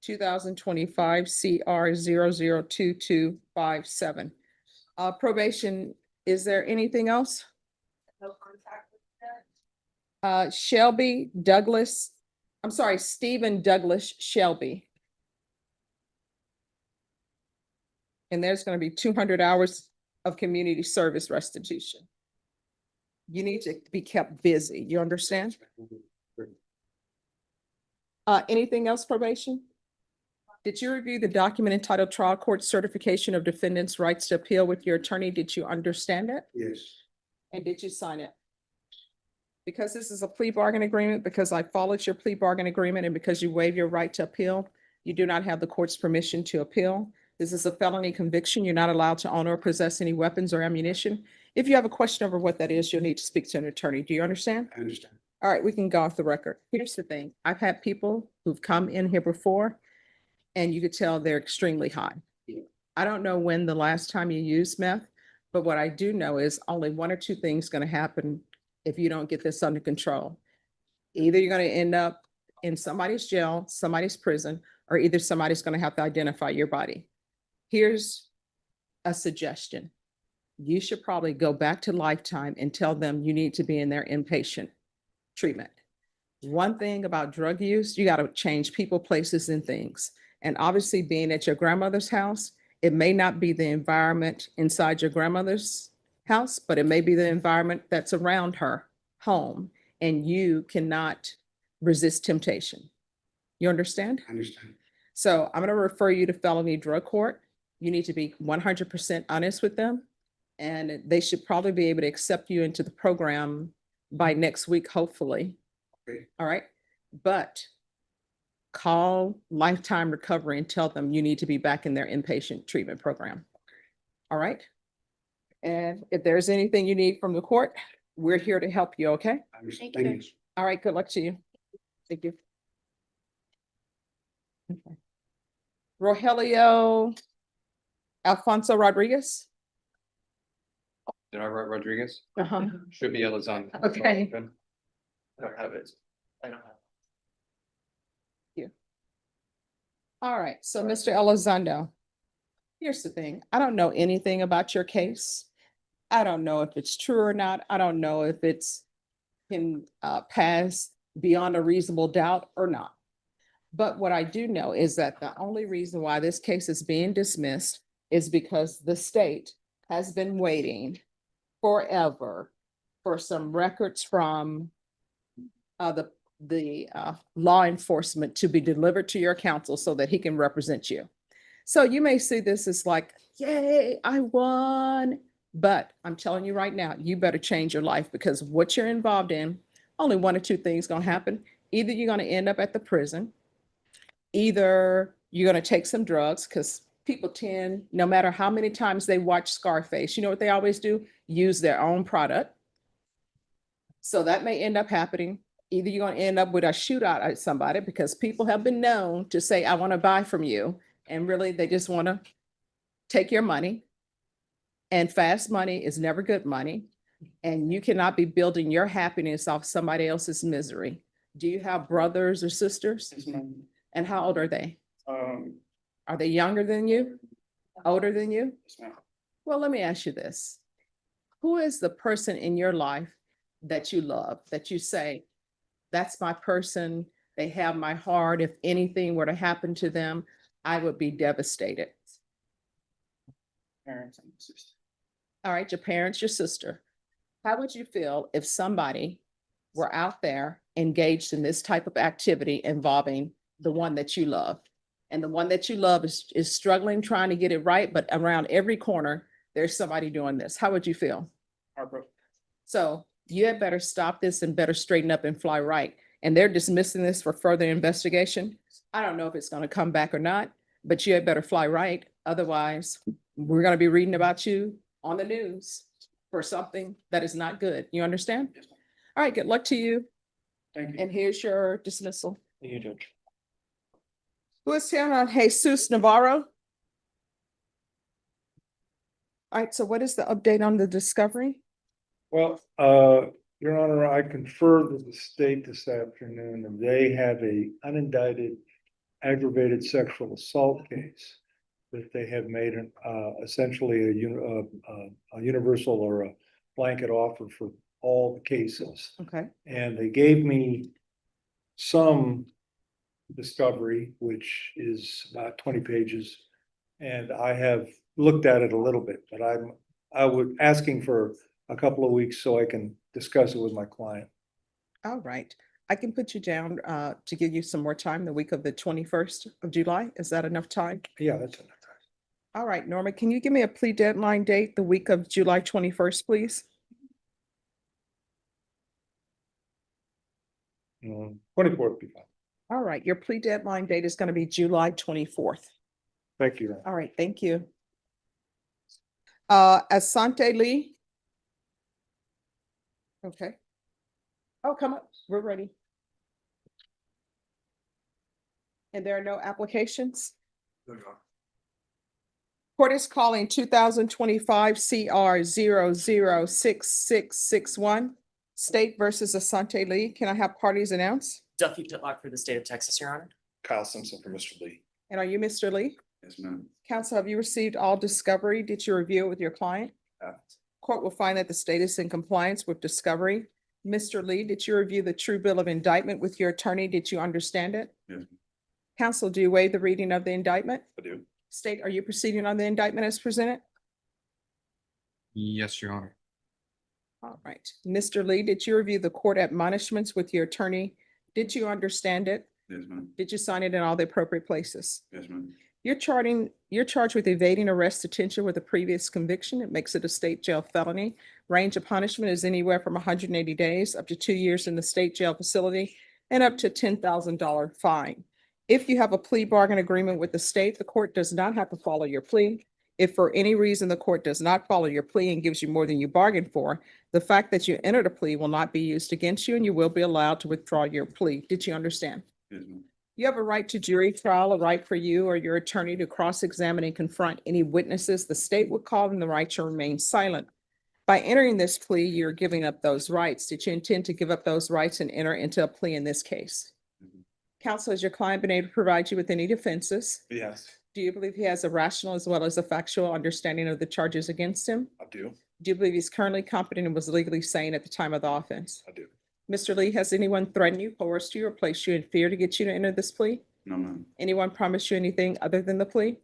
2025 CR 002257. Probation, is there anything else? No contact with that. Shelby Douglas, I'm sorry, Stephen Douglas Shelby. And there's going to be 200 hours of community service restitution. You need to be kept busy, you understand? Anything else, probation? Did you review the document entitled Trial Court Certification of Defendant's Rights to Appeal with your attorney? Did you understand it? Yes. And did you sign it? Because this is a plea bargain agreement, because I followed your plea bargain agreement, and because you waive your right to appeal, you do not have the court's permission to appeal. This is a felony conviction. You're not allowed to own or possess any weapons or ammunition. If you have a question over what that is, you'll need to speak to an attorney. Do you understand? I understand. All right, we can go off the record. Here's the thing. I've had people who've come in here before, and you could tell they're extremely high. I don't know when the last time you used meth, but what I do know is only 1 or 2 things going to happen if you don't get this under control. Either you're going to end up in somebody's jail, somebody's prison, or either somebody's going to have to identify your body. Here's a suggestion. You should probably go back to Lifetime and tell them you need to be in their inpatient treatment. One thing about drug use, you got to change people, places, and things. And obviously, being at your grandmother's house, it may not be the environment inside your grandmother's house, but it may be the environment that's around her home, and you cannot resist temptation. You understand? I understand. So I'm going to refer you to felony drug court. You need to be 100% honest with them, and they should probably be able to accept you into the program by next week, hopefully. Okay. All right. But call Lifetime Recovery and tell them you need to be back in their inpatient treatment program. All right. And if there's anything you need from the court, we're here to help you. Okay. I understand. Thank you, Thank you. All right. Good luck to you. Thank you. Okay. Rogelio Alfonso Rodriguez. Did I write Rodriguez? Uh-huh. Should be Elizondo. Okay. I don't have it. I don't have. All right, so Mr. Elizondo, here's the thing. I don't know anything about your case. I don't know if it's true or not. I don't know if it's can pass beyond a reasonable doubt or not. But what I do know is that the only reason why this case is being dismissed is because the state has been waiting forever for some records from the law enforcement to be delivered to your counsel so that he can represent you. So you may see this as like, yay, I won. But I'm telling you right now, you better change your life, because what you're involved in, only 1 or 2 things going to happen. Either you're going to end up at the prison, either you're going to take some drugs, because people tend, no matter how many times they watch Scarface, you know what they always do? Use their own product. So that may end up happening. either you're gonna end up with a shootout at somebody because people have been known to say, I want to buy from you. And really, they just want to take your money. And fast money is never good money. And you cannot be building your happiness off somebody else's misery. Do you have brothers or sisters? And how old are they? Are they younger than you? Older than you? Well, let me ask you this. Who is the person in your life that you love, that you say, that's my person, they have my heart, if anything were to happen to them, I would be devastated? Parents and sister. All right, your parents, your sister. How would you feel if somebody were out there engaged in this type of activity involving the one that you love? And the one that you love is struggling, trying to get it right, but around every corner, there's somebody doing this. How would you feel? Heartbroken. So you had better stop this and better straighten up and fly right. And they're dismissing this for further investigation. I don't know if it's going to come back or not, but you had better fly right. Otherwise, we're going to be reading about you on the news for something that is not good. You understand? All right, good luck to you. Thank you. And here's your dismissal. Thank you, Judge. Who is here on Jesus Navarro? All right, so what is the update on the discovery? Well, Your Honor, I conferred with the state this afternoon, and they have a unindicted aggravated sexual assault case that they have made an essentially a universal or a blanket offer for all the cases. Okay. And they gave me some discovery, which is about 20 pages. And I have looked at it a little bit, but I would asking for a couple of weeks so I can discuss it with my client. All right. I can put you down to give you some more time, the week of the 21st of July. Is that enough time? Yeah, that's enough time. All right, Norma, can you give me a plea deadline date, the week of July 21st, please? 24th would be fine. All right, your plea deadline date is going to be July 24th. Thank you. All right, thank you. Asante Lee. Okay. Oh, come up. We're ready. And there are no applications? Court is calling 2025 CR 006661, State versus Asante Lee. Can I have parties announced? Duffy Ditlock for the state of Texas, Your Honor. Kyle Simpson for Mr. Lee. And are you Mr. Lee? Yes, ma'am. Counsel, have you received all discovery? Did you review it with your client? Court will find that the state is in compliance with discovery. Mr. Lee, did you review the true bill of indictment with your attorney? Did you understand it? Yes. Counsel, do you waive the reading of the indictment? I do. State, are you proceeding on the indictment as presented? Yes, Your Honor. All right. Mr. Lee, did you review the court admonishments with your attorney? Did you understand it? Yes, ma'am. Did you sign it in all the appropriate places? Yes, ma'am. You're charged with evading arrest detention with a previous conviction. It makes it a state jail felony. Range of punishment is anywhere from 180 days up to 2 years in the state jail facility and up to $10,000 fine. If you have a plea bargain agreement with the state, the court does not have to follow your plea. If for any reason the court does not follow your plea and gives you more than you bargained for, the fact that you entered a plea will not be used against you and you will be allowed to withdraw your plea. Did you understand? Yes, ma'am. You have a right to jury trial, a right for you or your attorney to cross-examine and confront any witnesses. The state would call them the right to remain silent. By entering this plea, you're giving up those rights. Did you intend to give up those rights and enter into a plea in this case? Counsel, has your client been able to provide you with any defenses? Yes, Do you believe he has a rational as well as a factual understanding of the charges against him? I do. Do you believe he's currently competent and was legally sane at the time of the offense? I do. Mr. Lee, has anyone threatened you, coerced you, or placed you in fear to get you to enter this plea? No, ma'am. Anyone promised you anything other than the plea?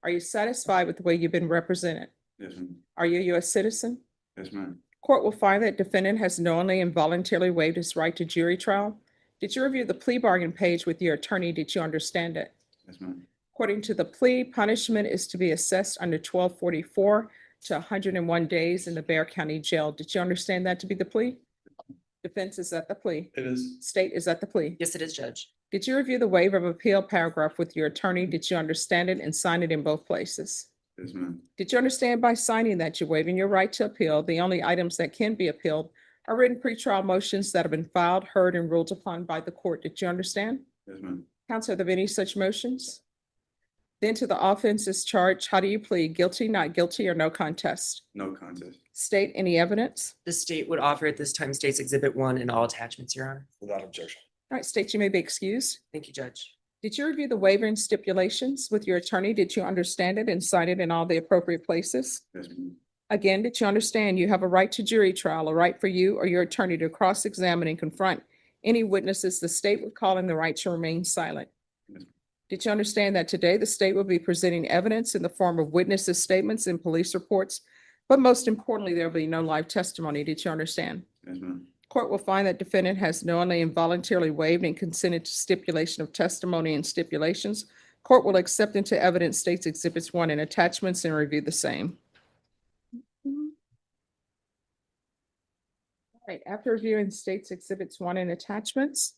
Are you satisfied with the way you've been represented? Yes, ma'am. Are you a U.S. citizen? Yes, ma'am. Court will find that defendant has knowingly and voluntarily waived his right to jury trial. Did you review the plea bargain page with your attorney? Did you understand it? Yes, ma'am. According to the plea, punishment is to be assessed under 1244 to 101 days in the Bexar County Jail. Did you understand that to be the plea? Defense is at the plea. It is. State is at the plea. Yes, it is, Judge. Did you review the waiver of appeal paragraph with your attorney? Did you understand it and sign it in both places? Yes, ma'am. Did you understand by signing that you're waiving your right to appeal? The only items that can be appealed are written pretrial motions that have been filed, heard, and ruled upon by the court. Did you understand? Yes, ma'am. Counsel, are there any such motions? Then to the offenses charged, how do you plead? Guilty, not guilty, or no contest? No contest. State any evidence? The state would offer at this time State's Exhibit 1 and all attachments, Your Honor. Without objection. All right, state you may be excused. Thank you, Judge. Did you review the waiver and stipulations with your attorney? Did you understand it and sign it in all the appropriate places? Yes, ma'am. Again, did you understand you have a right to jury trial, a right for you or your attorney to cross-examine and confront any witnesses the state would call in the right to remain silent? Yes. Did you understand that today the state will be presenting evidence in the form of witnesses' statements and police reports? But most importantly, there will be no live testimony. Did you understand? Yes, ma'am. Court will find that defendant has knowingly and voluntarily waived and consented to stipulation of testimony and stipulations. Court will accept into evidence State's Exhibits 1 and attachments and review the same. All right, after reviewing State's Exhibits 1 and attachments,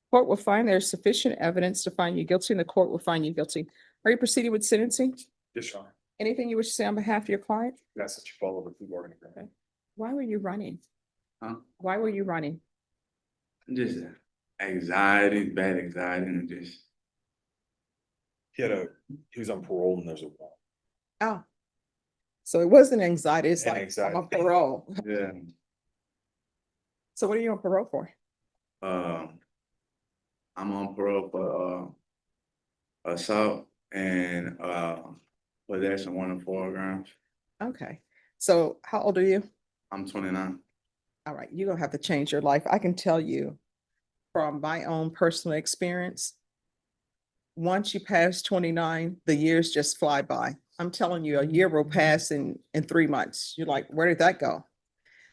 court will find there is sufficient evidence to find you guilty and the court will find you guilty. Are you proceeding with sentencing? Yes, Your Honor. Anything you wish to say on behalf of your client? That's that you follow the plea bargaining agreement. Why were you running? Huh? Why were you running? Just anxiety, bad anxiety, and just. He was on parole and there's a wall. Oh. So it wasn't anxiety, it's And like I'm anxiety. on parole. Yeah. So what are you on parole for? I'm on parole for assault and possession 1 and 4 grams. Okay, so how old are you? I'm 29. All right, you're gonna have to change your life. I can tell you from my own personal experience, once you pass 29, the years just fly by. I'm telling you, a year will pass in 3 months. You're like, where did that go?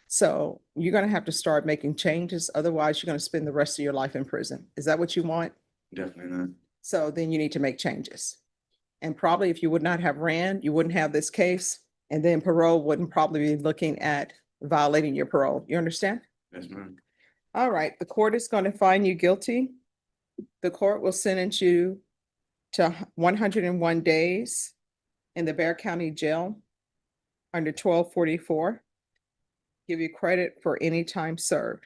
So you're gonna have to start making changes. Otherwise, you're gonna spend the rest of your life in prison. Is that what you want? Definitely not. So then you need to make changes. And probably if you would not have ran, you wouldn't have this case. And then parole wouldn't probably be looking at violating your parole. You understand? Yes, ma'am. All right, the court is going to find you guilty. The court will sentence you to 101 days in the Bexar County Jail under 1244. Give you credit for any time served.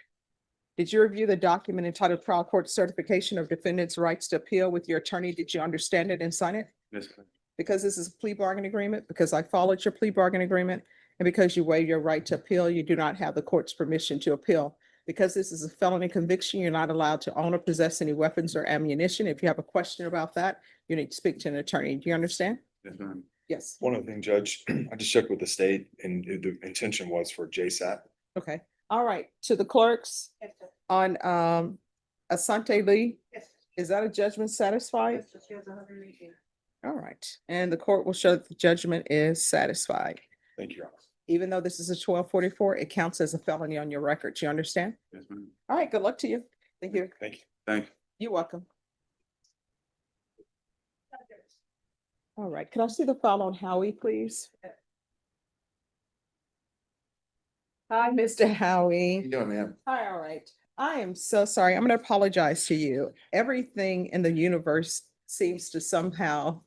Did you review the document entitled Trial Court Certification of Defendant's Rights to Appeal with your attorney? Did you understand it and sign it? Yes, ma'am. Because this is a plea bargain agreement, because I followed your plea bargain agreement, and because you waive your right to appeal, you do not have the court's permission to appeal. Because this is a felony conviction, you're not allowed to own or possess any weapons or ammunition. If you have a question about that, you need to speak to an attorney. Do you understand? Yes, ma'am. Yes. One other thing, Judge, I just checked with the state and the intention was for JSAT. Okay. All right. To the clerks on Asante Lee, is that a judgment satisfied? All right. And the court will show that the judgment is satisfied. Thank you, Your Honor. Even though this is a 1244, it counts as a felony on your record. Do you understand? Yes, ma'am. All right. Good luck to you. Thank you. Thank you. Thank you. You're welcome. All right. Can I see the file on Howie, please? Hi, Mr. Howie. How you doing, ma'am? Hi, all right. I am so sorry. I'm going to apologize to you. Everything in the universe seems to somehow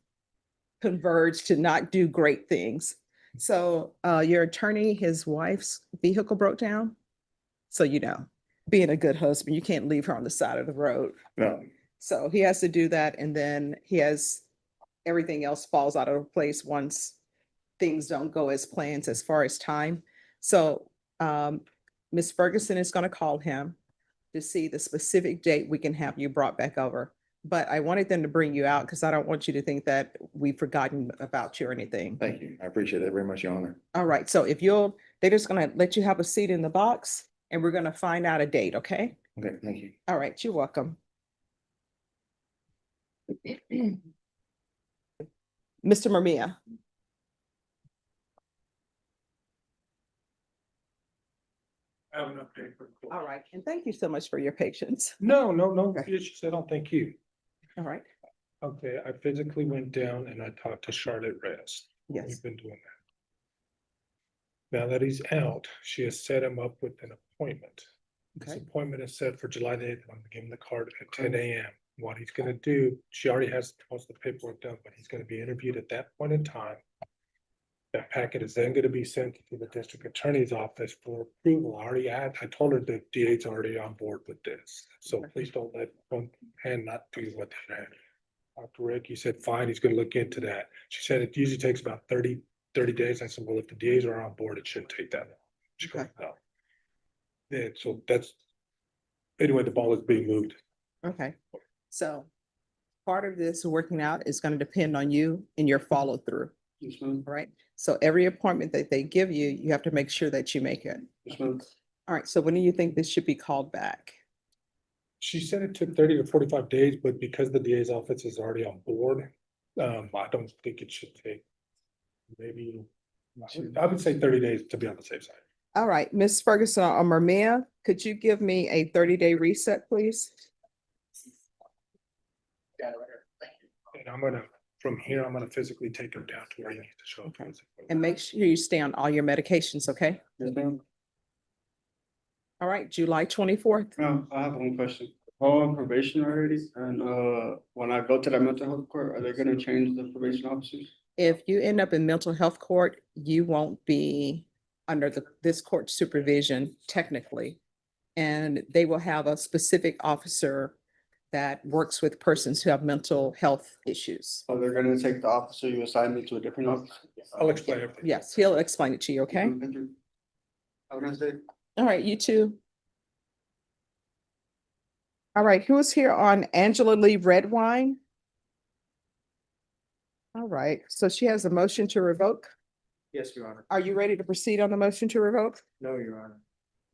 converge to not do great things. So your attorney, his wife's vehicle broke down. So, you know, being a good husband, you can't leave her on the side of the road. No. So he has to do that. And then he has everything else falls out of place once things don't go as planned as far as time. So Ms. Ferguson is going to call him to see the specific date we can have you brought back over. But I wanted them to bring you out because I don't want you to think that we've forgotten about you or anything. Thank you. I appreciate it very much, Your Honor. All right. So if they're just going to let you have a seat in the box and we're going to find out a date. Okay. Okay, thank you. All right. You're welcome. Mr. Murmia. I have an update for the court. All right. And thank you so much for your patience. No, no Okay. issues. I don't thank you. All right. Okay, I physically went down and I talked to Charlotte Rest. Yes. We've been doing that. Now that he's out, she has set him up with an appointment. This Okay. appointment is set for July the 8th. I'm gonna give him the card at 10 a.m. What he's gonna do, she already has most of the paperwork done, but he's gonna be interviewed at that point in time. That packet is then gonna be sent to the district attorney's office for approval. I told her the DA's already on board with this, so please don't let one hand not do what they had. Dr. Rick, you said, fine, he's gonna look into that. She said it usually takes about 30 days. I said, well, if the DA's are on board, it shouldn't take that long. She goes, no. Then, so that's, anyway, the ball is being moved. Okay, so part of this working out is gonna depend on you and your follow through. Yes, ma'am. Right? So every appointment that they give you, you have to make sure that you make it. Yes, ma'am. All right, so when do you think this should be called back? She said it took 30 to 45 days, but because the DA's office is already on board, I don't think it should take. Maybe, I would say 30 days to be on the safe side. All right, Ms. Ferguson or Marmia, could you give me a 30-day reset, please? And I'm gonna, from here, I'm gonna physically take him down to where he needs to show up. And make sure you stay on all your medications, okay? Yes, ma'am. All right, July 24th. I have one question. Oh, on probation already, and when I go to that mental health court, are they gonna change the probation officers? If you end up in mental health court, you won't be under this court supervision technically. And they will have a specific officer that works with persons who have mental health issues. Oh, they're gonna take the officer you assigned me to a different office? I'll explain everything. Yes, he'll explain it to you, okay? Thank you. Have a nice day. All right, you too. All right, who is here on Angela Lee Redwine? All right, so she has a motion to revoke. Yes, Your Honor. Are you ready to proceed on the motion to revoke? No, Your Honor.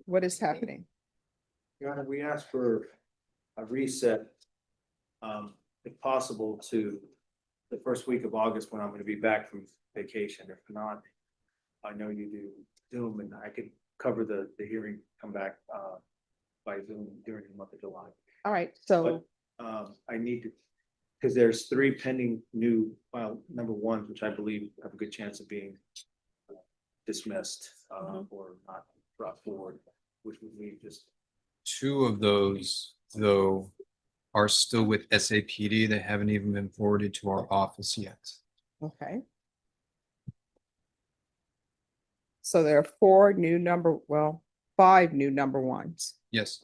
What is happening? Your Honor, we asked for a reset, if possible, to the first week of August when I'm gonna be back from vacation. If not, I know you do Zoom and I could cover the hearing, come back, by Zoom during the month of July. All right, so, I need to, because there's 3 pending new, number ones, which I believe have a good chance of being dismissed, or not brought forward, which would leave just. 2 of those, though, are still with SAPD. They haven't even been forwarded to our office yet. okay. So there are 5 new number ones. Yes,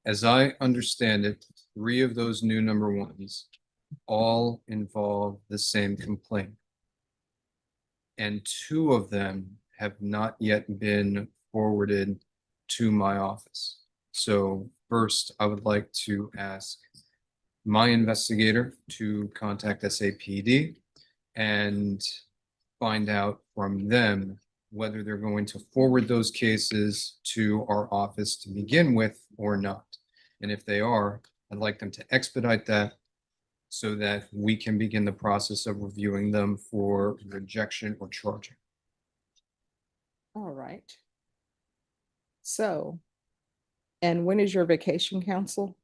as I understand it, 3 of those new number ones all involve the same complaint. And 2 of them have not yet been forwarded to my office. So first, I would like to ask my investigator to contact SAPD and find out from them whether they're going to forward those cases to our office to begin with or not. And if they are, I'd like them to expedite that so that we can begin the process of reviewing them for rejection or charging. All right. So, and when is your vacation, counsel?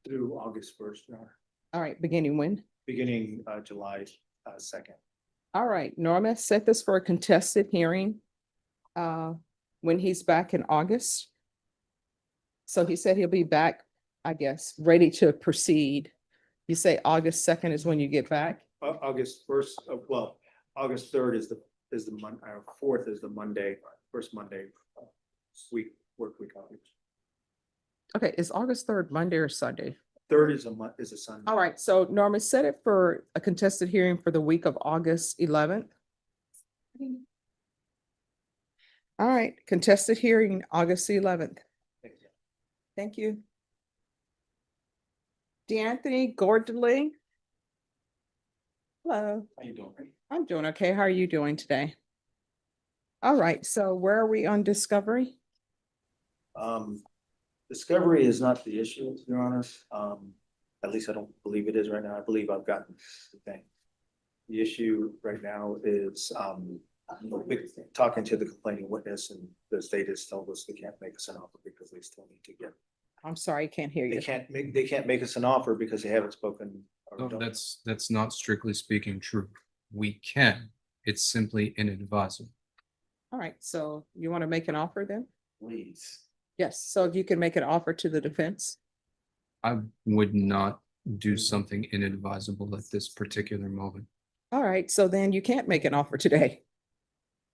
Through August 1st, Your Honor. All right, beginning when? Beginning July 2nd. All right, Norma, set this for a contested hearing when he's back in August. So he said he'll be back, I guess, ready to proceed. You say August 2nd is when you get back? August 1st, well, August 3rd is the month, 4th is the Monday, first Monday work week. Okay, is August 3rd Monday or Sunday? 3rd is a Sunday. All right, so Norma, set it for a contested hearing for the week of August 11th. All right, contested hearing, August 11th. Thank you. DeAnthony Gordley. Hello. How you doing? I'm doing okay. How are you doing today? All right, so where are we on discovery? Discovery is not the issue, Your Honor. At least I don't believe it is right now. I believe I've gotten the thing. The issue right now is talking to the complaining witness, and the state has told us they can't make us an offer because they still need to get. I'm sorry, I can't hear you. They can't make us an offer because they haven't spoken. No, that's not strictly speaking true. We can. It's simply inadvisable. All right, so you want to make an offer then? Please. Yes, so if you can make an offer to the defense. I would not do something inadvisable at this particular moment. All right, so then you can't make an offer today.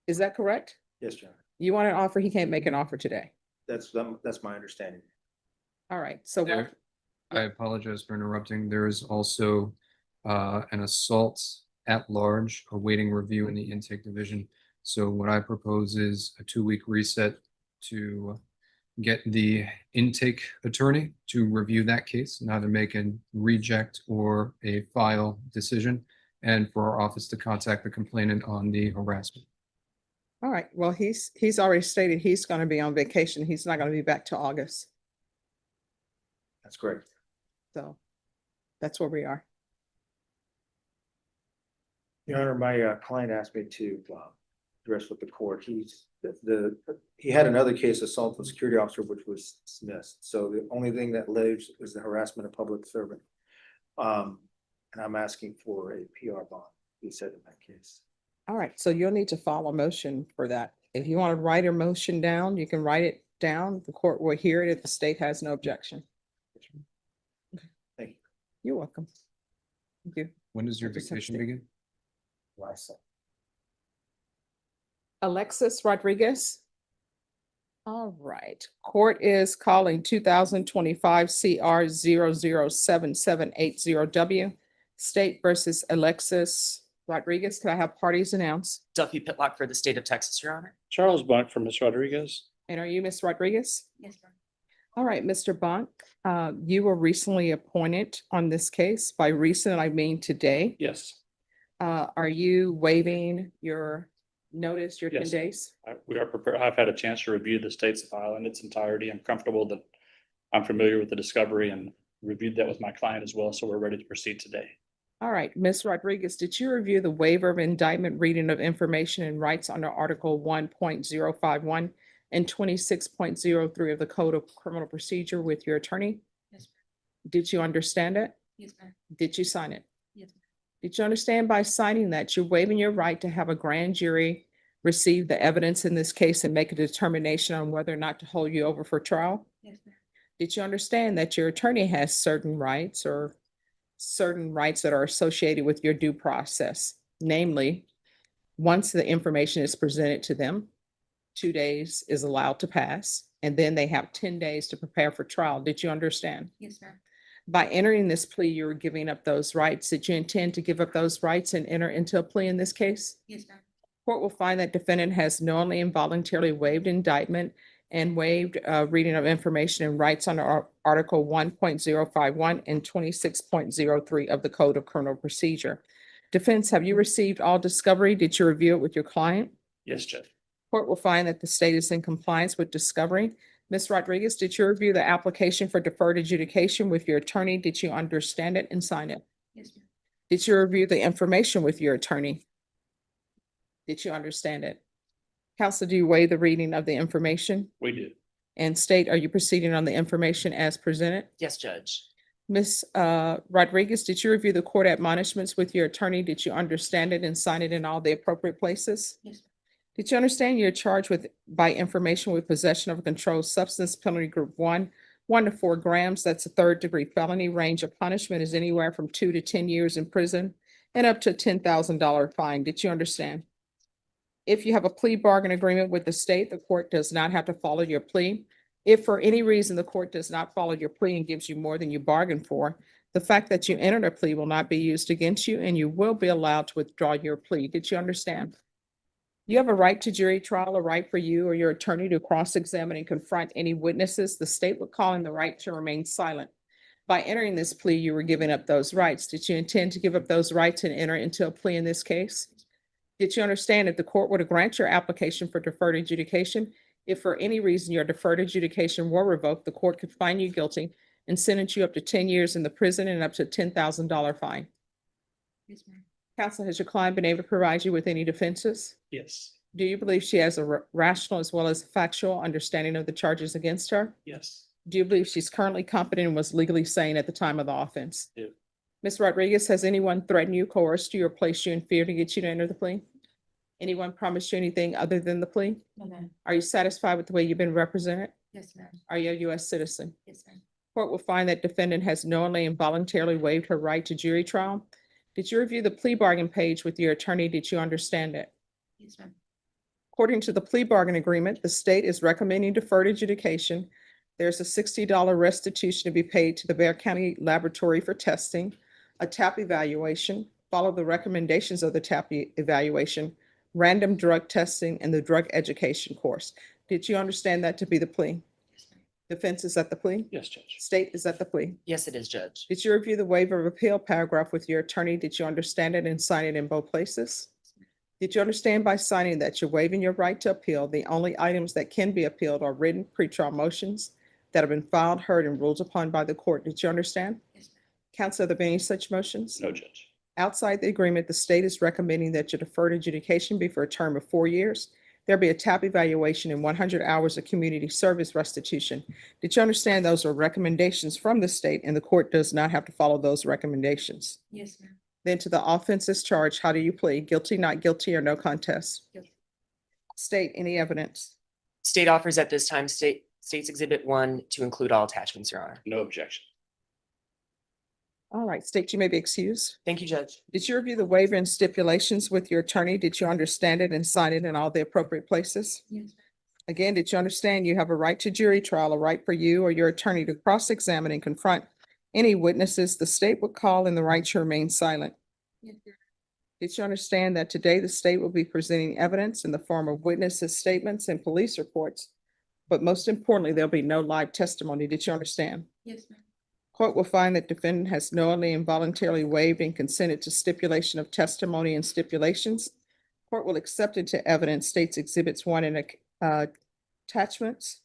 Is that correct? Yes, John. You want an offer, he can't make an offer today. That's my understanding. All right, so what? There- I apologize for interrupting. There is also an assault at large awaiting review in the intake division. So what I propose is a 2-week reset to get the intake attorney to review that case, and either make a reject or a file decision, and for our office to contact the complainant on the harassment. All right, well, he's already stated he's gonna be on vacation. He's not gonna be back till August. That's correct. So that's where we are. Your Honor, my client asked me to address with the court. He had another case, assault of a security officer, which was dismissed. So the only thing that lives is the harassment of public servant. And I'm asking for a PR bond, he said in that case. All right, so you'll need to file a motion for that. If you want to write a motion down, you can write it down. The court will hear it if the state has no objection. Thank you. You're welcome. Thank you. When does your I just have vacation to- begin? Alexis Rodriguez. All right, court is calling 2025 CR 007780W. State versus Alexis Rodriguez. Can I have parties announced? Duffy Pitlock for the state of Texas, Your Honor. Charles Bunt from Ms. Rodriguez. And are you Ms. Rodriguez? Yes, sir. All right, Mr. Bonk, you were recently appointed on this case. By recent, I mean today. Yes, Are you waiving your notice, your 10 Yes. days? we are prepared. I've had a chance to review the state's file in its entirety. I'm comfortable that I'm familiar with the discovery and reviewed that with my client as well. So we're ready to proceed today. All right, Ms. Rodriguez, did you review the waiver of indictment reading of information and rights under Article 1.051 and 26.03 of the Code of Criminal Procedure with your attorney? Yes, Did you understand it? yes, ma'am. Did you sign it? Yes, Did you understand by signing that you're waiving your right to have a grand jury receive the evidence in this case and make a determination on whether or not to hold you over for trial? yes, ma'am. Did you understand that your attorney has certain rights or certain rights that are associated with your due process? Namely, once the information is presented to them, 2 days is allowed to pass, and then they have 10 days to prepare for trial. Did you understand? Yes, ma'am. By entering this plea, you're giving up those rights. Did you intend to give up those rights and enter into a plea in this case? Yes, ma'am. Court will find that defendant has knowingly and voluntarily waived indictment and waived reading of information and rights under Article 1.051 and 26.03 of the Code of Criminal Procedure. Defense, have you received all discovery? Did you review it with your client? Yes, Judge. Court will find that the state is in compliance with discovery. Ms. Rodriguez, did you review the application for deferred adjudication with your attorney? Did you understand it and sign it? Yes, ma'am. Did you review the information with your attorney? Did you understand it? Counsel, do you waive the reading of the information? We do. And state, are you proceeding on the information as presented? Yes, Judge. Ms. Rodriguez, did you review the court admonishments with your attorney? Did you understand it and sign it in all the appropriate places? Yes, ma'am. Did you understand you're charged with, by information with possession of a controlled substance, penalty group 1 to 4 grams? That's a 3rd-degree felony. Range of punishment is anywhere from 2 to 10 years in prison and up to a $10,000 fine. Did you understand? If you have a plea bargain agreement with the state, the court does not have to follow your plea. If for any reason the court does not follow your plea and gives you more than you bargained for, the fact that you entered a plea will not be used against you and you will be allowed to withdraw your plea. Did you understand? You have a right to jury trial, a right for you or your attorney to cross-examine and confront any witnesses. The state would call in the right to remain silent. By entering this plea, you were giving up those rights. Did you intend to give up those rights and enter into a plea in this case? Did you understand if the court were to grant your application for deferred adjudication, if for any reason your deferred adjudication were revoked, the court could find you guilty and sentence you up to 10 years in the prison and up to a $10,000 fine? Yes, ma'am. Counsel, has your client been able to provide you with any defenses? Yes, Do you believe she has a rational as well as factual understanding of the charges against her? yes. Do you believe she's currently competent and was legally sane at the time of the offense? Do. Ms. Rodriguez, has anyone threatened you, coerced you, or placed you in fear to get you to enter the plea? Anyone promised you anything other than the plea? No, ma'am. Are you satisfied with the way you've been represented? Yes, ma'am. Are you a U.S. citizen? Yes, ma'am. Court will find that defendant has knowingly and voluntarily waived her right to jury trial. Did you review the plea bargain page with your attorney? Did you understand it? Yes, ma'am. According to the plea bargain agreement, the state is recommending deferred adjudication. There's a $60 restitution to be paid to the Bexar County Laboratory for testing, a TAP evaluation, follow the recommendations of the TAP evaluation, random drug testing, and the drug education course. Did you understand that to be the plea? Defense is at the plea? Yes, Judge. State is at the plea? Yes, it is, Judge. Did you review the waiver of appeal paragraph with your attorney? Did you understand it and sign it in both places? Did you understand by signing that you're waiving your right to appeal? The only items that can be appealed are written pretrial motions that have been filed, heard, and ruled upon by the court. Did you understand? Yes, ma'am. Counsel, have there been any such motions? No, Judge. Outside the agreement, the state is recommending that your deferred adjudication be for a term of 4 years. There'll be a TAP evaluation and 100 hours of community service restitution. Did you understand those are recommendations from the state and the court does not have to follow those recommendations? Yes, ma'am. Then to the offenses charged, how do you plead? Guilty, not guilty, or no contest? Guilty. State any evidence. State offers at this time, State's Exhibit 1 to include all attachments, Your Honor. No objection. All right, state, you may be excused. Thank you, Judge. Did you review the waiver and stipulations with your attorney? Did you understand it and sign it in all the appropriate places? Yes. Again, did you understand you have a right to jury trial, a right for you or your attorney to cross-examine and confront any witnesses the state would call and the right to remain silent? Yes, Did you understand that today the state will be presenting evidence in the form of witnesses' statements and police reports? But most importantly, there'll be no live testimony. Did you understand? Yes, ma'am. Court will find that defendant has knowingly and voluntarily waived and consented to stipulation of testimony and stipulations. Court will accept into evidence states exhibits 1 and attachments.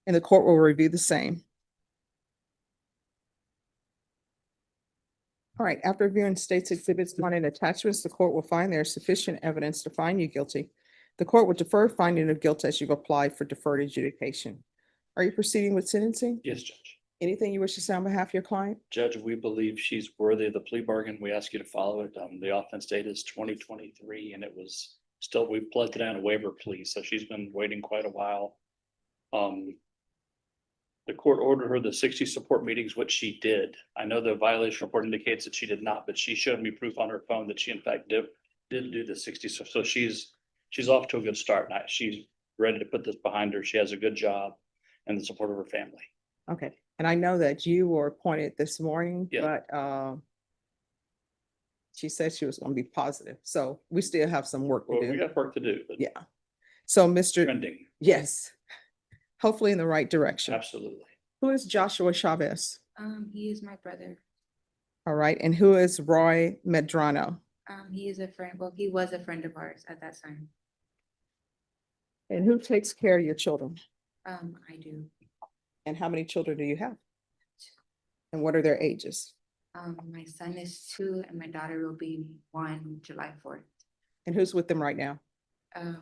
And the court will review the same. All right, after reviewing states exhibits 1 and attachments, the court will find there is sufficient evidence to find you guilty. The court will defer finding of guilt as you've applied for deferred adjudication. Are you proceeding with sentencing? Yes, Judge. Anything you wish to say on behalf of your client? Judge, we believe she's worthy of the plea bargain. We ask you to follow it. The offense date is 2023 and it was still, we pled down a waiver plea, so she's been waiting quite a while. The court ordered her the 60 support meetings, which she did. I know the violation report indicates that she did not, but she showed me proof on her phone that she in fact did do the 60. So she's off to a good start. Now she's ready to put this behind her. She has a good job and the support of her family. Okay, and I know that you were appointed this morning, Yeah. but she said she was gonna be positive, so we still have some work to Well, we do. got work to do, but Yeah. So, Mr. trending, Yes, hopefully in the right direction. absolutely. Who is Joshua Chavez? He is my brother. All right, and who is Roy Medrano? He is a friend, well, he was a friend of ours at that time. And who takes care of your children? I do. And how many children do you have? And what are their ages? My son is 2 and my daughter will be 1 July 4th. And who's with them right now?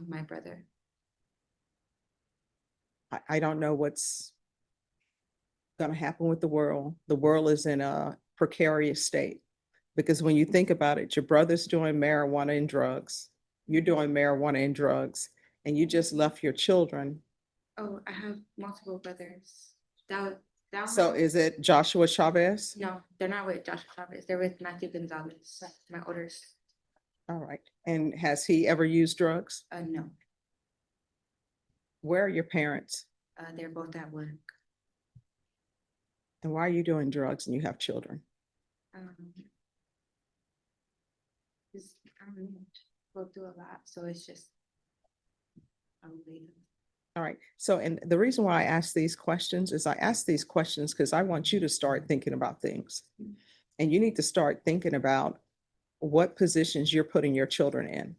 My brother. I don't know what's gonna happen with the world. The world is in a precarious state. Because when you think about it, your brother's doing marijuana and drugs. You're doing marijuana and drugs, and you just left your children. Oh, I have multiple brothers. That So one- is it Joshua Chavez? No, they're not with Joshua Chavez. They're with Matthew Gonzalez, my oldest. All right. And has he ever used drugs? No, Where are your parents? they're both at work. And why are you doing drugs and you have children? I don't know, go through a lot, so it's just. All right. So, and the reason why I ask these questions is I ask these questions because I want you to start thinking about things. And you need to start thinking about what positions you're putting your children in.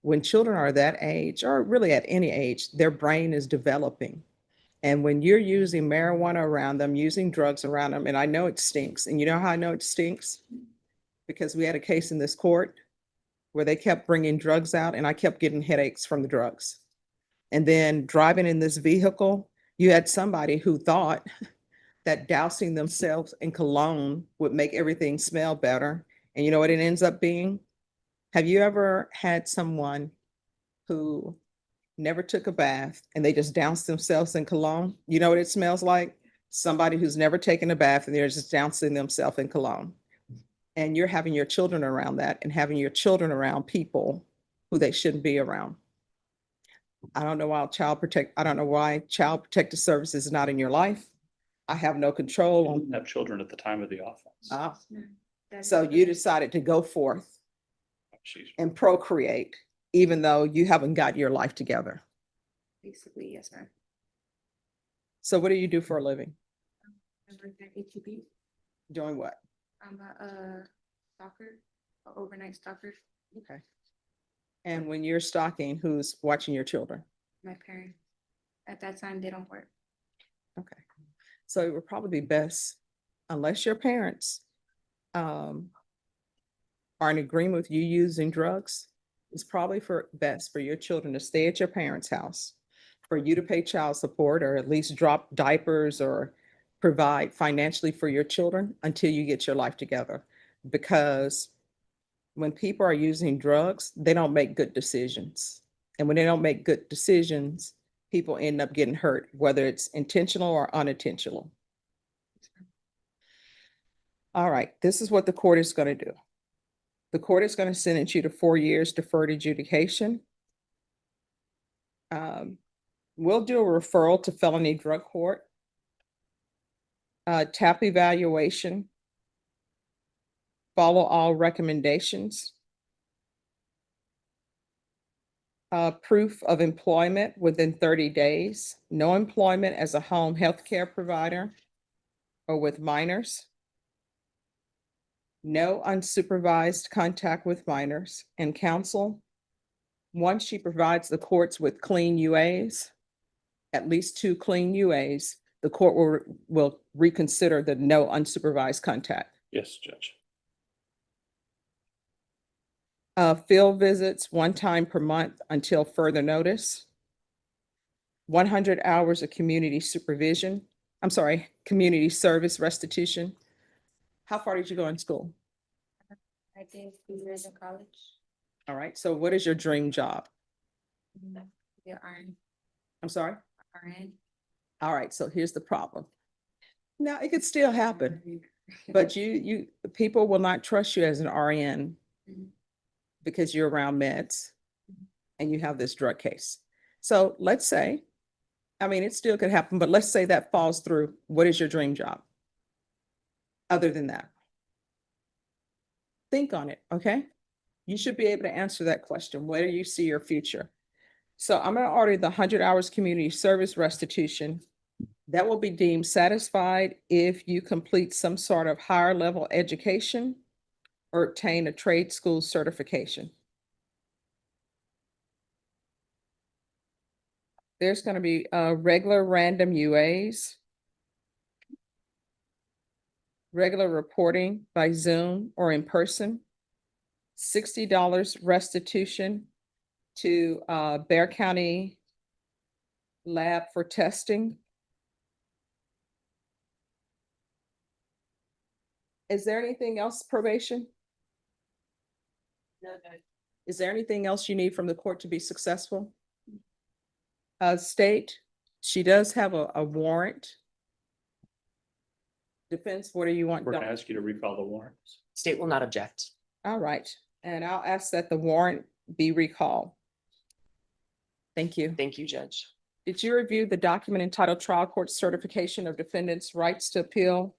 When children are that age, or really at any age, their brain is developing. And when you're using marijuana around them, using drugs around them, and I know it stinks. And you know how I know it stinks? Because we had a case in this court where they kept bringing drugs out and I kept getting headaches from the drugs. And then driving in this vehicle, you had somebody who thought that dousing themselves in cologne would make everything smell better. And you know what it ends up being? Have you ever had someone who never took a bath and they just doused themselves in cologne? You know what it smells like? Somebody who's never taken a bath and they're just dousing themselves in cologne. And you're having your children around that and having your children around people who they shouldn't be around. I don't know why I don't know why child protective services is not in your life. I have no control on. Have children at the time of the offense. Ah, so you decided to go forth and procreate, even though you haven't got your life together. Basically, yes, ma'am. So what do you do for a living? I work at HEB. Doing what? I'm a stalker, a overnight stalker. Okay. And when you're stalking, who's watching your children? My parents. At that time, they don't work. Okay. So it would probably be best, unless your parents are in agreement with you using drugs, it's probably best for your children to stay at your parents' house, for you to pay child support or at least drop diapers or provide financially for your children until you get your life together. Because when people are using drugs, they don't make good decisions. And when they don't make good decisions, people end up getting hurt, whether it's intentional or unintentional. All right, this is what the court is going to do. The court is going to sentence you to 4 years deferred adjudication. We'll do a referral to felony drug court. TAP evaluation. Follow all recommendations. Proof of employment within 30 days. No employment as a home health care provider or with minors. No unsupervised contact with minors. And counsel, once she provides the courts with clean UAs, at least 2 clean UAs, the court will reconsider the no unsupervised contact. Yes, Judge. Field visits 1 time per month until further notice. 100 hours of community supervision. Community service restitution. How far did you go in school? I did 2 years in college. All right, so what is your dream job? Yeah, RN. I'm sorry? RN. All right, so here's the problem. Now, it could still happen, but people will not trust you as an RN because you're around meds and you have this drug case. So let's say, it still could happen, but let's say that falls through. What is your dream job? Other than that. Think on it, okay? You should be able to answer that question. Where do you see your future? So I'm going to order the 100 hours community service restitution. That will be deemed satisfied if you complete some sort of higher level education or obtain a trade school certification. There's going to be regular random UAs, regular reporting by Zoom or in person, $60 restitution to Bexar County lab for testing. Is there anything else, probation? No. Is there anything else you need from the court to be successful? State, she does have a warrant. Defense, what do you want We're done? gonna ask you to recall the warrants. State will not object. All right, and I'll ask that the warrant be recalled. Thank you. Thank you, Judge. Did you review the document entitled Trial Court Certification of Defendants' Rights to Appeal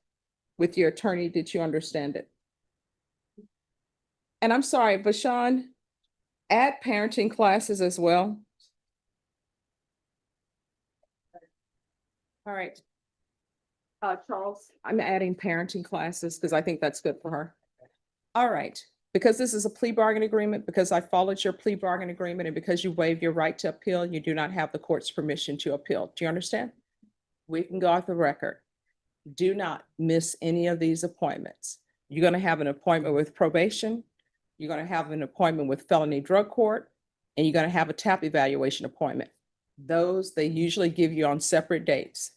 with your attorney? Did you understand it? And I'm sorry, Bashan, add parenting classes as well. All right. Charles, I'm adding parenting classes because I think that's good for her. All right, because this is a plea bargain agreement, because I followed your plea bargain agreement, and because you waived your right to appeal, you do not have the court's permission to appeal. Do you understand? We can go off the record. Do not miss any of these appointments. You're going to have an appointment with probation. You're going to have an appointment with felony drug court, and you're going to have a TAP evaluation appointment. Those, they usually give you on separate dates.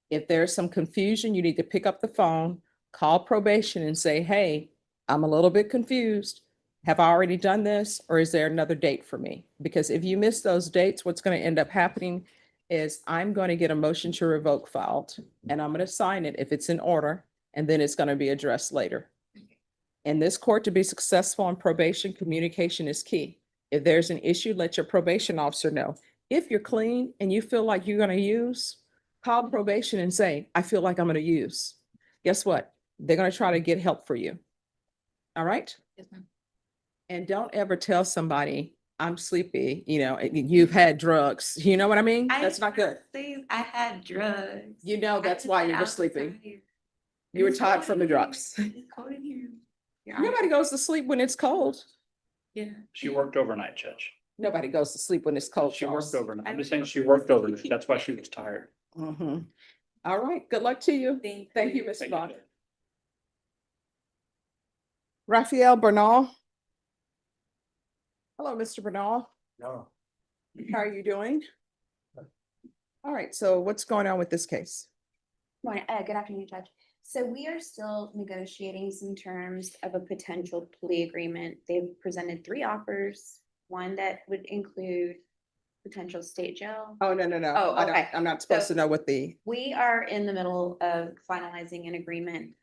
If there's some confusion, you need to pick up the phone, call probation and say, hey, I'm a little bit confused. Have I already done this, or is there another date for me? Because if you miss those dates, what's going to end up happening is I'm going to get a motion to revoke filed, and I'm going to sign it if it's in order, and then it's going to be addressed later. In this court, to be successful on probation, communication is key. If there's an issue, let your probation officer know. If you're clean and you feel like you're gonna use, call probation and say, I feel like I'm gonna use. Guess what? They're gonna try to get help for you. All right? And don't ever tell somebody, I'm sleepy, you've had drugs. You know what I mean? That's not good. I had drugs. You know, that's I why just you got were sleeping. outside. You were It's tired cold from the in here. drugs. It's cold in here. Nobody goes to sleep when it's cold. Yeah. She worked overnight, Judge. Nobody goes to sleep when it's cold. She worked Charles. overnight. I'm just saying she worked overnight. That's why she was tired. Mhm. All right, good luck to you. Thank you, Ms. Thank you, Bond. Judge. Raphael Bernal. Hello, Mr. Bernal. No. How are you doing? All right, so what's going on with this case? Morning, good afternoon, Judge. So we are still negotiating some terms of a potential plea agreement. They've presented 3 offers, one that would include potential state jail. Oh, no, no, no. Oh, okay. I'm not supposed to So- know what the, We are in the middle of finalizing an agreement.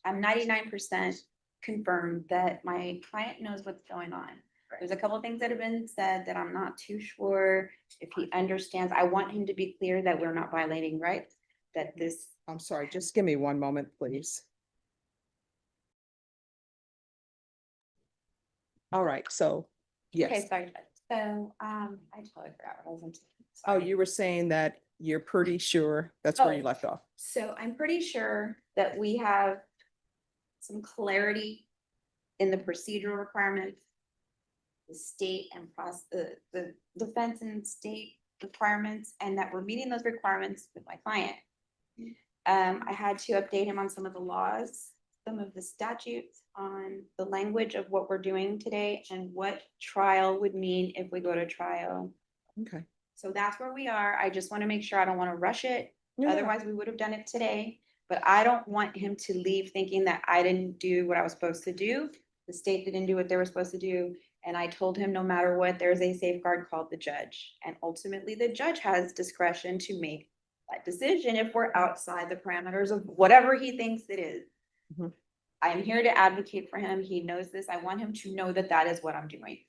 I'm 99% confirmed that my client knows what's going on. There's a couple of things that have been said that I'm not too sure if he understands. I want him to be clear that we're not violating rights, that this. I'm sorry, just give me one moment, please. All right, so, Okay, yes. sorry. Judge. So, I totally forgot what I was into. Oh, Sorry. you were saying that you're pretty sure that's where you Oh. left off. So I'm pretty sure that we have some clarity in the procedural requirements. The state and the defense and state requirements, and that we're meeting those requirements with my client. I had to update him on some of the laws, some of the statutes, on the language of what we're doing today and what trial would mean if we go to trial. Okay. So that's where we are. I just want to make sure I don't want to rush it. Yeah. Otherwise, we would have done it today. But I don't want him to leave thinking that I didn't do what I was supposed to do. The state didn't do what they were supposed to do. And I told him, no matter what, there's a safeguard called the judge. And ultimately, the judge has discretion to make that decision if we're outside the parameters of whatever he thinks it is. Mhm. I am here to advocate for him. He knows this. I want him to know that that is what I'm doing.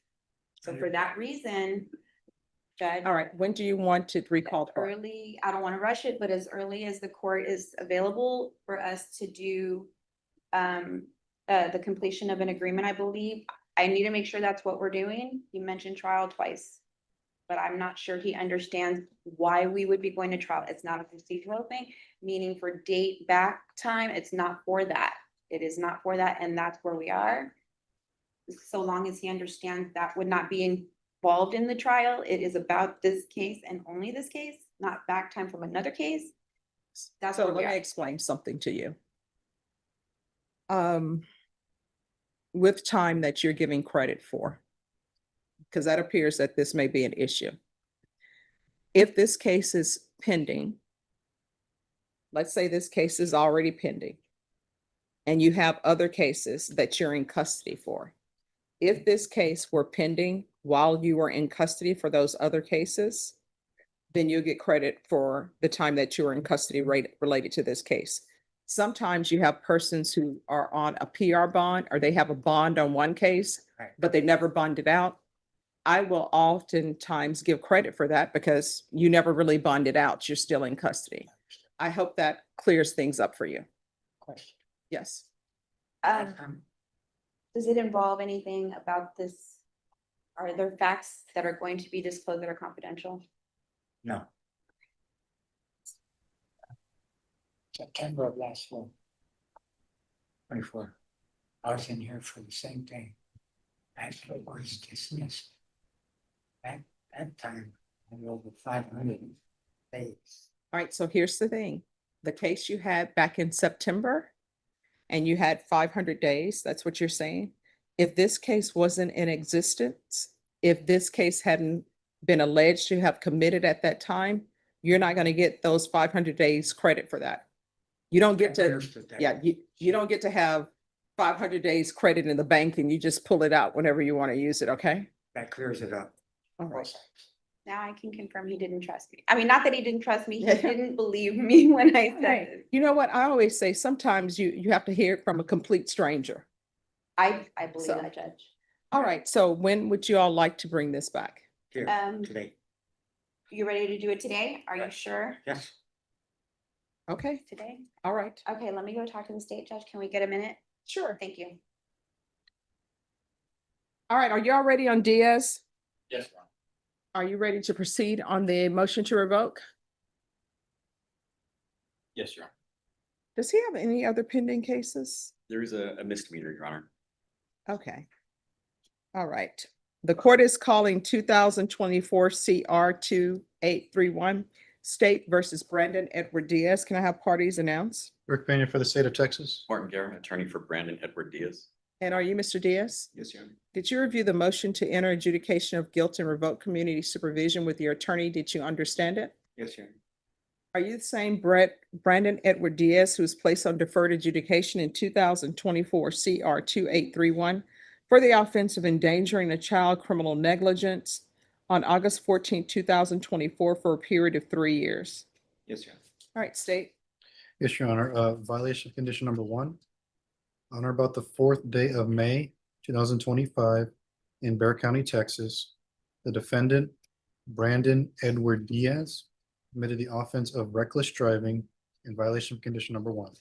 So for that reason, Judge. All right, when do you want to recall the court? Early, I don't want to rush it, but as early as the court is available for us to do the completion of an agreement, I believe. I need to make sure that's what we're doing. You mentioned trial twice. But I'm not sure he understands why we would be going to trial. It's not a procedural thing, meaning for date back time, it's not for that. It is not for that, and that's where we are. So long as he understands that would not be involved in the trial, it is about this case and only this case, not back time from another case. That's So where we let me are. explain something to you. With time that you're giving credit for, because that appears that this may be an issue. If this case is pending, let's say this case is already pending, and you have other cases that you're in custody for. If this case were pending while you were in custody for those other cases, then you'll get credit for the time that you were in custody related to this case. Sometimes you have persons who are on a PR bond, or they have a bond on one case, but they never bonded out. I will oftentimes give credit for that because you never really bonded out. You're still in custody. I hope that clears things up for you. Question. Yes. Does it involve anything about this? Are there facts that are going to be disclosed that are confidential? No. September of last year. 24. I was in here for the same thing. Actually was dismissed. That time, I had over 500 days. All right, so here's the thing. The case you had back in September and you had 500 days, that's what you're saying? If this case wasn't in existence, if this case hadn't been alleged to have committed at that time, you're not going to get those 500 days credit for that. You don't get to, yeah, you don't get to have 500 days credit in the bank and you just pull it out whenever you want to use it, okay? That clears it up. All right. Now I can confirm he didn't trust me. I mean, not that he didn't trust me, he didn't believe me when I said it. You know what? I always say sometimes you have to hear it from a complete stranger. I believe So- that, Judge. All right, so when would you all like to bring this back? Here, Um, today. You ready to do it today? Are you sure? Yes. Okay, Today? all right. Okay, let me go talk to the state judge. Can we get a minute? Sure. Thank you. All right, are y'all ready on Diaz? Yes. Are you ready to proceed on the motion to revoke? Yes, Your Honor. Does he have any other pending cases? There is a misdemeanor, Your Honor. Okay. All right. The court is calling 2024 CR 2831 State versus Brandon Edward Diaz. Can I have parties announced? Rick Pena for the state of Texas. Martin Guerra, attorney for Brandon Edward Diaz. And are you Mr. Diaz? Yes, Your Honor. Did you review the motion to enter adjudication of guilt and revoke community supervision with your attorney? Did you understand it? Yes, Your Honor. Are you the same Brandon Edward Diaz who was placed on deferred adjudication in 2024 CR 2831 for the offense of endangering a child criminal negligence on August 14, 2024 for a period of 3 years? Yes, Your Honor. All right, state. Yes, Your Honor. Violation of condition number 1. On or about the 4th day of May, 2025 in Bexar County, Texas, the defendant, Brandon Edward Diaz, committed the offense of reckless driving in violation of condition number 1.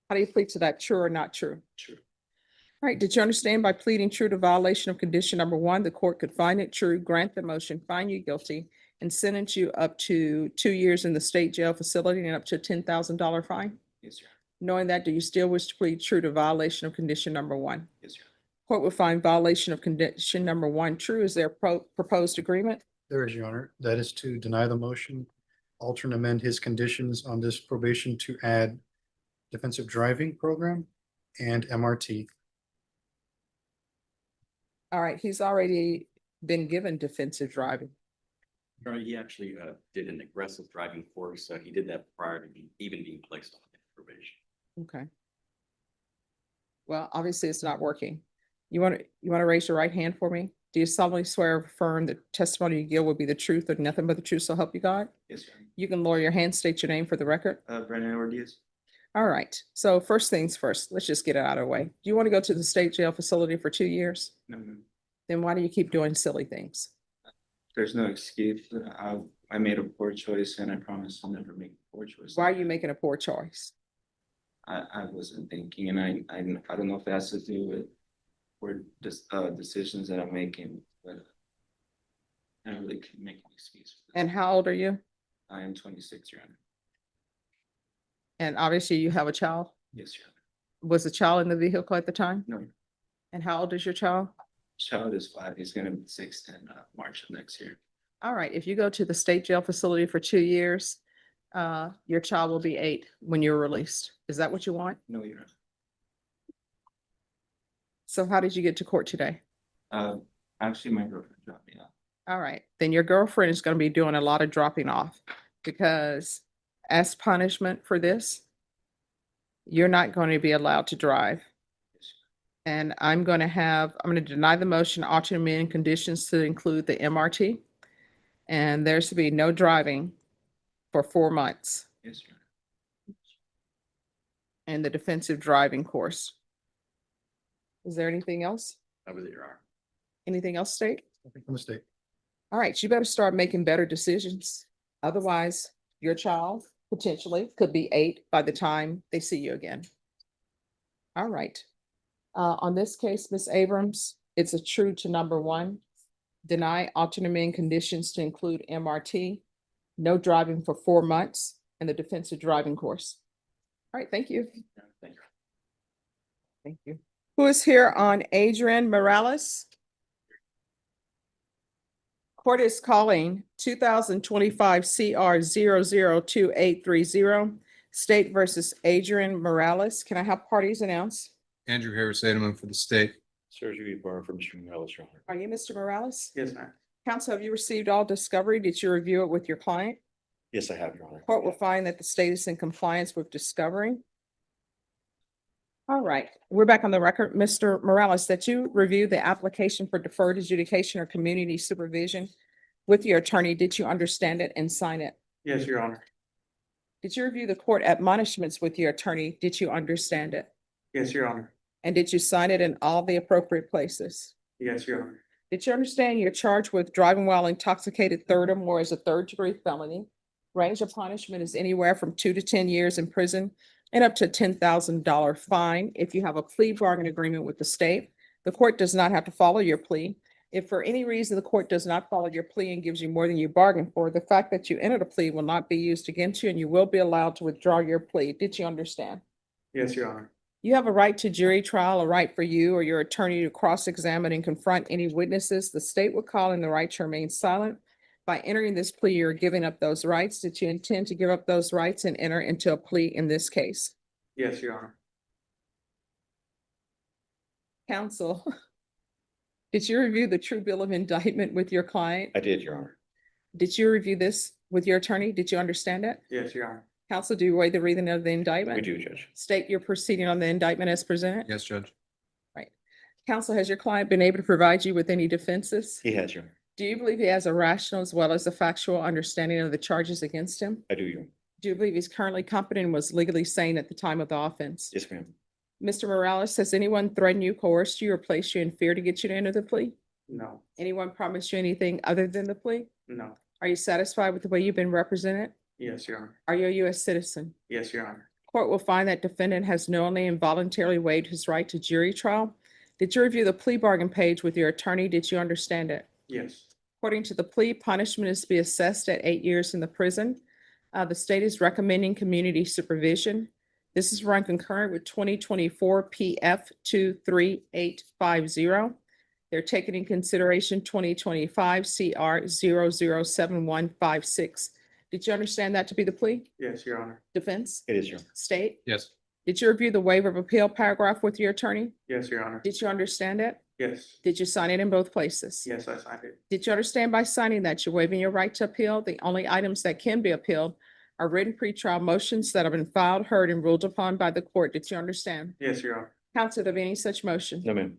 How do you plead to that? True or not true? True. All right, did you understand by pleading true to violation of condition number 1, the court could find it true, grant the motion, find you guilty, and sentence you up to 2 years in the state jail facility and up to a $10,000 fine? Yes, Your Honor. Knowing that, do you still wish to plead true to violation of condition number 1? Yes, Your Honor. Court will find violation of condition number 1 true. Is there a proposed agreement? There is, Your Honor. That is to deny the motion, alter and amend his conditions on this probation to add defensive driving program and MRT. All right, he's already been given defensive driving. Your Honor, he actually did an aggressive driving course. He did that prior to even being placed on probation. Okay. Well, obviously it's not working. You want to raise your right hand for me? Do you solemnly swear or affirm that testimony you give will be the truth or nothing but the truth, so help you God? Yes, Your Honor. You can lower your hand, state your name for the record. Brandon Edward Diaz. All right, so first things first, let's just get it out of the way. Do you want to go to the state jail facility for 2 years? No, no. Then why do you keep doing silly things? There's no excuse. I made a poor choice and I promise I'll never make a poor choice. Why are you making a poor choice? I wasn't thinking, and I don't know if it has to do with decisions that I'm making, but I really can't make an excuse for this. And how old are you? I am 26, Your Honor. And obviously you have a child? Yes, Your Honor. Was the child in the vehicle at the time? No, Your Honor. And how old is your child? Child is 5. He's gonna be 6 in March of next year. All right, if you go to the state jail facility for 2 years, your child will be 8 when you're released. Is that what you want? No, Your Honor. So how did you get to court today? Actually, my girlfriend dropped me off. All right, then your girlfriend is going to be doing a lot of dropping off because as punishment for this, you're not going to be allowed to drive. And I'm going to deny the motion, alter and amend conditions to include the MRT. And there's to be no driving for 4 months Yes, Your Honor. in the defensive driving course. Is there anything else? That was it, Your Honor. Anything else, state? Nothing from the state. All right, you better start making better decisions. Otherwise, your child potentially could be 8 by the time they see you again. All right. On this case, Ms. Abrams, it's a true to number 1. Deny alternate amend conditions to include MRT, no driving for 4 months, and the defensive driving course. All right, thank you. Thank you. Thank you. Who is here on Adrian Morales? Court is calling 2025 CR 002830, State versus Adrian Morales. Can I have parties announced? Andrew Harris Edelman for the state. Surgery bar from Mr. Morales, Your Honor. Are you Mr. Morales? Yes, ma'am. Counsel, have you received all discovery? Did you review it with your client? Yes, I have, Your Honor. Court will find that the state is in compliance with discovery. All right, we're back on the record. Mr. Morales, that you review the application for deferred adjudication or community supervision with your attorney. Did you understand it and sign it? Yes, Your Honor. Did you review the court admonishments with your attorney? Did you understand it? Yes, Your Honor. And did you sign it in all the appropriate places? Yes, Your Honor. Did you understand you're charged with driving while intoxicated third or more as a third-degree felony? Range of punishment is anywhere from 2 to 10 years in prison and up to $10,000 fine if you have a plea bargain agreement with the state. The court does not have to follow your plea. If for any reason the court does not follow your plea and gives you more than you bargained for, the fact that you entered a plea will not be used against you and you will be allowed to withdraw your plea. Did you understand? Yes, Your Honor. You have a right to jury trial, a right for you or your attorney to cross-examine and confront any witnesses. The state will call in the right to remain silent. By entering this plea, you're giving up those rights. Did you intend to give up those rights and enter into a plea in this case? Yes, Your Honor. Counsel, did you review the true bill of indictment with your client? I did, Your Honor. Did you review this with your attorney? Did you understand it? Yes, Your Honor. Counsel, do you waive the reading of the indictment? We do, Judge. State your proceeding on the indictment as presented? Yes, Judge. Counsel, has your client been able to provide you with any defenses? He has, Your Honor. Do you believe he has a rational as well as a factual understanding of the charges against him? I do, Your Honor. Do you believe he's currently competent and was legally sane at the time of the offense? Yes, ma'am. Mr. Morales, has anyone threatened you, coerced you, or placed you in fear to get you to enter the plea? No, Anyone promised you anything other than the plea? no. Are you satisfied with the way you've been represented? Yes, Your Honor. Are you a U.S. citizen? Yes, Your Honor. Court will find that defendant has knowingly and voluntarily waived his right to jury trial. Did you review the plea bargain page with your attorney? Did you understand it? Yes. According to the plea, punishment is to be assessed at 8 years in the prison. The state is recommending community supervision. This is run concurrent with 2024 PF 23850. They're taking in consideration 2025 CR 007156. Did you understand that to be the plea? Yes, Your Honor. Defense? It is, Your Honor. State? Yes. Did you review the waiver of appeal paragraph with your attorney? Yes, Your Honor. Did you understand it? Yes. Did you sign it in both places? Yes, I signed it. Did you understand by signing that you're waiving your right to appeal? The only items that can be appealed are written pretrial motions that have been filed, heard, and ruled upon by the court. Did you understand? Yes, Your Honor. Counsel, of any such motion? No, ma'am.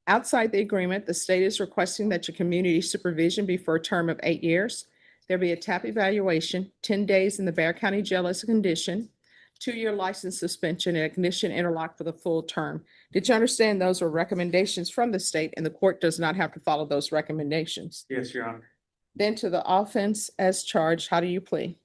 Outside the agreement, the state is requesting that your community supervision be for a term of 8 years. There'll be a TAP evaluation, 10 days in the Bexar County Jail as a condition, 2-year license suspension, and ignition interlock for the full term. Did you understand those were recommendations from the state and the court does not have to follow those recommendations? Yes, Your Honor. Then to the offense as charged, how do you plead?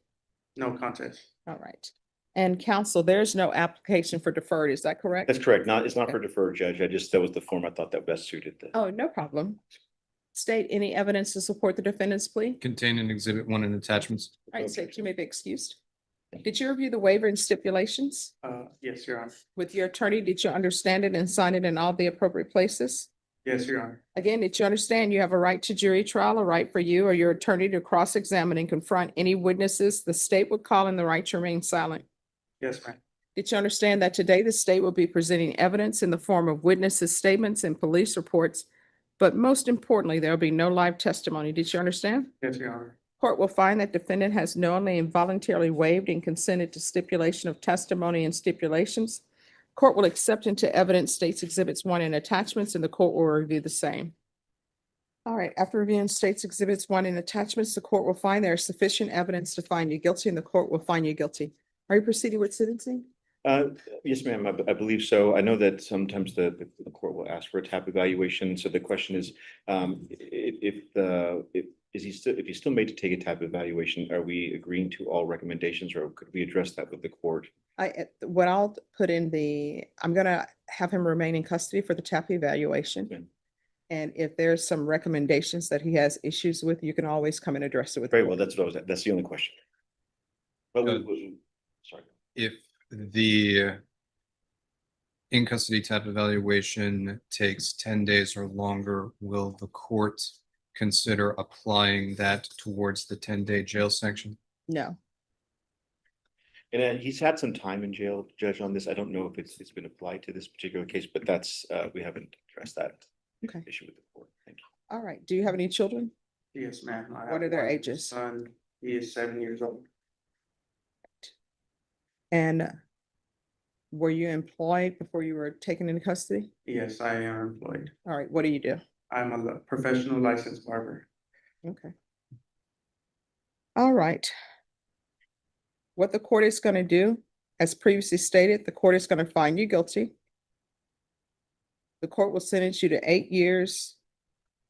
No contest. All right. And counsel, there's no application for deferred, is that correct? That's correct. It's not for deferred, Judge. that was the form I thought that best suited the. Oh, no problem. State any evidence to support the defendant's plea? Contained in Exhibit 1 and attachments. All right, state, you may be excused. Did you review the waiver and stipulations? Yes, Your Honor. With your attorney, did you understand it and sign it in all the appropriate places? Yes, Your Honor. Again, did you understand you have a right to jury trial, a right for you or your attorney to cross-examine and confront any witnesses the state would call in the right to remain silent? Yes, ma'am. Did you understand that today the state will be presenting evidence in the form of witnesses' statements and police reports? But most importantly, there will be no live testimony. Did you understand? Yes, Your Honor. Court will find that defendant has knowingly and voluntarily waived and consented to stipulation of testimony and stipulations. Court will accept into evidence states exhibits 1 and attachments, and the court will review the same. All right, after reviewing states exhibits 1 and attachments, the court will find there is sufficient evidence to find you guilty, and the court will find you guilty. Are you proceeding with sentencing? Yes, ma'am. I believe so. I know that sometimes the court will ask for a TAP evaluation. So the question is, if he's still made to take a TAP evaluation, are we agreeing to all recommendations or could we address that with the court? What I'll put in I'm gonna have him remain in custody for the TAP evaluation. Okay. And if there's some recommendations that he has issues with, you can always come and address it with. Very well. That's the only question. But sorry. If the in custody TAP evaluation takes 10 days or longer, will the court consider applying that towards the 10-day jail sanction? No. And he's had some time in jail, Judge, on this. I don't know if it's been applied to this particular case, but that's, we haven't addressed that Okay. issue with the court. Thank you. All right. Do you have any children? Yes, ma'am. I What have are their one ages? Son, he is 7 years old. And were you employed before you were taken into custody? Yes, I am employed. All right. What do you do? I'm a professional licensed barber. Okay. All right. What the court is going to do, as previously stated, the court is going to find you guilty. The court will sentence you to 8 years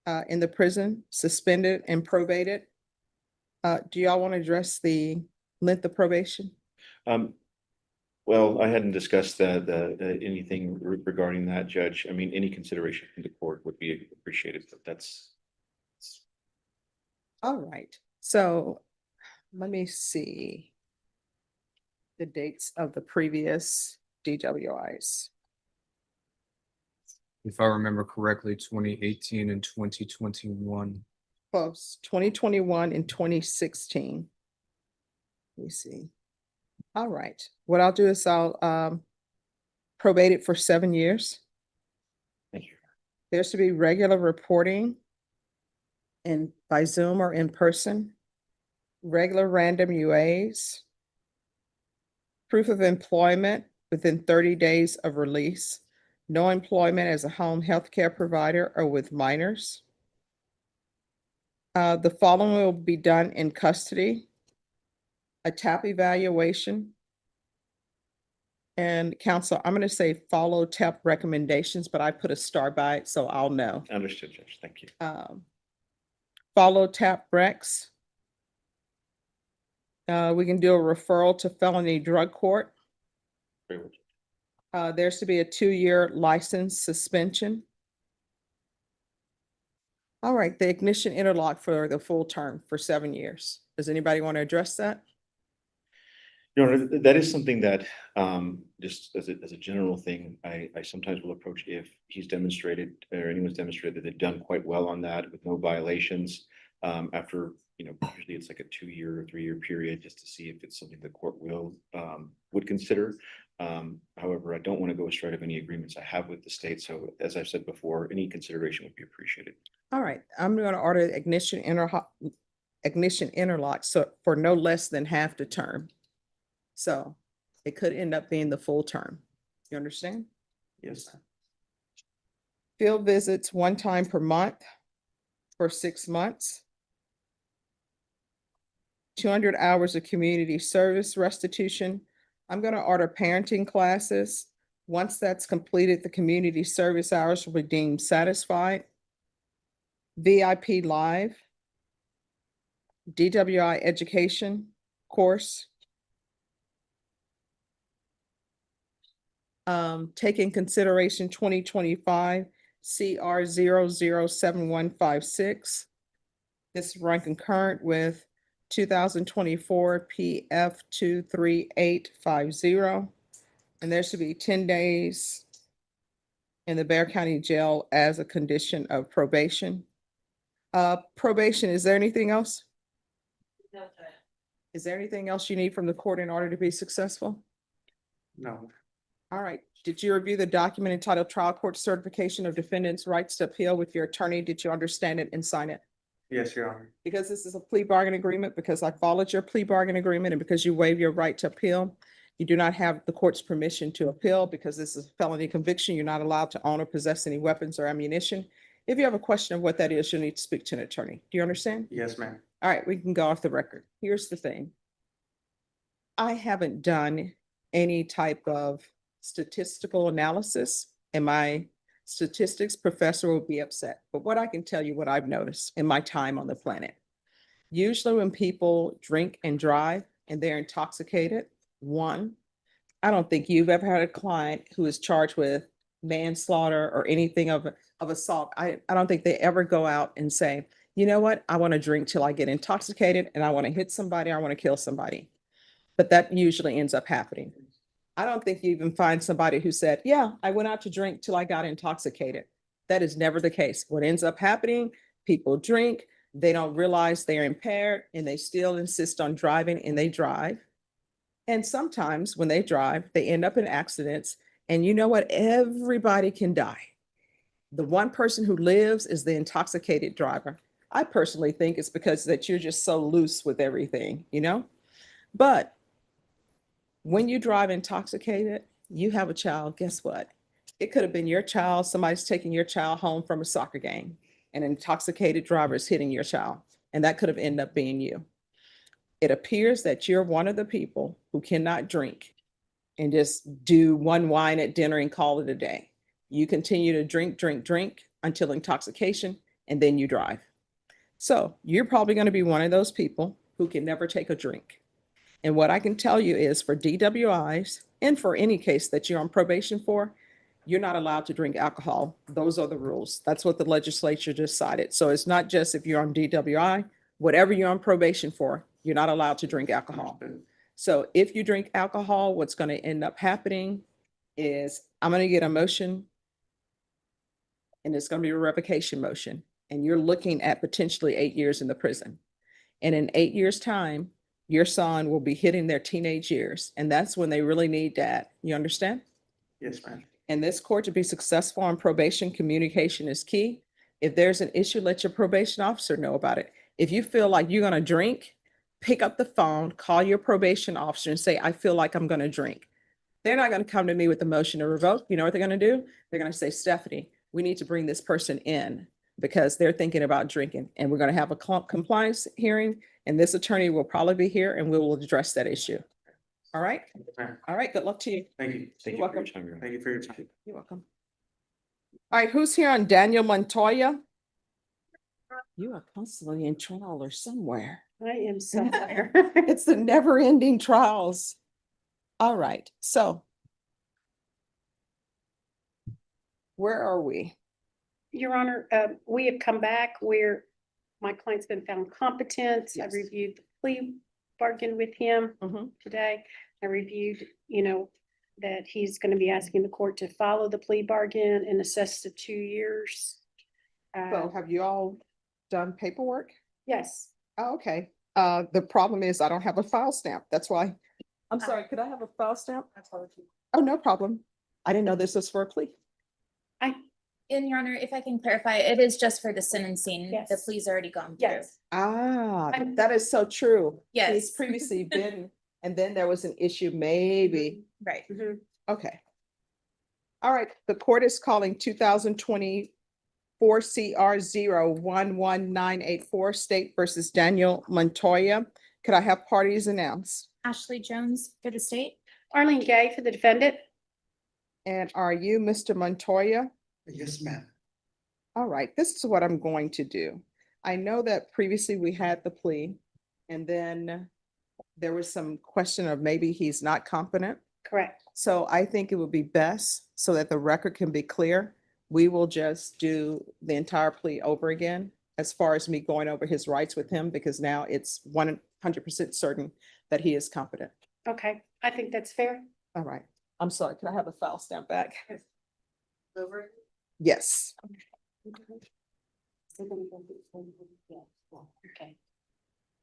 in the prison, suspended and probated. Do y'all want to address the length of probation? Well, I hadn't discussed anything regarding that, Judge. I mean, any consideration from the court would be appreciated, but that's. All right, so let me see the dates of the previous DWIs. If I remember correctly, 2018 and 2021. Close, 2021 and 2016. Let me see. All right, what I'll do is I'll probate it for 7 years. Thank you. There's to be regular reporting in by Zoom or in person, regular random UAs, proof of employment within 30 days of release, no employment as a home health care provider or with minors. The following will be done in custody: a TAP evaluation. And counsel, I'm going to say follow TAP recommendations, but I put a star by it, so I'll know. Understood, Judge. Thank you. Follow TAP recs. We can do a referral to felony drug court. Very well. There's to be a 2-year license suspension. All right, the ignition interlock for the full term for 7 years. Does anybody want to address that? Your Honor, that is something that, just as a general thing, I sometimes will approach if he's demonstrated or anyone's demonstrated that they've done quite well on that with no violations. After, usually it's like a 2-year or 3-year period just to see if it's something the court would consider. However, I don't want to go astray of any agreements I have with the state. So as I've said before, any consideration would be appreciated. All right, I'm going to order ignition interlock so for no less than half the term. So it could end up being the full term. You understand? Yes. Field visits 1 time per month for 6 months. 200 hours of community service restitution. I'm going to order parenting classes. Once that's completed, the community service hours will be deemed satisfied. VIP Live, DWI education course. Take in consideration 2025 CR 007156. This run concurrent with 2024 PF 23850. And there should be 10 days in the Bexar County Jail as a condition of probation. Probation, is there anything else? No, Judge. Is there anything else you need from the court in order to be successful? No. All right. Did you review the document entitled Trial Court Certification of Defendant's Rights to Appeal with your attorney? Did you understand it and sign it? Yes, Your Honor. Because this is a plea bargain agreement, because I followed your plea bargain agreement, and because you waive your right to appeal, you do not have the court's permission to appeal. Because this is a felony conviction, you're not allowed to own or possess any weapons or ammunition. If you have a question of what that is, you'll need to speak to an attorney. Do you understand? Yes, ma'am. All right, we can go off the record. Here's the thing. I haven't done any type of statistical analysis, and my statistics professor will be upset. But what I can tell you, what I've noticed in my time on the planet, usually when people drink and drive and they're intoxicated, one, I don't think you've ever had a client who is charged with manslaughter or anything of assault. I don't think they ever go out and say, you know what, I want to drink till I get intoxicated and I want to hit somebody, I want to kill somebody. But that usually ends up happening. I don't think you even find somebody who said, yeah, I went out to drink till I got intoxicated. That is never the case. What ends up happening, people drink, they don't realize they're impaired, and they still insist on driving, and they drive. And sometimes when they drive, they end up in accidents. And you know what? Everybody can die. The one person who lives is the intoxicated driver. I personally think it's because that you're just so loose with everything, But when you drive intoxicated, you have a child, guess what? It could have been your child. Somebody's taking your child home from a soccer game. An intoxicated driver is hitting your child, and that could have ended up being you. It appears that you're one of the people who cannot drink and just do one wine at dinner and call it a day. You continue to drink until intoxication, and then you drive. So you're probably going to be one of those people who can never take a drink. And what I can tell you is for DWIs and for any case that you're on probation for, you're not allowed to drink alcohol. Those are the rules. That's what the legislature decided. So it's not just if you're on DWI, whatever you're on probation for, you're not allowed to drink alcohol. So if you drink alcohol, what's going to end up happening is I'm going to get a motion and it's going to be a revocation motion. And you're looking at potentially 8 years in the prison. And in 8 years' time, your son will be hitting their teenage years. And that's when they really need dad. You understand? Yes, ma'am. In this court, to be successful on probation, communication is key. If there's an issue, let your probation officer know about it. If you feel like you're going to drink, pick up the phone, call your probation officer and say, I feel like I'm going to drink. They're not going to come to me with a motion to revoke. You know what they're going to do? They're going to say, Stephanie, we need to bring this person in because they're thinking about drinking. And we're going to have a compliance hearing, and this attorney will probably be here and we will address that issue. All right? All right, good luck to you. Thank you. Thank You're you for your welcome. time, Your Honor. Thank you for your time. You're welcome. All right, who's here on Daniel Montoya? You are constantly in trial or somewhere. I am somewhere. It's the never-ending trials. All right, so where are we? Your Honor, we have come back where my client's been found competent. I Yes. reviewed the plea bargain with him today. I reviewed, that he's going to be asking the court to follow the plea bargain and assess the 2 years. So have you all done paperwork? Yes. Oh, okay. The problem is I don't have a file stamp. That's why. I'm sorry, could I have a file stamp? Oh, no problem. I didn't know this was for a plea. And Your Honor, if I can clarify, it is just for the sentencing. The Yes. plea's already gone through. Yes. Ah, that is so true. Yes. He's previously been, and then there was an issue, maybe. Right. Okay. All right, the court is calling 2024 CR 011984 State versus Daniel Montoya. Could I have parties announced? Ashley Jones for the state. Arlene Gay for the defendant. And are you Mr. Montoya? Yes, ma'am. All right, this is what I'm going to do. I know that previously we had the plea, and then there was some question of maybe he's not competent. Correct. So I think it would be best so that the record can be clear. We will just do the entire plea over again as far as me going over his rights with him, because now it's 100% certain that he is competent. Okay, I think that's fair. All right. I'm sorry, can I have a file stamp back? Over. Yes. Okay.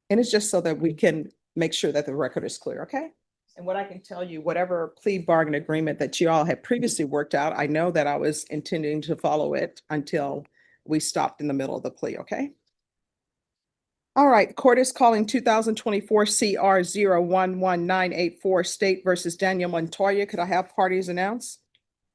And it's just so that we can make sure that the record is clear, okay? And what I can tell you, whatever plea bargain agreement that you all had previously worked out, I know that I was intending to follow it until we stopped in the middle of the plea, okay? All right, court is calling 2024 CR 011984 State versus Daniel Montoya. Could I have parties announced?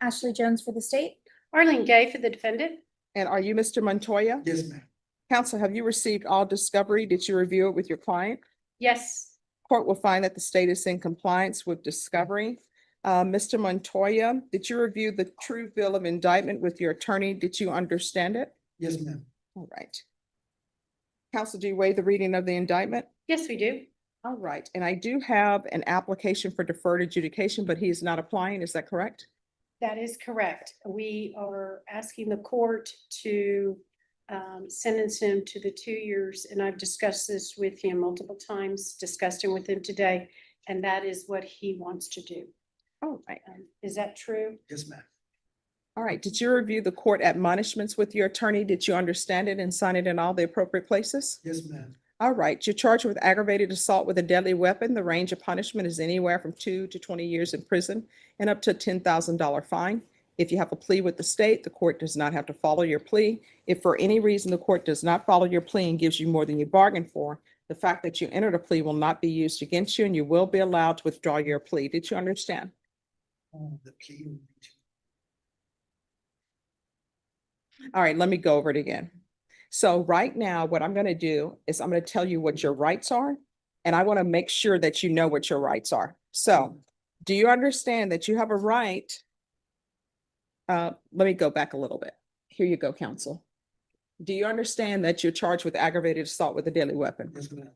Ashley Jones for the state. Arlene Gay for the defendant. And are you Mr. Montoya? Yes, ma'am. Counsel, have you received all discovery? Did you review it with your client? Yes. Court will find that the state is in compliance with discovery. Mr. Montoya, did you review the true bill of indictment with your attorney? Did you understand it? Yes, ma'am. All right. Counsel, do you waive the reading of the indictment? Yes, we do. All right, and I do have an application for deferred adjudication, but he is not applying, is that correct? That is correct. We are asking the court to sentence him to the 2 years, and I've discussed this with him multiple times, discussed it with him today, and that is what he wants to do. All right. Is that true? Yes, ma'am. All right, did you review the court admonishments with your attorney? Did you understand it and sign it in all the appropriate places? Yes, ma'am. All right, you're charged with aggravated assault with a deadly weapon. The range of punishment is anywhere from 2 to 20 years in prison and up to a $10,000 fine. If you have a plea with the state, the court does not have to follow your plea. If for any reason the court does not follow your plea and gives you more than you bargained for, the fact that you entered a plea will not be used against you and you will be allowed to withdraw your plea. Did you understand? The plea will be to All right, let me go over it again. So right now, what I'm going to do is I'm going to tell you what your rights are, and I want to make sure that you know what your rights are. So do you understand that you have a right? Let me go back a little bit. Here you go, counsel. Do you understand that you're charged with aggravated assault with a deadly weapon? Yes, ma'am.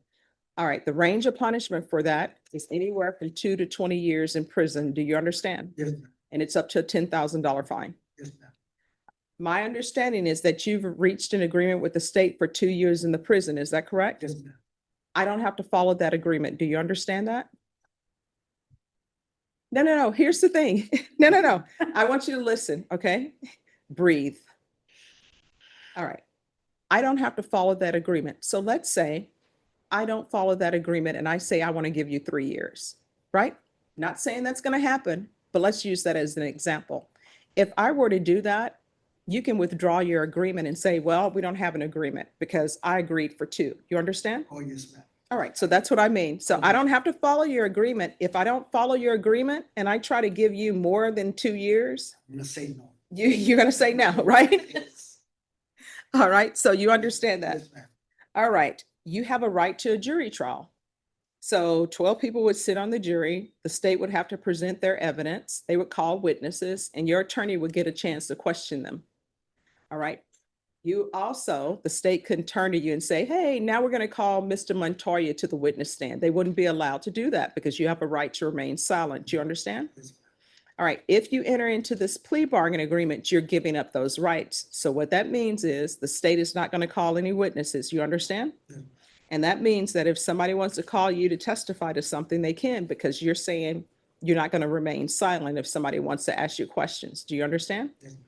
All right, the range of punishment for that is anywhere from 2 to 20 years in prison. Do you understand? Yes, ma'am. And it's up to a $10,000 fine. Yes, ma'am. My understanding is that you've reached an agreement with the state for 2 years in the prison. Is that correct? Yes, ma'am. I don't have to follow that agreement. Do you understand that? No. Here's the thing. No. I want you to listen, okay? Breathe. All right. I don't have to follow that agreement. So let's say I don't follow that agreement and I say I want to give you 3 years, right? Not saying that's going to happen, but let's use that as an example. If I were to do that, you can withdraw your agreement and say, well, we don't have an agreement because I agreed for 2. You understand? Oh, yes, ma'am. All right, so that's what I mean. So I don't have to follow your agreement. If I don't follow your agreement and I try to give you more than 2 years, I'm gonna say no. you're gonna say no, right? Yes. All right, so you understand that. Yes, ma'am. All right, you have a right to a jury trial. So 12 people would sit on the jury. The state would have to present their evidence. They would call witnesses and your attorney would get a chance to question them. All right. You also, the state couldn't turn to you and say, hey, now we're going to call Mr. Montoya to the witness stand. They wouldn't be allowed to do that because you have a right to remain silent. Do you understand? Yes, ma'am. All right. If you enter into this plea bargain agreement, you're giving up those rights. So what that means is the state is not going to call any witnesses. You understand? Yes, ma'am. And that means that if somebody wants to call you to testify to something, they can, because you're saying you're not going to remain silent if somebody wants to ask you questions. Do you understand? Yes, ma'am.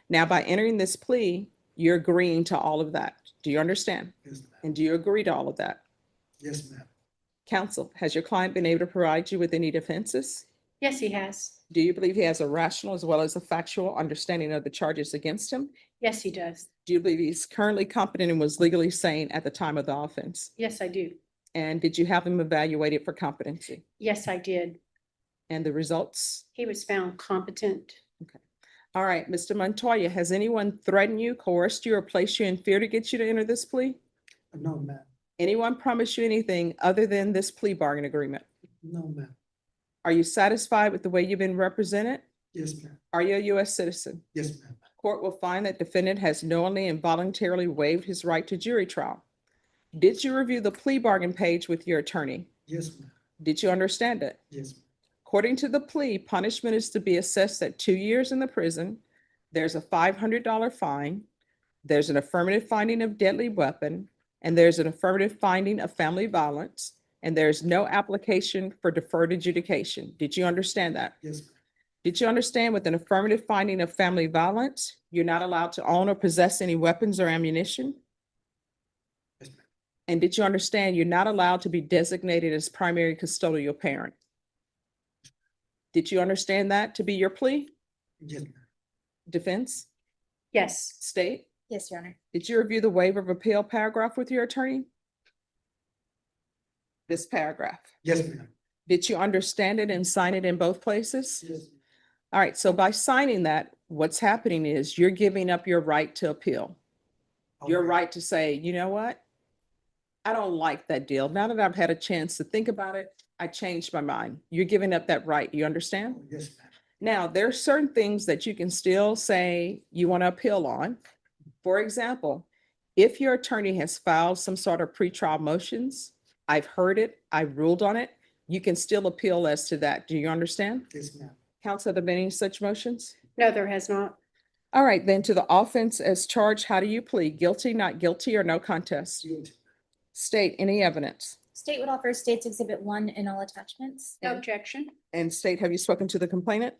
Now, by entering this plea, you're agreeing to all of that. Do you understand? Yes, ma'am. And do you agree to all of that? Yes, ma'am. Counsel, has your client been able to provide you with any defenses? Yes, he has. Do you believe he has a rational as well as a factual understanding of the charges against him? Yes, he does. Do you believe he's currently competent and was legally sane at the time of the offense? Yes, I do. And did you have him evaluated for competency? Yes, I did. And the results? He was found competent. All right, Mr. Montoya, has anyone threatened you, coerced you, or placed you in fear to get you to enter this plea? No, ma'am. Anyone promise you anything other than this plea bargain agreement? No, ma'am. Are you satisfied with the way you've been represented? Yes, ma'am. Are you a U.S. citizen? Yes, ma'am. Court will find that defendant has knowingly and voluntarily waived his right to jury trial. Did you review the plea bargain page with your attorney? Yes, ma'am. Did you understand it? Yes, ma'am. According to the plea, punishment is to be assessed at 2 years in the prison. There's a $500 fine. There's an affirmative finding of deadly weapon, and there's an affirmative finding of family violence, and there's no application for deferred adjudication. Did you understand that? Yes, ma'am. Did you understand with an affirmative finding of family violence, you're not allowed to own or possess any weapons or ammunition? Yes, ma'am. And did you understand you're not allowed to be designated as primary custodial parent? Did you understand that to be your plea? Yes, ma'am. Defense? Yes. State? Yes, Your Honor. Did you review the waiver of appeal paragraph with your attorney? This paragraph. Yes, ma'am. Did you understand it and sign it in both places? Yes. All right, so by signing that, what's happening is you're giving up your right to appeal. Your Okay. right to say, you know what? I don't like that deal. Now that I've had a chance to think about it, I changed my mind. You're giving up that right. You understand? Oh, yes, ma'am. Now, there are certain things that you can still say you want to appeal on. For example, if your attorney has filed some sort of pretrial motions, I've heard it, I've ruled on it, you can still appeal as to that. Do you understand? Yes, ma'am. Counsel, have there been any such motions? No, there has not. All right, then to the offense as charged, how do you plead? Guilty, not guilty, or no contest? Guilty. State any evidence. State would offer State's Exhibit 1 and all attachments. No objection. And state, have you spoken to the complainant?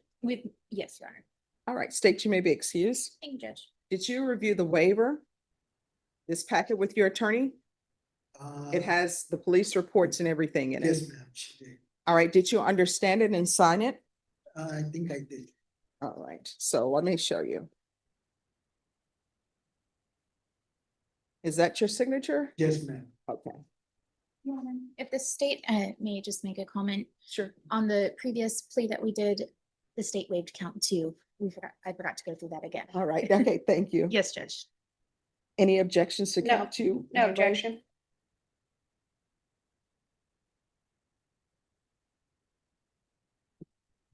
Yes, Your Honor. All right, state, you may be excused. Thank you, Judge. Did you review the waiver? This packet with your attorney? It has the police reports and everything in it. Yes, ma'am. She did. All right, did you understand it and sign it? I think I did. All right, so let me show you. Is that your signature? Yes, ma'am. Okay, Your Honor, if the state may just make a comment sure. on the previous plea that we did, the state waived count 2. I forgot to go through that again. All right, okay, thank you. Yes, Judge. Any objections to No. count 2? No objection.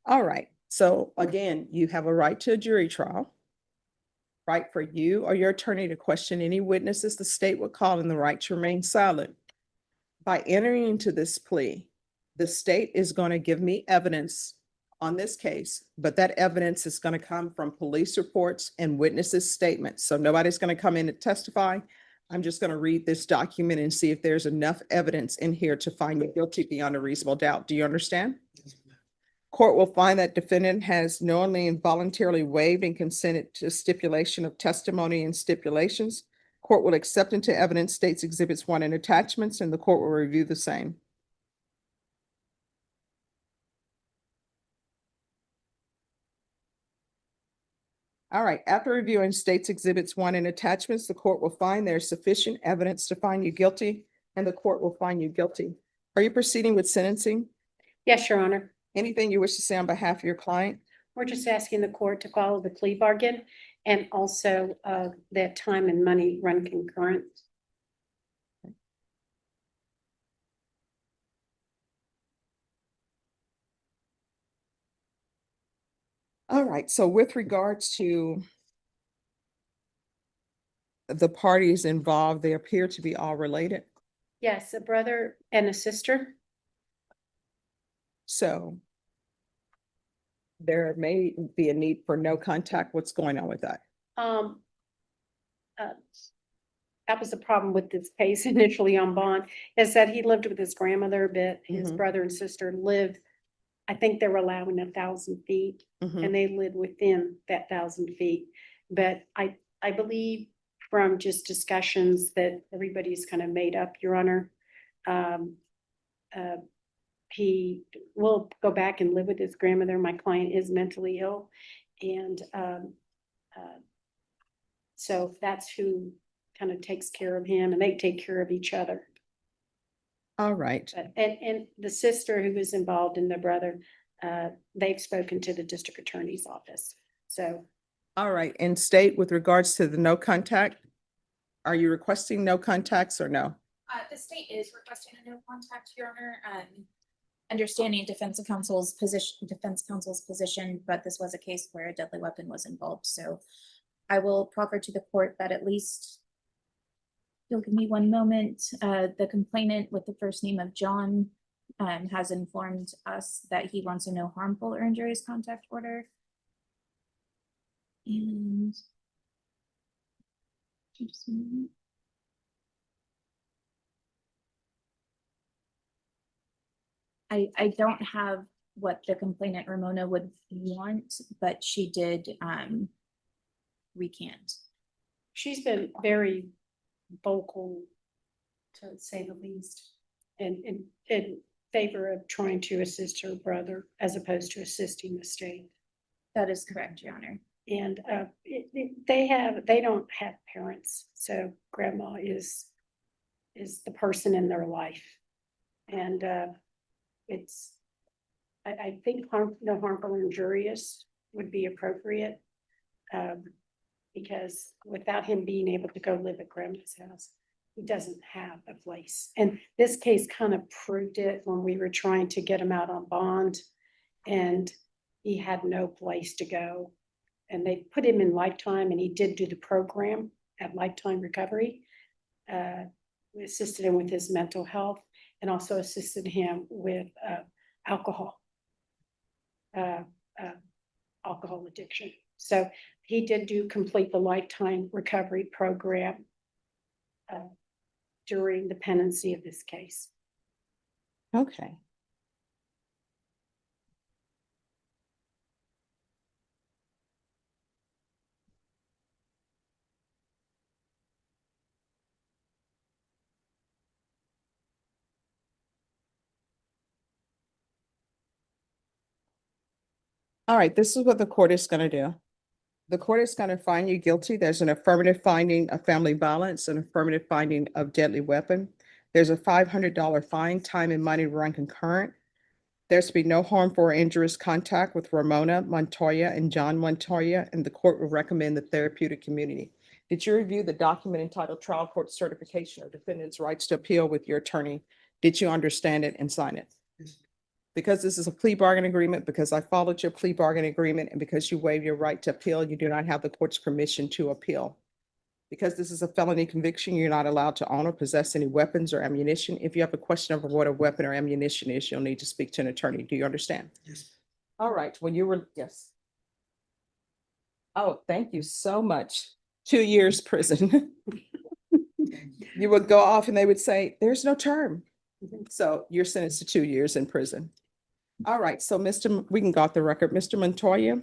All right, so again, you have a right to a jury trial. right for you or your attorney to question any witnesses the state would call and the right to remain silent. By entering into this plea, the state is going to give me evidence on this case, but that evidence is going to come from police reports and witnesses' statements. So nobody's going to come in and testify. I'm just going to read this document and see if there's enough evidence in here to find you guilty beyond a reasonable doubt. Do you understand? Court will find that defendant has knowingly and voluntarily waived and consented to stipulation of testimony and stipulations. Court will accept into evidence states exhibits 1 and attachments, and the court will review the same. All right, after reviewing states exhibits 1 and attachments, the court will find there's sufficient evidence to find you guilty, and the court will find you guilty. Are you proceeding with sentencing? Yes, Your Honor. Anything you wish to say on behalf of your client? We're just asking the court to follow the plea bargain and also that time and money run concurrent. All right, so with regards to the parties involved, they appear to be all related. Yes, a brother and a sister. So there may be a need for no contact. What's going on with that? Um, that was the problem with this case initially on bond, is that he lived with his grandmother a bit. His Mhm. brother and sister lived, I think they were allowing 1,000 feet, Mhm. and they lived within that 1,000 feet. But I believe from just discussions that everybody's kind of made up, Your Honor. He will go back and live with his grandmother. My client is mentally ill. And so that's who kind of takes care of him, and they take care of each other. All right. But, and the sister who was involved in the brother, they've spoken to the district attorney's office. So All right. And state with regards to the no contact, are you requesting no contacts or no? The state is requesting a no contact, Your Honor. Understanding defense counsel's position, but this was a case where a deadly weapon was involved. So I will proffer to the court that at least, you'll give me one moment, the complainant with the first name of John has informed us that he wants a no harmful or injurious contact order. And just a moment. I don't have what the complainant Ramona would want, but she did recant. she's been very vocal, to say the least, in favor of trying to assist her brother as opposed to assisting the state. That is correct, Your Honor. And they don't have parents, so grandma is the person in their life. And I think no harmful or injurious would be appropriate. Because without him being able to go live at grandma's house, he doesn't have a place. And this case kind of proved it when we were trying to get him out on bond, and he had no place to go. And they put him in Lifetime, and he did do the program at Lifetime Recovery. We assisted him with his mental health and also assisted him with alcohol addiction. So he did complete the Lifetime Recovery program during the pendency of this case. Okay. All right, this is what the court is going to do. The court is going to find you guilty. There's an affirmative finding of family violence, an affirmative finding of deadly weapon. There's a $500 fine, time and money run concurrent. There's to be no harmful or injurious contact with Ramona Montoya and John Montoya, and the court will recommend the therapeutic community. Did you review the document entitled Trial Court Certification of Defendant's Rights to Appeal with your attorney? Did you understand it and sign it? Because this is a plea bargain agreement, because I followed your plea bargain agreement, and because you waive your right to appeal, you do not have the court's permission to appeal. Because this is a felony conviction, you're not allowed to own or possess any weapons or ammunition. If you have a question over what a weapon or ammunition is, you'll need to speak to an attorney. Do you understand? Yes. All right, when you were, yes. Oh, thank you so much. 2 years prison. You would go off and they would say, there's no term. So you're sentenced to 2 years in prison. All right, so we can go off the record. Mr. Montoya,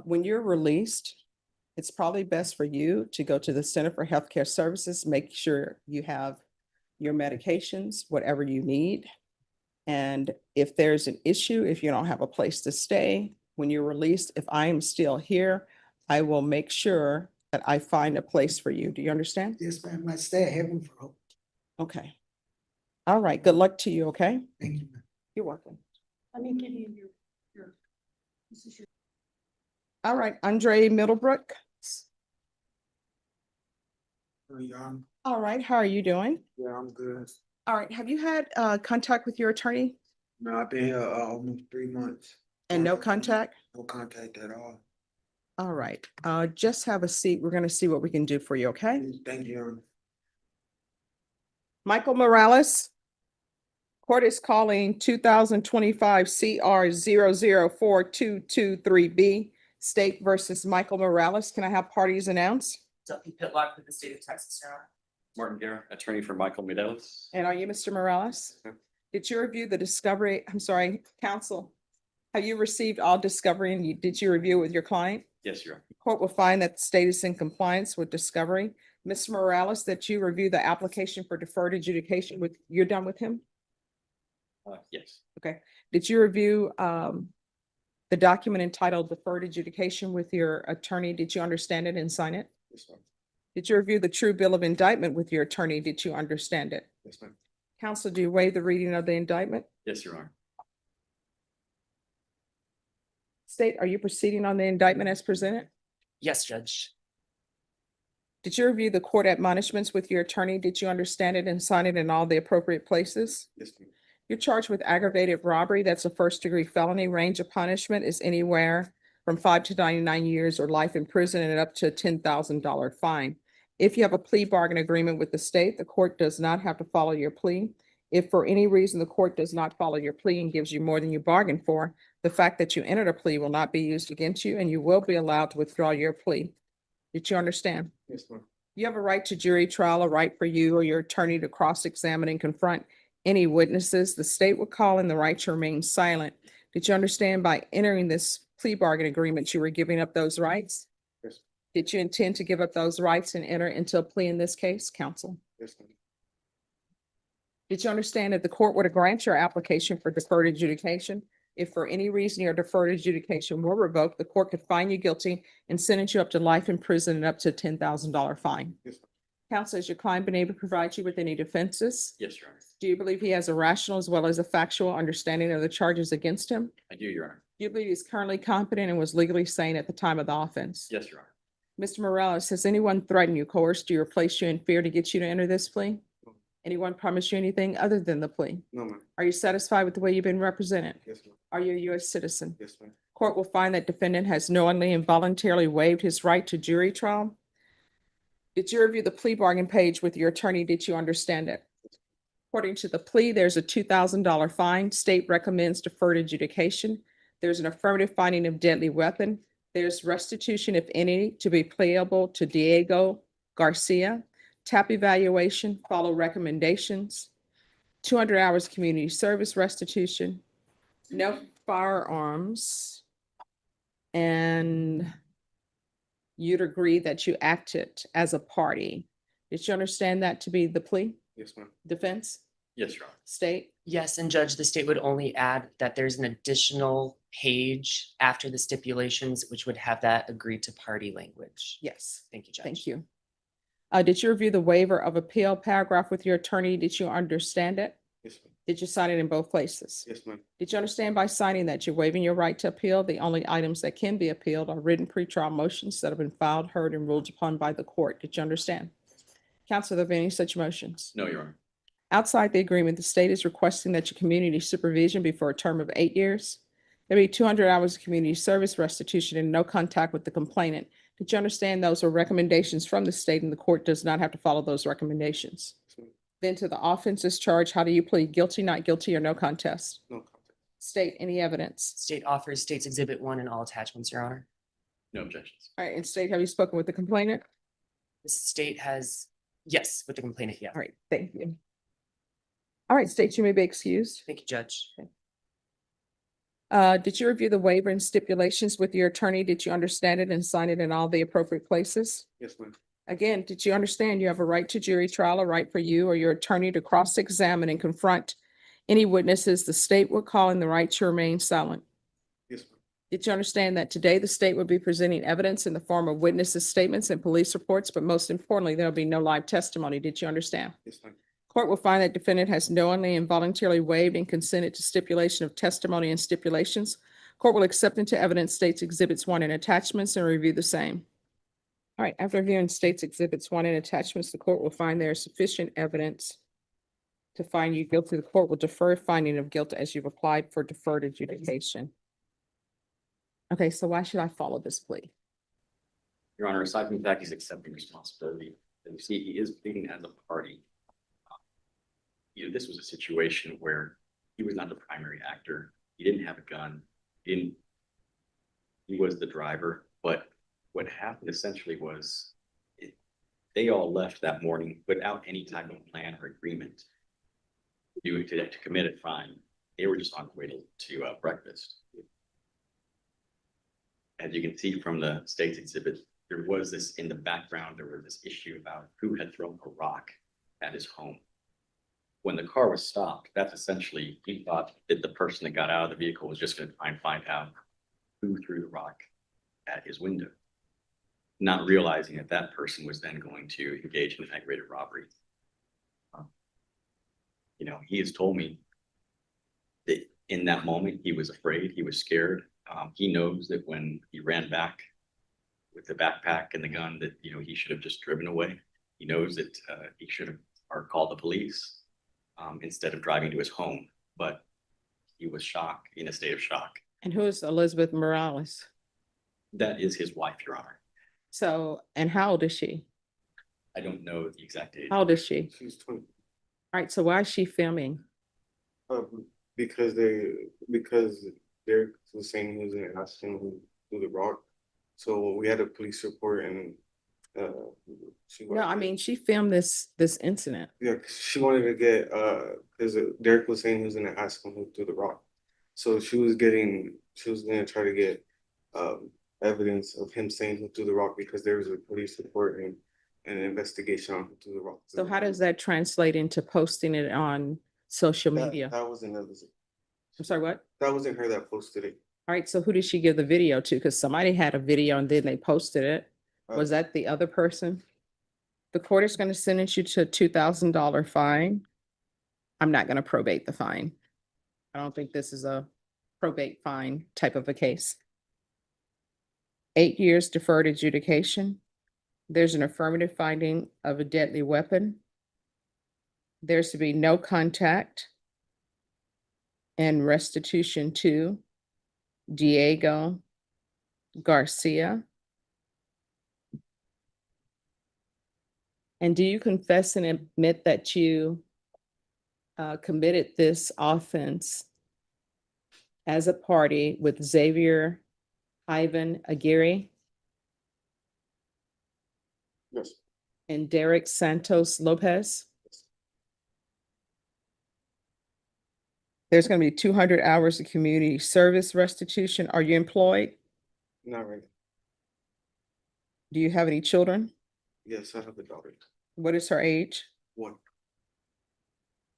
when you're released, it's probably best for you to go to the Center for Healthcare Services, make sure you have your medications, whatever you need. And if there's an issue, if you don't have a place to stay, when you're released, if I am still here, I will make sure that I find a place for you. Do you understand? Yes, ma'am. I stay at Heaven for Hope. Okay. All right, good luck to you, okay? Thank you, ma'am. You're welcome. Let me give you this is your. All right, Andre Middlebrook. All right, how are you doing? Yeah, I'm good. All right, have you had contact with your attorney No, I've been here almost 3 months. and no contact? No contact at all. All right, just have a seat. We're gonna see what we can do for you, okay? Thank you, Your Honor. Michael Morales. Court is calling 2025 CR 004223B, State versus Michael Morales. Can I have parties announced? Duffy Pitlock with the state of Texas, Your Honor. Martin Guerra, attorney for Michael Morales. And are you Mr. Morales? Yeah. Did you review the discovery? I'm sorry, counsel. Have you received all discovery and did you review it with your client? Yes, Your Honor. Court will find that the state is in compliance with discovery. Mr. Morales, that you review the application for deferred adjudication with, you're done with him? Yes. Okay. Did you review the document entitled deferred adjudication with your attorney? Did you understand it and sign it? Yes, ma'am. Did you review the true bill of indictment with your attorney? Did you understand it? Yes, ma'am. Counsel, do you waive the reading of the indictment? Yes, Your Honor. State, are you proceeding on the indictment as presented? Yes, Judge. Did you review the court admonishments with your attorney? Did you understand it and sign it in all the appropriate places? Yes, ma'am. You're charged with aggravated robbery. That's a first-degree felony. Range of punishment is anywhere from 5 to 99 years or life in prison and up to a $10,000 fine. If you have a plea bargain agreement with the state, the court does not have to follow your plea. If for any reason the court does not follow your plea and gives you more than you bargained for, the fact that you entered a plea will not be used against you and you will be allowed to withdraw your plea. Did you understand? Yes, ma'am. You have a right to jury trial, a right for you or your attorney to cross-examine and confront any witnesses. The state will call in the right to remain silent. Did you understand by entering this plea bargain agreement, you were giving up those rights? Yes. Did you intend to give up those rights and enter into a plea in this case, counsel? Yes, ma'am. Did you understand that the court would grant your application for deferred adjudication? If for any reason your deferred adjudication were revoked, the court could find you guilty and sentence you up to life in prison and up to a $10,000 fine. Yes, ma'am. Counsel, has your client been able to provide you with any defenses? Yes, Your Honor. Do you believe he has a rational as well as a factual understanding of the charges against him? I do, Your Honor. Do you believe he's currently competent and was legally sane at the time of the offense? Yes, Your Honor. Mr. Morales, has anyone threatened you, coerced you, or placed you in fear to get you to enter this plea? Anyone promised you anything other than the plea? No, ma'am. Are you satisfied with the way you've been represented? Yes, ma'am. Are you a U.S. citizen? Yes, ma'am. Court will find that defendant has knowingly and voluntarily waived his right to jury trial. Did you review the plea bargain page with your attorney? Did you understand it? According to the plea, there's a $2,000 fine. State recommends deferred adjudication. There's an affirmative finding of deadly weapon. There's restitution, if any, to be payable to Diego Garcia. TAP evaluation, follow recommendations. 200 hours community service restitution. No firearms. And you'd agree that you acted as a party. Did you understand that to be the plea? Yes, ma'am. Defense? Yes, Your Honor. State? Yes, and Judge, the state would only add that there's an additional page after the stipulations, which would have that agreed to party language. Yes. Thank you, Judge. Thank you. Did you review the waiver of appeal paragraph with your attorney? Did you understand it? Yes, ma'am. Did you sign it in both places? Yes, ma'am. Did you understand by signing that you're waiving your right to appeal? The only items that can be appealed are written pretrial motions that have been filed, heard, and ruled upon by the court. Did you understand? Counsel, are there any such motions? No, Your Honor. Outside the agreement, the state is requesting that your community supervision be for a term of 8 years. There'll be 200 hours of community service restitution and no contact with the complainant. Did you understand those are recommendations from the state and the court does not have to follow those recommendations? Then to the offenses charged, how do you plead? Guilty, not guilty, or no contest? No contest. State, any evidence? State offers State's Exhibit 1 and all attachments, Your Honor. No objections. All right, and state, have you spoken with the complainant? The state has, yes, with the complainant, yes. All right, thank you. All right, state, you may be excused. Thank you, Judge. Did you review the waiver and stipulations with your attorney? Did you understand it and sign it in all the appropriate places? Yes, ma'am. Again, did you understand you have a right to jury trial, a right for you or your attorney to cross-examine and confront any witnesses the state will call in the right to remain silent? Yes, ma'am. Did you understand that today the state will be presenting evidence in the form of witnesses' statements and police reports, but most importantly, there'll be no live testimony? Did you understand? Yes, ma'am. Court will find that defendant has knowingly and voluntarily waived and consented to stipulation of testimony and stipulations. Court will accept into evidence State's Exhibits 1 and attachments and review the same. All right, after reviewing State's Exhibits 1 and attachments, the court will find there is sufficient evidence to find you guilty. The court will defer finding of guilt as you've applied for deferred adjudication. Okay, so why should I follow this plea? Your Honor, aside from the fact he's accepting responsibility, and you see, he is pleading as a party. This was a situation where he was not the primary actor. He didn't have a gun. He was the driver, but what happened essentially was they all left that morning without any type of plan or agreement to commit a crime. They were just on their way to breakfast. As you can see from the state's exhibit, there was this in the background, there was this issue about who had thrown a rock at his home. When the car was stopped, that's essentially, he thought that the person that got out of the vehicle was just going to try and find out who threw the rock at his window, not realizing that that person was then going to engage in an aggravated robbery. He has told me that in that moment, he was afraid, he was scared. He knows that when he ran back with the backpack and the gun that, he should have just driven away. He knows that he should have called the police instead of driving to his home, but he was shocked, in a state of shock. And who is Elizabeth Morales? That is his wife, Your Honor. So, and how old is she? I don't know the exact age. How old is she? She's 20. All right, so why is she filming? Because Derek was saying he was going to ask him who threw the rock. So we had a police report and No, I mean, she filmed this incident. yeah, 'cause she wanted to get because Derek was saying he was going to ask him who threw the rock. So she was going to try to get evidence of him saying who threw the rock because there was a police report and an investigation on who threw the rock. So how does that translate into posting it on social media? That wasn't I'm sorry, what? That wasn't her that posted it. All right, so who did she give the video to? Because somebody had a video and then they posted it. Was that the other person? The court is going to sentence you to a $2,000 fine. I'm not going to probate the fine. I don't think this is a probate fine type of a case. 8 years deferred adjudication. There's an affirmative finding of a deadly weapon. There's to be no contact. And restitution to Diego Garcia. And do you confess and admit that you committed this offense as a party with Xavier Ivan Aguirre? Yes. And Derek Santos Lopez? There's going to be 200 hours of community service restitution. Are you employed? Not really. Do you have any children? Yes, I have a daughter. What is her age? 1.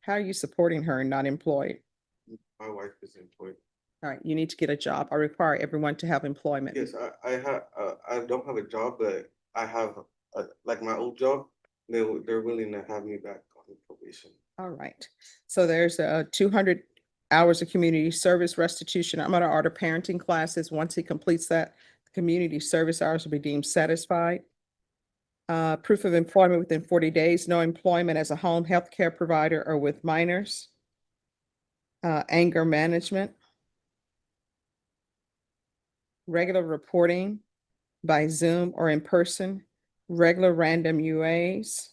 How are you supporting her and not employed? My wife is employed. All right, you need to get a job. I require everyone to have employment. Yes, I don't have a job, but I have like my old job. They're willing to have me back on probation. All right. So there's 200 hours of community service restitution. I'm going to order parenting classes. Once he completes that, the community service hours will be deemed satisfied. Proof of employment within 40 days, no employment as a home health care provider or with minors. Anger management. Regular reporting by Zoom or in person, regular random UAs.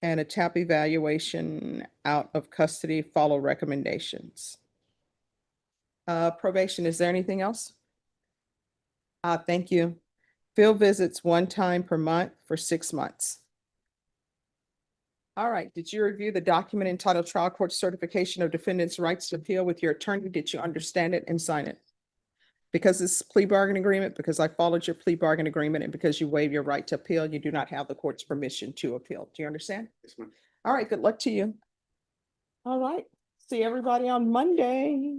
And a TAP evaluation out of custody, follow recommendations. Probation, is there anything else? Thank you. Field visits 1 time per month for 6 months. All right, did you review the document entitled Trial Court Certification of Defendant's Rights to Appeal with your attorney? Did you understand it and sign it? Because it's plea bargain agreement, because I followed your plea bargain agreement, and because you waive your right to appeal, you do not have the court's permission to appeal. Do you understand? Yes, ma'am. All right, good luck to you. All right, see everybody on Monday.